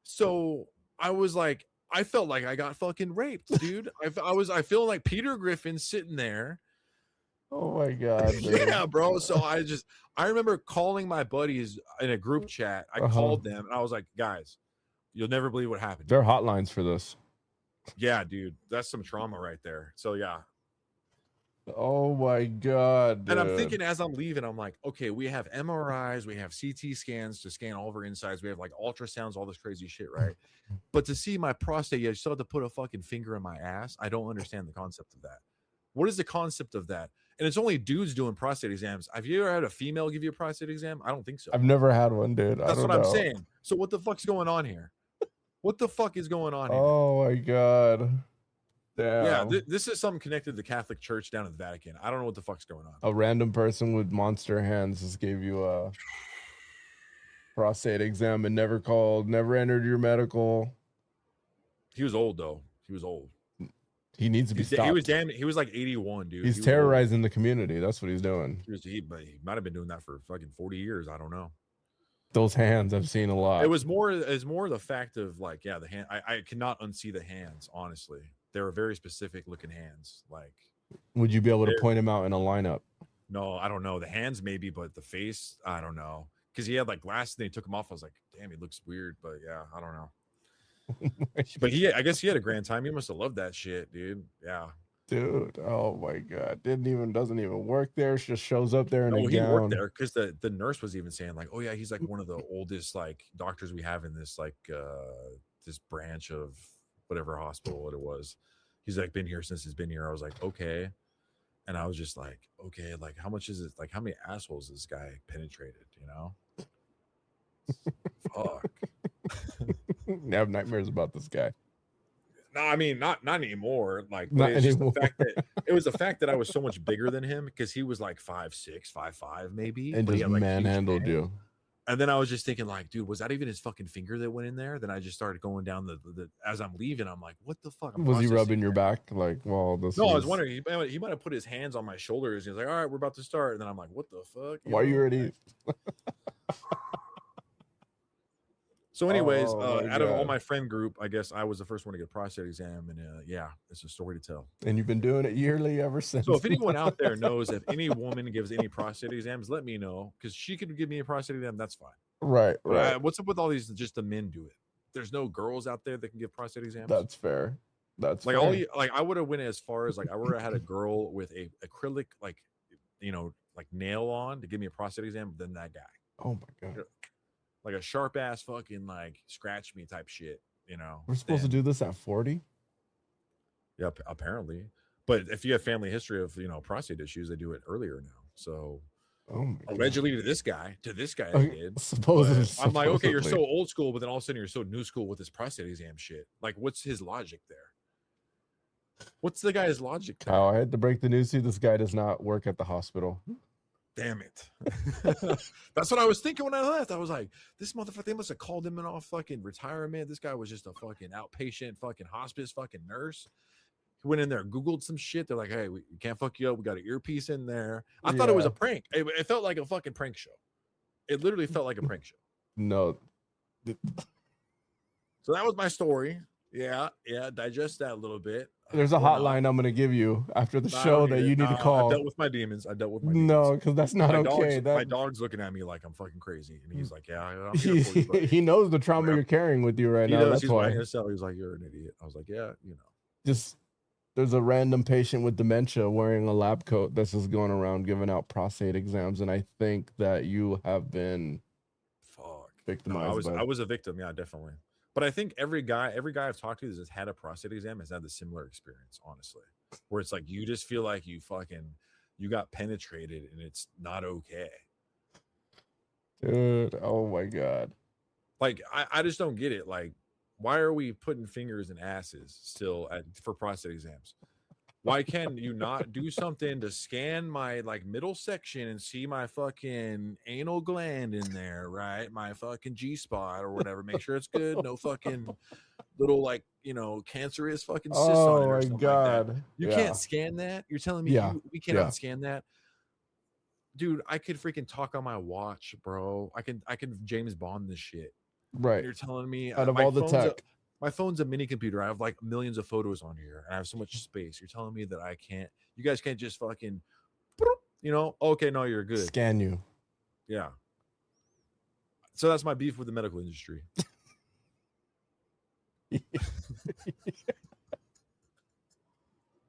So I was like, I felt like I got fucking raped, dude. I feel like Peter Griffin sitting there. Oh my God. Yeah, bro. So I remember calling my buddies in a group chat. I called them and I was like, guys, you'll never believe what happened. There are hotlines for this. Yeah, dude. That's some trauma right there. So yeah. Oh my god, And I'm dude. thinking as I'm leaving, I'm like, okay, we have MRIs, we have CT scans to scan all of our insides, we have like ultrasounds, all this crazy shit, right? But to see my prostate, you still have to put a fucking finger in my ass. I don't understand the concept of that. What is the concept of that? And it's only dudes doing prostate exams. Have you ever had a female give you a prostate exam? I don't think so. I've never had one, dude. I That's don't what I'm know. saying. So what the fuck's going on here? What the fuck is going on here? Oh my god. Yeah, Damn. this is something connected to the Catholic Church down at the Vatican. I don't know what the fuck's going on. A random person with monster hands just gave you a prostate exam and never called, never entered your medical. He was old though. He was old. He needs to be stopped. He was like 81, dude. He's terrorizing the community. That's what he's doing. He might have been doing that for fucking 40 years. I don't know. Those hands I've seen a lot. It was more the fact of like, yeah, the hand. I cannot unsee the hands, honestly. They were very specific looking hands. Like, would you be able to point him out in a lineup? No, I don't know. The hands maybe, but the face, I don't know. Because he had like glasses and they took him off. I was like, damn, he looks weird. But yeah, I don't know. But I guess he had a grand time. He must have loved that shit, dude. Yeah. Dude, oh my god. Doesn't even work there. Just shows up there in a he gown. worked there because the nurse was even saying, like, oh yeah, he's like one of the oldest like doctors we have in this like this branch of whatever hospital it was. He's like been here since he's been here. I was like, okay. And I was just like, okay, like how much is it? Like how many assholes this guy penetrated, you know? Fuck. I have nightmares about this guy. No, I mean not anymore. Like Not it's anymore. just the fact that it was the fact that I was so much bigger than him because he was like 5'6", 5'5", maybe. And but he just had, like, huge manhandled hands. you. And then I was just thinking, like, dude, was that even his fucking finger that went in there? Then I just started going down the as I'm leaving, I'm like, what the fuck? Was he rubbing your back? Like, well, this No, I was wondering. He might have put his hands on my shoulders. He was like, all right, we're about to start. And then I'm like, what the fuck? Why are you already? So, anyways, Oh, out of all my friend group, I guess I was the first one to get a prostate exam, and yeah, it's a story to tell. And you've been doing it yearly ever since. So, if anyone out there knows if any woman gives any prostate exams, let me know because she could give me a prostate exam. That's fine. Right, right. What's up with all these? Just the men do it. There's no girls out there that can give prostate exams. That's fair. That's like fair. I would have went as far as like I would have had a girl with a acrylic like like nail on to give me a prostate exam than that guy. Oh my god. Like a sharp ass fucking like scratch me type shit, you know. We're supposed to do this at 40? Yep, apparently. But if you have family history of prostate issues, they do it earlier now. So allegedly to this guy, I did. Supposedly. I'm like, okay, you're so old school, but then all of a sudden you're so new school with this prostate exam shit. Like, what's his logic there? What's the guy's logic there? Oh, I had to break the news to you. This guy does not work at the hospital. Damn it. That's what I was thinking when I left. I was like, this motherfucker, they must have called him in off fucking retirement. This guy was just a fucking outpatient fucking hospice fucking nurse. He went in there, Googled some shit. They're like, hey, we can't fuck you up. We got an earpiece in there. I thought it was a prank. It felt like a fucking prank show. It literally felt like a prank show. No. So that was my story. Yeah. Digest that a little bit. There's a hotline I'm going to give you after the show that you need to call. I dealt with my demons. No, because that's not okay. My dog's looking at me like I'm fucking crazy. And he's like, yeah, I'm here for you, he knows the trauma you're carrying with you right now. That's why. He's like, you're an idiot. I was like, yeah, Just there's a random patient with dementia wearing a lab coat that's just going around giving out prostate exams. And I think that you have been victimized. I was a victim. Yeah, definitely. But I think every guy I've talked to that's had a prostate exam has had the similar experience, honestly, where it's like you just feel like you got penetrated and it's not okay. Dude, oh my god. Like I just don't get it. Like, why are we putting fingers in asses still for prostate exams? Why can you not do something to scan my like middle section and see my fucking anal gland in there, right? My fucking G-spot or whatever. Make sure it's good. No fucking little like, cancerous fucking cyst on it or something like that. You can't scan that? You're telling me we cannot scan that? Dude, I could freaking talk on my watch, bro. I can James Bond this shit. Right. And you're telling me out of all the tech. My phone's a mini computer. I have like millions of photos on here and I have so much space. You're telling me that you guys can't just fucking, okay, no, you're good. Scan you. Yeah. So that's my beef with the medical industry.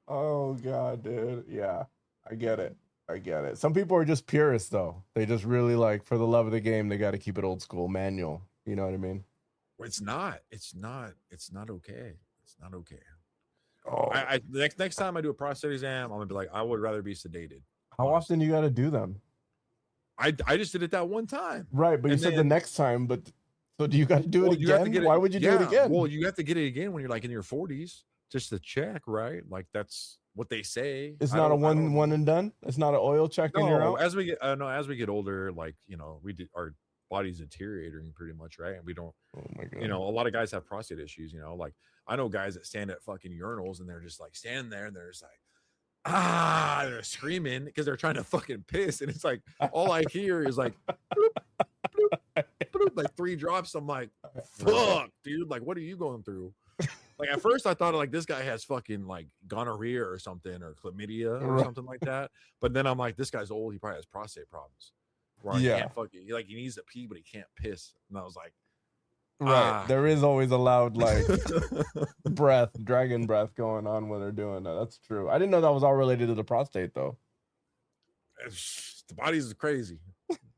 Oh God, dude. Yeah. I get it. I get it. Some people are just purists, though. They just really like, for the love of the game, they got to keep it old school, manual. You know what I mean? It's not. It's not. It's not okay. It's not okay. Oh, I next time I do a prostate exam, I'm gonna be like, I would rather be sedated. how honestly. often you got to do them? I just did it that one time. Right, but you And said the then- next time. But so do you got to do Well, it you have to again? get Why would you do it yeah, again? Well, you have to get it again when you're like in your 40s, just to check, right? Like that's what they say. It's I not a don't- I don't- one and done. It's not an oil check and you're No, out. as we get as we get older, like our body's deteriorating pretty much, right? And we don't, Oh my god. a lot of guys have prostate issues. Like I know guys that stand at fucking urinals and they're just like standing there and they're just like, they're screaming because they're trying to fucking piss, and it's like all I hear is like, bloop, bloop, bloop, like 3 drops. I'm like, fuck, dude, like what are you going through? Like at first I thought like this guy has fucking like gonorrhea or something or chlamydia or Right. something like that, but then I'm like, this guy's old, he probably has prostate problems. Where Yeah. I can't fucking, like he needs to pee but he can't piss, and I was like, Right. There is always a loud like dragon breath going on when they're doing that. That's true. I didn't know that was all related to the prostate though. the body's crazy.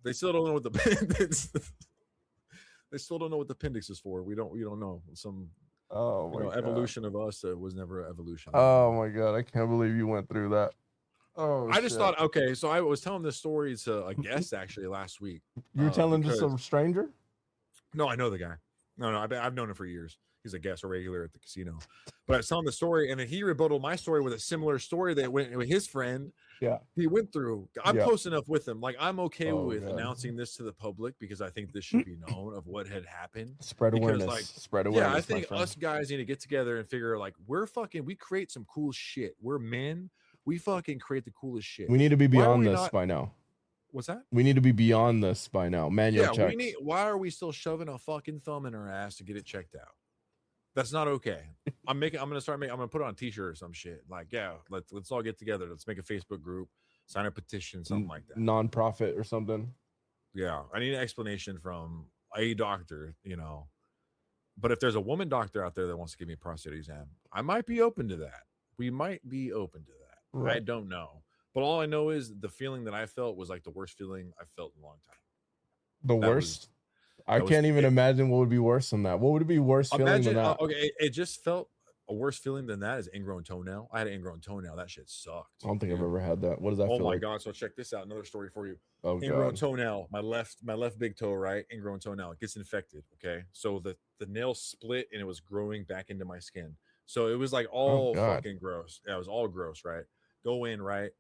They still don't know what the they still don't know what the appendix is for. We don't know. Some Oh my god. evolution of us was never evolution. Oh my god, I can't believe you went through that. Oh, I just shit. thought, okay, so I was telling this story to a guest actually last week. You were telling just because- a stranger? No, I know the guy. No, I've known him for years. He's a guest, a regular at the casino. But I was telling the story, and then he rebutted my story with a similar story that went with his friend. Yeah. He went through. I'm Yeah. close enough with him. Like I'm okay Oh, with God. announcing this to the public because I think this should be known of what had happened. Spread Because, awareness. like, Spread awareness. Yeah, I my think friend. us guys need to get together and figure like we create some cool shit. We're men. We fucking create the coolest shit. We need to be Why are beyond we this not- by now. What's that? We need to be beyond this by now. Manual Yeah, checks. why are we still shoving a fucking thumb in our ass to get it checked out? That's not okay. I'm gonna put it on a t-shirt or some shit. Like, yeah, let's all get together. Let's make a Facebook group, sign a petition, something like that. Non-profit or something. Yeah. I need an explanation from a doctor, But if there's a woman doctor out there that wants to give me a prostate exam, I might be open to that. We might be open to that. I Right. don't know. But all I know is the feeling that I felt was like the worst feeling I felt in a long time. The That worst. I that was can't even it. imagine what would be worse than that. What would it be worse feeling than Imagine, that? okay, it just felt a worse feeling than that is ingrown toenail. I had an ingrown toenail. That shit sucked. I don't think I've dude. ever had that. What does that Oh feel my like? god! So check this out. Another story for you. Oh Ingrown god. toenail. My left big toe, right? Ingrown toenail. It gets infected. Okay, so the nail split and it was growing back into my skin. So it was like all God. fucking gross. Yeah, it was all gross, right? Go in, right?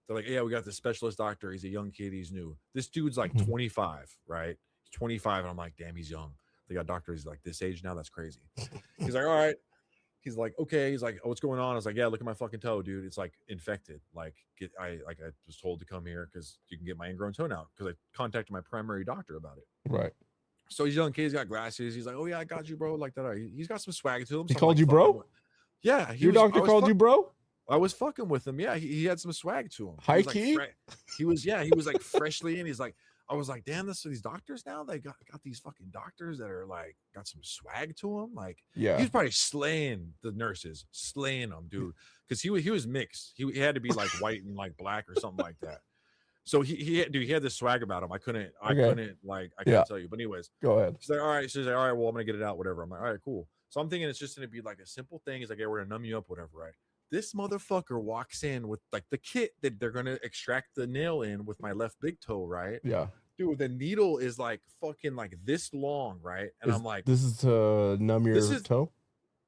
They're like, yeah, we got this specialist doctor. He's a young kid. He's new. This dude's like Mhm. 25, right? He's 25, and I'm like, damn, he's young. They got doctors like this age now. That's crazy. He's like, all right. He's like, okay. He's like, oh, what's going on? I was like, yeah, look at my fucking toe, dude. It's like infected. Like, I was told to come here because you can get my ingrown toenail because I contacted my primary doctor about it. Right. So he's a young kid. He's got glasses. He's like, oh yeah, I got you, bro. Like that. He's got some swag to him. He So I'm called like, you fuck bro? him with- Yeah. Your doctor called you bro? I was fucking with him. Yeah, he had some swag to him. He High was, like, key? he was like freshly in. He's like, I was like, damn, these doctors now. They got these fucking doctors that are like got some swag to them. Like, Yeah. he's probably slaying the nurses, slaying them, dude. Because he was mixed. He had to be like white and like black or something like that. So he had this swag about him. I couldn't Yeah. tell you. But anyways, Go ahead. she's like, all right. She's like, all right, well, I'm gonna get it out, whatever. I'm like, all right, cool. So I'm thinking it's just gonna be like a simple thing. He's like, yeah, we're gonna numb you up, whatever, right? This motherfucker walks in with like the kit that they're gonna extract the nail in with my left big toe, right? Yeah. Dude, the needle is like fucking like this long, right? And I'm like, this is to numb your This is- toe?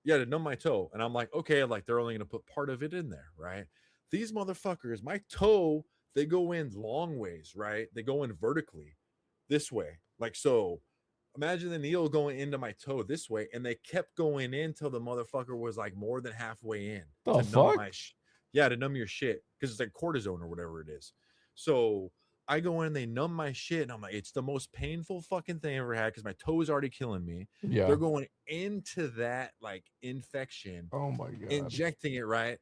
yeah, to numb my toe. And I'm like, okay, like they're only gonna put part of it in there, right? These motherfuckers, my toe, they go in long ways, right? They go in vertically this way, like so. Imagine the needle going into my toe this way, and they kept going in till the motherfucker was like more than halfway in. The to numb fuck? my to numb your shit because it's like cortisone or whatever it is. So I go in, they numb my shit, and I'm like, it's the most painful fucking thing I ever had because my toe is already killing me. Yeah. They're going into that infection, Oh my god. injecting it, right?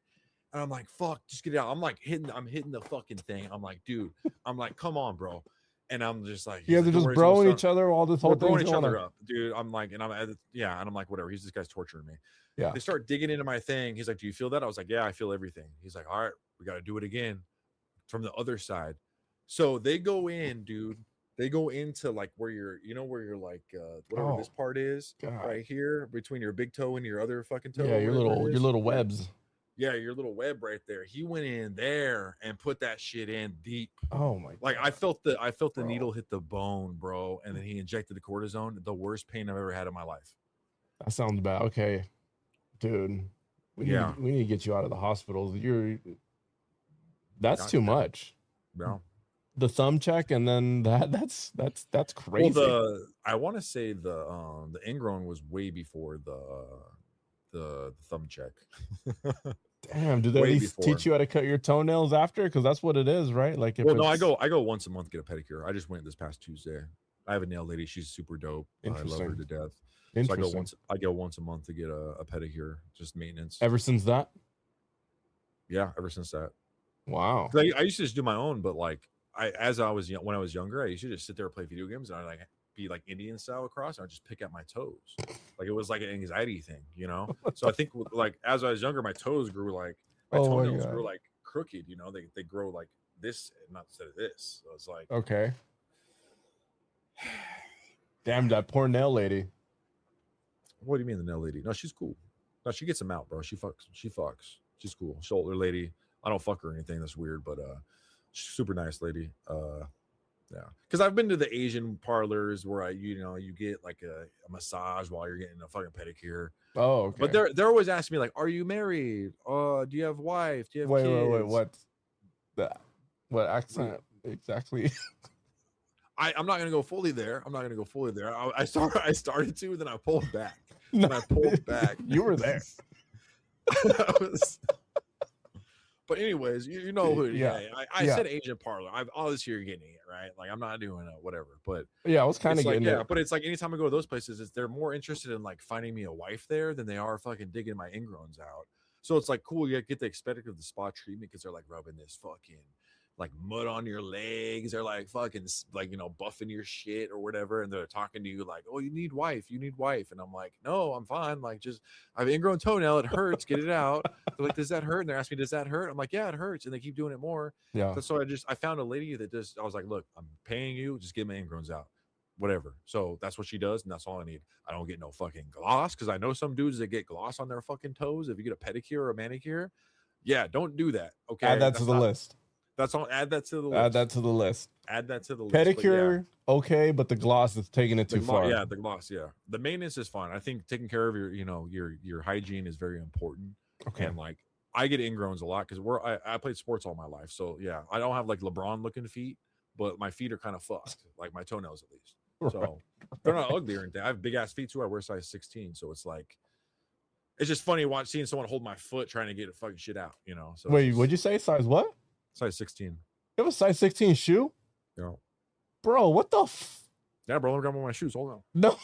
And I'm like, fuck, just get it out. I'm hitting the fucking thing. I'm like, dude, I'm like, come on, bro. And I'm just like, You guys are just broing each other while this whole we're blowing thing's each going other on. up, dude. I'm like, and I'm like, whatever. This guy's torturing me. Yeah. They start digging into my thing. He's like, do you feel that? I was like, yeah, I feel everything. He's like, all right, we got to do it again. from the other side. So they go in, dude. They go into like where you're, where you're like, whatever this part is, God. right here between your big toe and your other fucking toe. Yeah, your little webs. Yeah, your little web right there. He went in there and put that shit in deep. Oh my! Like God. I felt the needle hit the bone, bro, and then he injected the cortisone. The worst pain I've ever had in my life. That sounds bad. Okay, dude. We need to get you out of the hospital. That's too much. Yeah. The thumb check and then that's crazy. Well, I want to say the ingrown was way before the thumb check. Damn, do they at least teach you how to cut your toenails after? Because that's what it is, right? Like, no, I go once a month to get a pedicure. I just went this past Tuesday. I have a nail lady. She's super dope. I love her to death. So I go once a month to get a pedicure, just maintenance. Ever since that? Yeah, ever since that. Wow. I used to just do my own, but like when I was younger, I used to just sit there and play video games, and I like be like Indian style across, and I just pick at my toes. Like it was like an anxiety thing, So I think like as I was younger, my toes grew like my toenails grew like crooked, they grow like this, not instead of this. So it's like okay. Damn, that poor nail lady. What do you mean the nail lady? No, she's cool. No, she gets them out, bro. She fucks. She's cool. Shoulder lady. I don't fuck her or anything. That's weird, but she's super nice lady. Yeah, because I've been to the Asian parlors where you get like a massage while you're getting a fucking pedicure. Oh, okay. But they're always asking me like, "Are you married? Do you have wife? Do you have kids?" Wait. What accent exactly? I'm not gonna go fully there. I started to, then I pulled back. No. And I pulled back. You were there. But anyways, you know who? Yeah. I said Asian parlor. I've all this year getting it right. Like I'm not doing whatever. But yeah, I was kind of getting it. But it's like anytime I go to those places, they're more interested in like finding me a wife there than they are fucking digging my ingrowns out. So it's like cool. You get the aesthetic of the spa treatment because they're like rubbing this fucking like mud on your legs. They're like fucking like buffing your shit or whatever, and they're talking to you like, "Oh, you need wife," and I'm like, "No, I'm fine. Like just I have an ingrown toenail. It hurts. Get it out." They're like, "Does that hurt?" And they're asking me, "Does that hurt?" I'm like, "Yeah, it hurts." And they keep doing it more. Yeah. So I found a lady that I was like, "Look, I'm paying you. Just get my ingrowns out." Whatever. So that's what she does, and that's all I need. I don't get no fucking gloss because I know some dudes that get gloss on their fucking toes. If you get a pedicure or a manicure, yeah, don't do that. Okay, add that to the list. That's all. Add that to the list. Add that to the list. Pedicure, okay, but the gloss is taking it too far. Yeah, the gloss. Yeah, the maintenance is fine. I think taking care of your hygiene is very important. Okay, and like I get ingrowns a lot because I played sports all my life, so yeah, I don't have like LeBron looking feet, but my feet are kind of fucked, like my toenails at least. So they're not ugly or anything. I have big ass feet too. I wear size 16, so it's like it's just funny seeing someone hold my foot trying to get the fucking shit out. So wait, what'd you say? Size what? Size 16. You have a size 16 shoe? Yeah. Bro, what the yeah, bro, I'm grabbing my shoes. Hold on. No.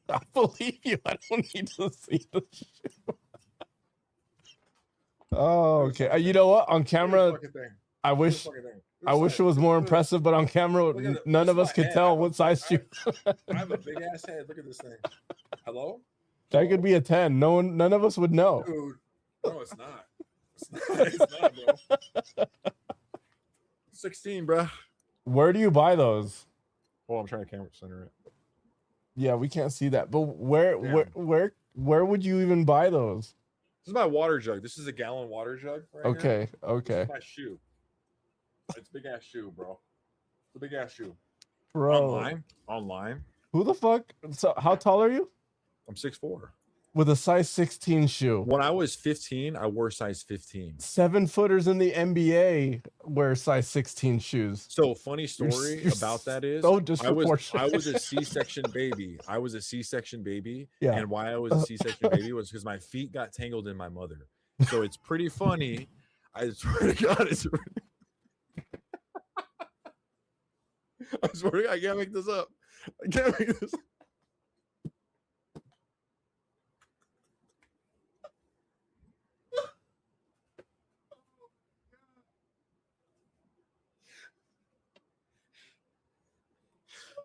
I believe you. I don't need to see the shoe. Oh, okay. You know what? On camera, I wish it was more impressive, but on camera, none of us could tell what size shoe. I have a big ass head. Look at this thing. Hello? That could be a 10. None of us would know. Dude. No, it's not. It's not, bro. 16, bro. Where do you buy those? Oh, I'm trying to camera center it. Yeah, we can't see that. But where would you even buy those? This is my water jug. This is a gallon water jug. Right here. Okay. This is my shoe. It's a big ass shoe, bro. It's a big ass shoe. Bro. Online. Who the fuck? So how tall are you? I'm 6'4". With a size 16 shoe. When I was 15, I wore size 15. 7-footers in the NBA wear size 16 shoes. So funny story about that is I was a C-section baby. Yeah. And why I was a C-section baby was because my feet got tangled in my mother. So it's pretty funny. I swear to God, I swear to God, I can't make this up.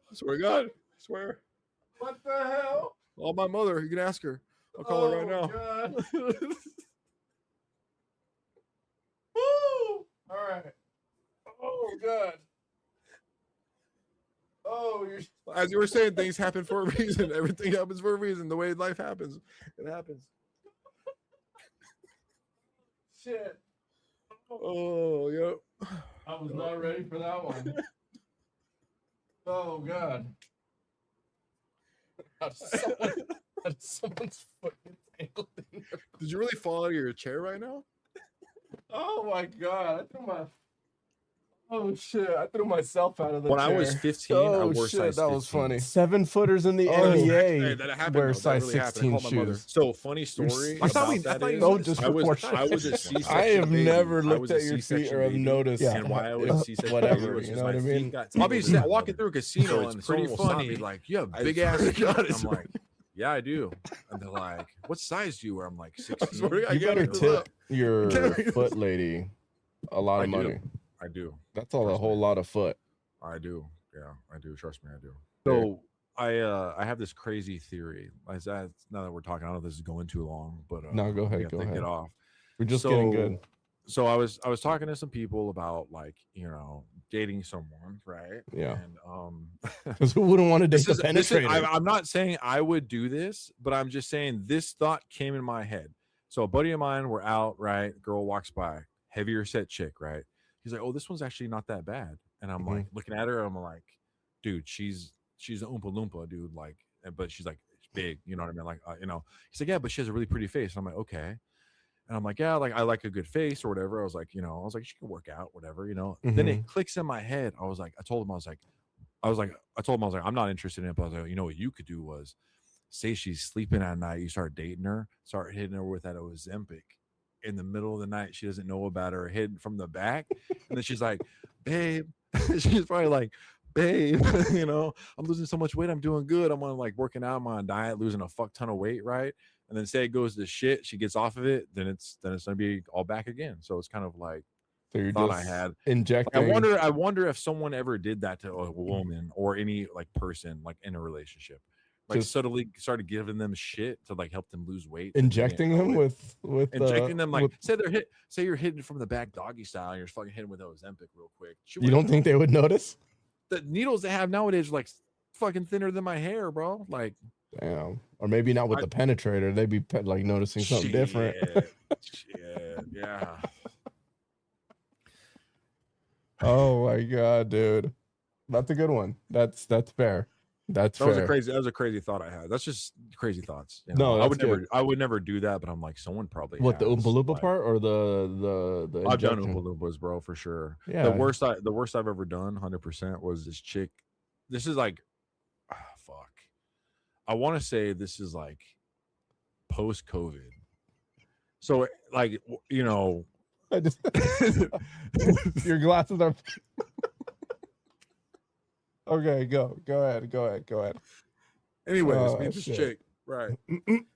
I swear to God. I swear. What the hell? Oh, my mother. You can ask her. I'll call her right now. God. Woo! All right. God. Oh, you're... As you were saying, things happen for a reason. Everything happens for a reason. The way life happens, it happens. Shit. Oh, yep. I was not ready for that one. Oh, God. How does someone's foot get tangled in there? Did you really fall out of your chair right now? Oh, my God. Oh, shit. I threw myself out of the chair. When I was 15, I wore size 15. That was funny. 7-footers in the NBA that happened, wear though. That size really 16 shoes. So, funny story. I thought you so disproportionate. I was a C-section I have baby. never I looked was a at your feet C-section or have baby. noticed. And why I was a C-section whatever, baby was you because know my what I mean? feet got I'll be tangled in walking them. through a casino, So and it's someone pretty will stop funny. me like, you have I big swear ass to feet. God, I'm like, yeah, I do. And they're like, what size do you wear? I'm like, 16. You better tip your foot lady a lot of money. I do. That's a whole lot of foot. I do. Yeah, I do. Trust me, I do. So I have this crazy theory. Now that we're talking, I don't know if this is going too long, but no, go ahead. Go ahead. Get off. We're just getting good. So I was talking to some people about like, dating someone, right? Yeah. And because who wouldn't want to date the penetrator? I'm not saying I would do this, but I'm just saying this thought came in my head. So a buddy of mine, we're out, right? Girl walks by, heavier set chick, right? He's like, oh, this one's actually not that bad. And I'm like looking at her, I'm like, dude, she's an Oompa Loompa, dude. Like, but she's like big, you know what I mean? Like, he's like, yeah, but she has a really pretty face. And I'm like, okay. And I'm like, yeah, like I like a good face or whatever. I was like, she can work out, whatever, Then it clicks in my head. I told him, I'm not interested in it, but I was like, what you could do was say she's sleeping at night. You start dating her, start hitting her with that Ozempic in the middle of the night. She doesn't know about her, hidden from the back. And then she's like, babe, she's probably like, babe, I'm losing so much weight. I'm doing good. I'm on like working out. I'm on a diet, losing a fuck ton of weight. Right. And then say it goes to shit. She gets off of it. Then it's going to be all back again. So it's kind of like, so you're thought just I had injecting. I wonder if someone ever did that to a woman or any like person, like in a relationship, like just subtly started giving them shit to like help them lose weight, injecting them with injecting them like say you're hitting from the back doggy style and you're fucking hitting with Ozempic real quick. You don't think they would notice? The needles they have nowadays are like fucking thinner than my hair, bro. Like, damn. Or maybe not with the penetrator. They'd be like noticing something different. Yeah. Oh my God, dude. That's a good one. That's fair. That was a crazy thought I had. That's just crazy thoughts. No, I would never do that, but I'm like, someone probably what, the has, Oompa Loompa part or the I've done Oompa Loompas, bro, for sure. Yeah. The worst I've ever done, 100%, was this chick. This is like, fuck. I want to say this is like post-COVID. So like, I just your glasses are okay. Go ahead. Anyways, me and this chick, right?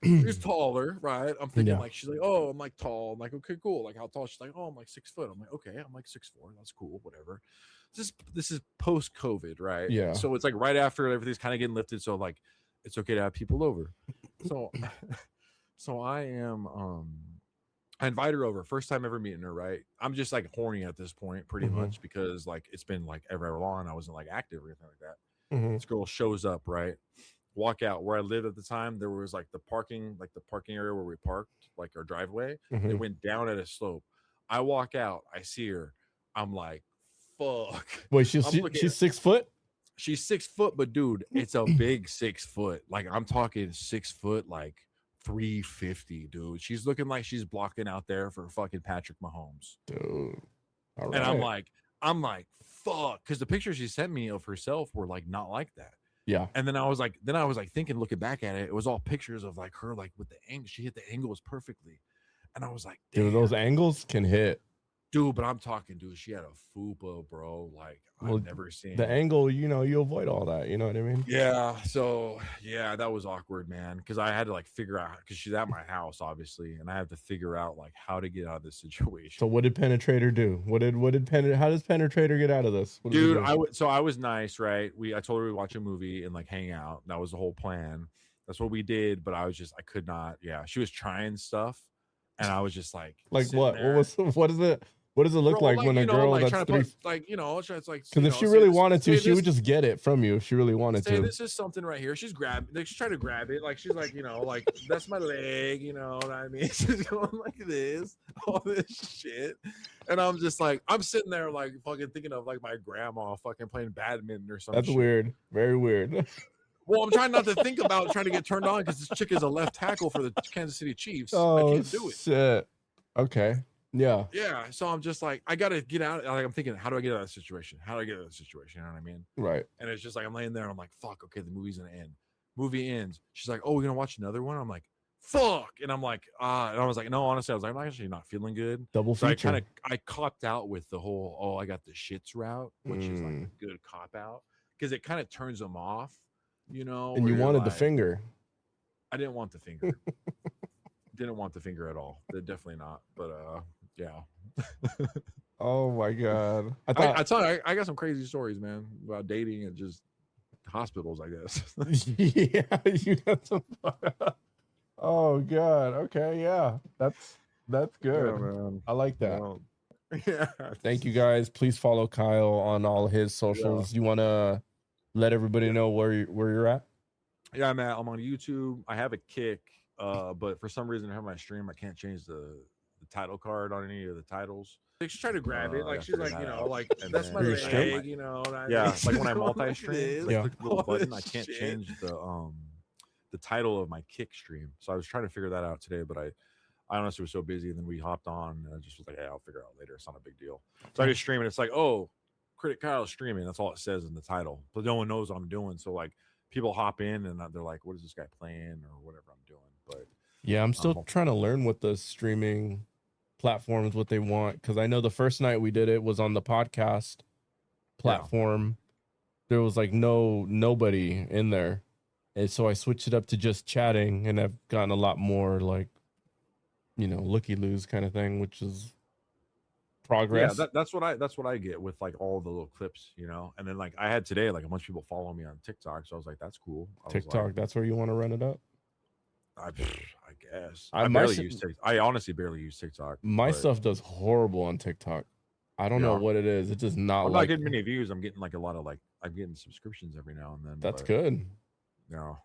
She's taller, right? I'm thinking like she's like, oh, I'm like tall. I'm like, okay, cool. Like how tall? She's like, oh, I'm like 6 foot. I'm like, okay, I'm like 6'4". That's cool, whatever. This is post COVID, right? Yeah. So it's like right after everything's kind of getting lifted. So like, it's okay to have people over. So I am I invite her over, first time ever meeting her, right? I'm just like horny at this point, pretty much, because like it's been like ever long. I wasn't like active or anything like that. This girl shows up, right? Walk out where I lived at the time. There was like the parking area where we parked, like our driveway. It went down at a slope. I walk out, I see her. I'm like, fuck. Wait, she's 6 foot? She's 6 foot, but dude, it's a big 6 foot. Like I'm talking 6 foot, like 350, dude. She's looking like she's blocking out there for fucking Patrick Mahomes, dude. All right. And I'm like, fuck, because the pictures she sent me of herself were like not like that. Yeah. And then I was like thinking, looking back at it, it was all pictures of like her, like with the angle. She hit the angles perfectly, and I was like, damn. Dude, those angles can hit. Dude, but I'm talking, dude. She had a fupa, bro. Like I've never seen the angle. You avoid all that. You know what I mean? Yeah. So yeah, that was awkward, man. Because I had to like figure out, because she's at my house, obviously, and I have to figure out like how to get out of this situation. So what did Penetrator do? How does Penetrator get out of this? Dude, I was nice, right? I told her we'd watch a movie and like hang out. That was the whole plan. That's what we did. But I could not. Yeah, she was trying stuff, and I was just like what? There. What is it? What does it look Bro, like when a girl like that's trying to three? put, like, it's like, Because if she say really this- wanted say to, she this- would just get it from you if she really wanted say to. this is something right here. She's trying to grab it. Like, she's like, like, that's my leg, you know what I mean? She's going like this, all this shit. And I'm just like, I'm sitting there like fucking thinking of like my grandma fucking playing badminton or something. That's weird. Very weird. Well, I'm trying not to think about trying to get turned on because this chick is a left tackle for the Kansas City Chiefs. I can't do it. Shit. Okay. Yeah. Yeah. So I'm just like, I gotta get out. Like, I'm thinking, how do I get out of that situation? How do I get out of that situation? You know what I mean? Right. And it's just like I'm laying there and I'm like, fuck, okay, the movie's gonna end. Movie ends. She's like, oh, we're gonna watch another one. I'm like, fuck. And I'm like, and I was like, no, honestly, I was like, I'm actually not feeling good. Double So feature. I copped out with the whole, oh, I got the shits route, which is like a good cop out because it kind of turns them off, you know. And you where you're wanted the like, finger. I didn't want the finger. Didn't want the finger at all. Definitely not. But yeah. Oh my god. I tell you, I got some crazy stories, man, about dating and just hospitals, I guess. Yeah, you got some. Oh god. Okay, yeah. That's good. Yeah, man. I like that. Yeah. Thank you guys. Please follow Kyle on all his socials. You want to let everybody know where you're at? Yeah, I'm on YouTube. I have a Kick, but for some reason I have my stream. I can't change the title card on any of the titles. Like, she's trying to grab it. Like, she's like, like, that's my leg, you know. What I mean? Yeah, like when I multi-stream, Yeah. click the little button, I can't change the title of my Kick stream. So I was trying to figure that out today, but I honestly was so busy, and then we hopped on, and I just was like, hey, I'll figure it out later. It's not a big deal. So I just stream, and it's like, oh, Critic Kyle streaming. That's all it says in the title, but no one knows what I'm doing. So like, people hop in, and they're like, what is this guy playing, or whatever I'm doing. But Yeah, I'm still trying to learn what the streaming platforms what they want, because I know the first night we did it was on the podcast platform. There was like nobody in there, and so I switched it up to just chatting, and I've gotten a lot more like, looky-loos kind of thing, which is progress. yeah, that's what I get with like all the little clips, and then like I had today like a bunch of people follow me on TikTok, so I was like, that's cool. TikTok, that's where you want to run it up. I guess I I honestly barely use TikTok. My stuff does horrible on TikTok. I don't know what it is. It does not. I'm not getting many views. I'm getting like a lot of I'm getting subscriptions every now and then. That's good. Yeah,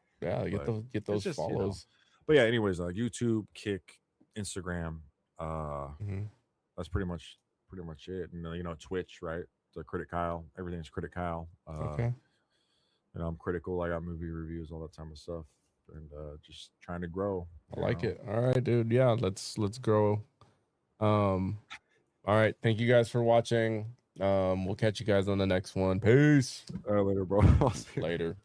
get those just, follows. But yeah, anyways, YouTube, Kick, Instagram. That's pretty much it. And Twitch, right? The Critic Kyle. Everything's Critic Kyle. Okay. I'm critical. I got movie reviews, all that type of stuff, and just trying to grow. I like it. All right, dude. Yeah, let's grow. All right. Thank you guys for watching. We'll catch you guys on the next one. Peace. Later, bro. Later.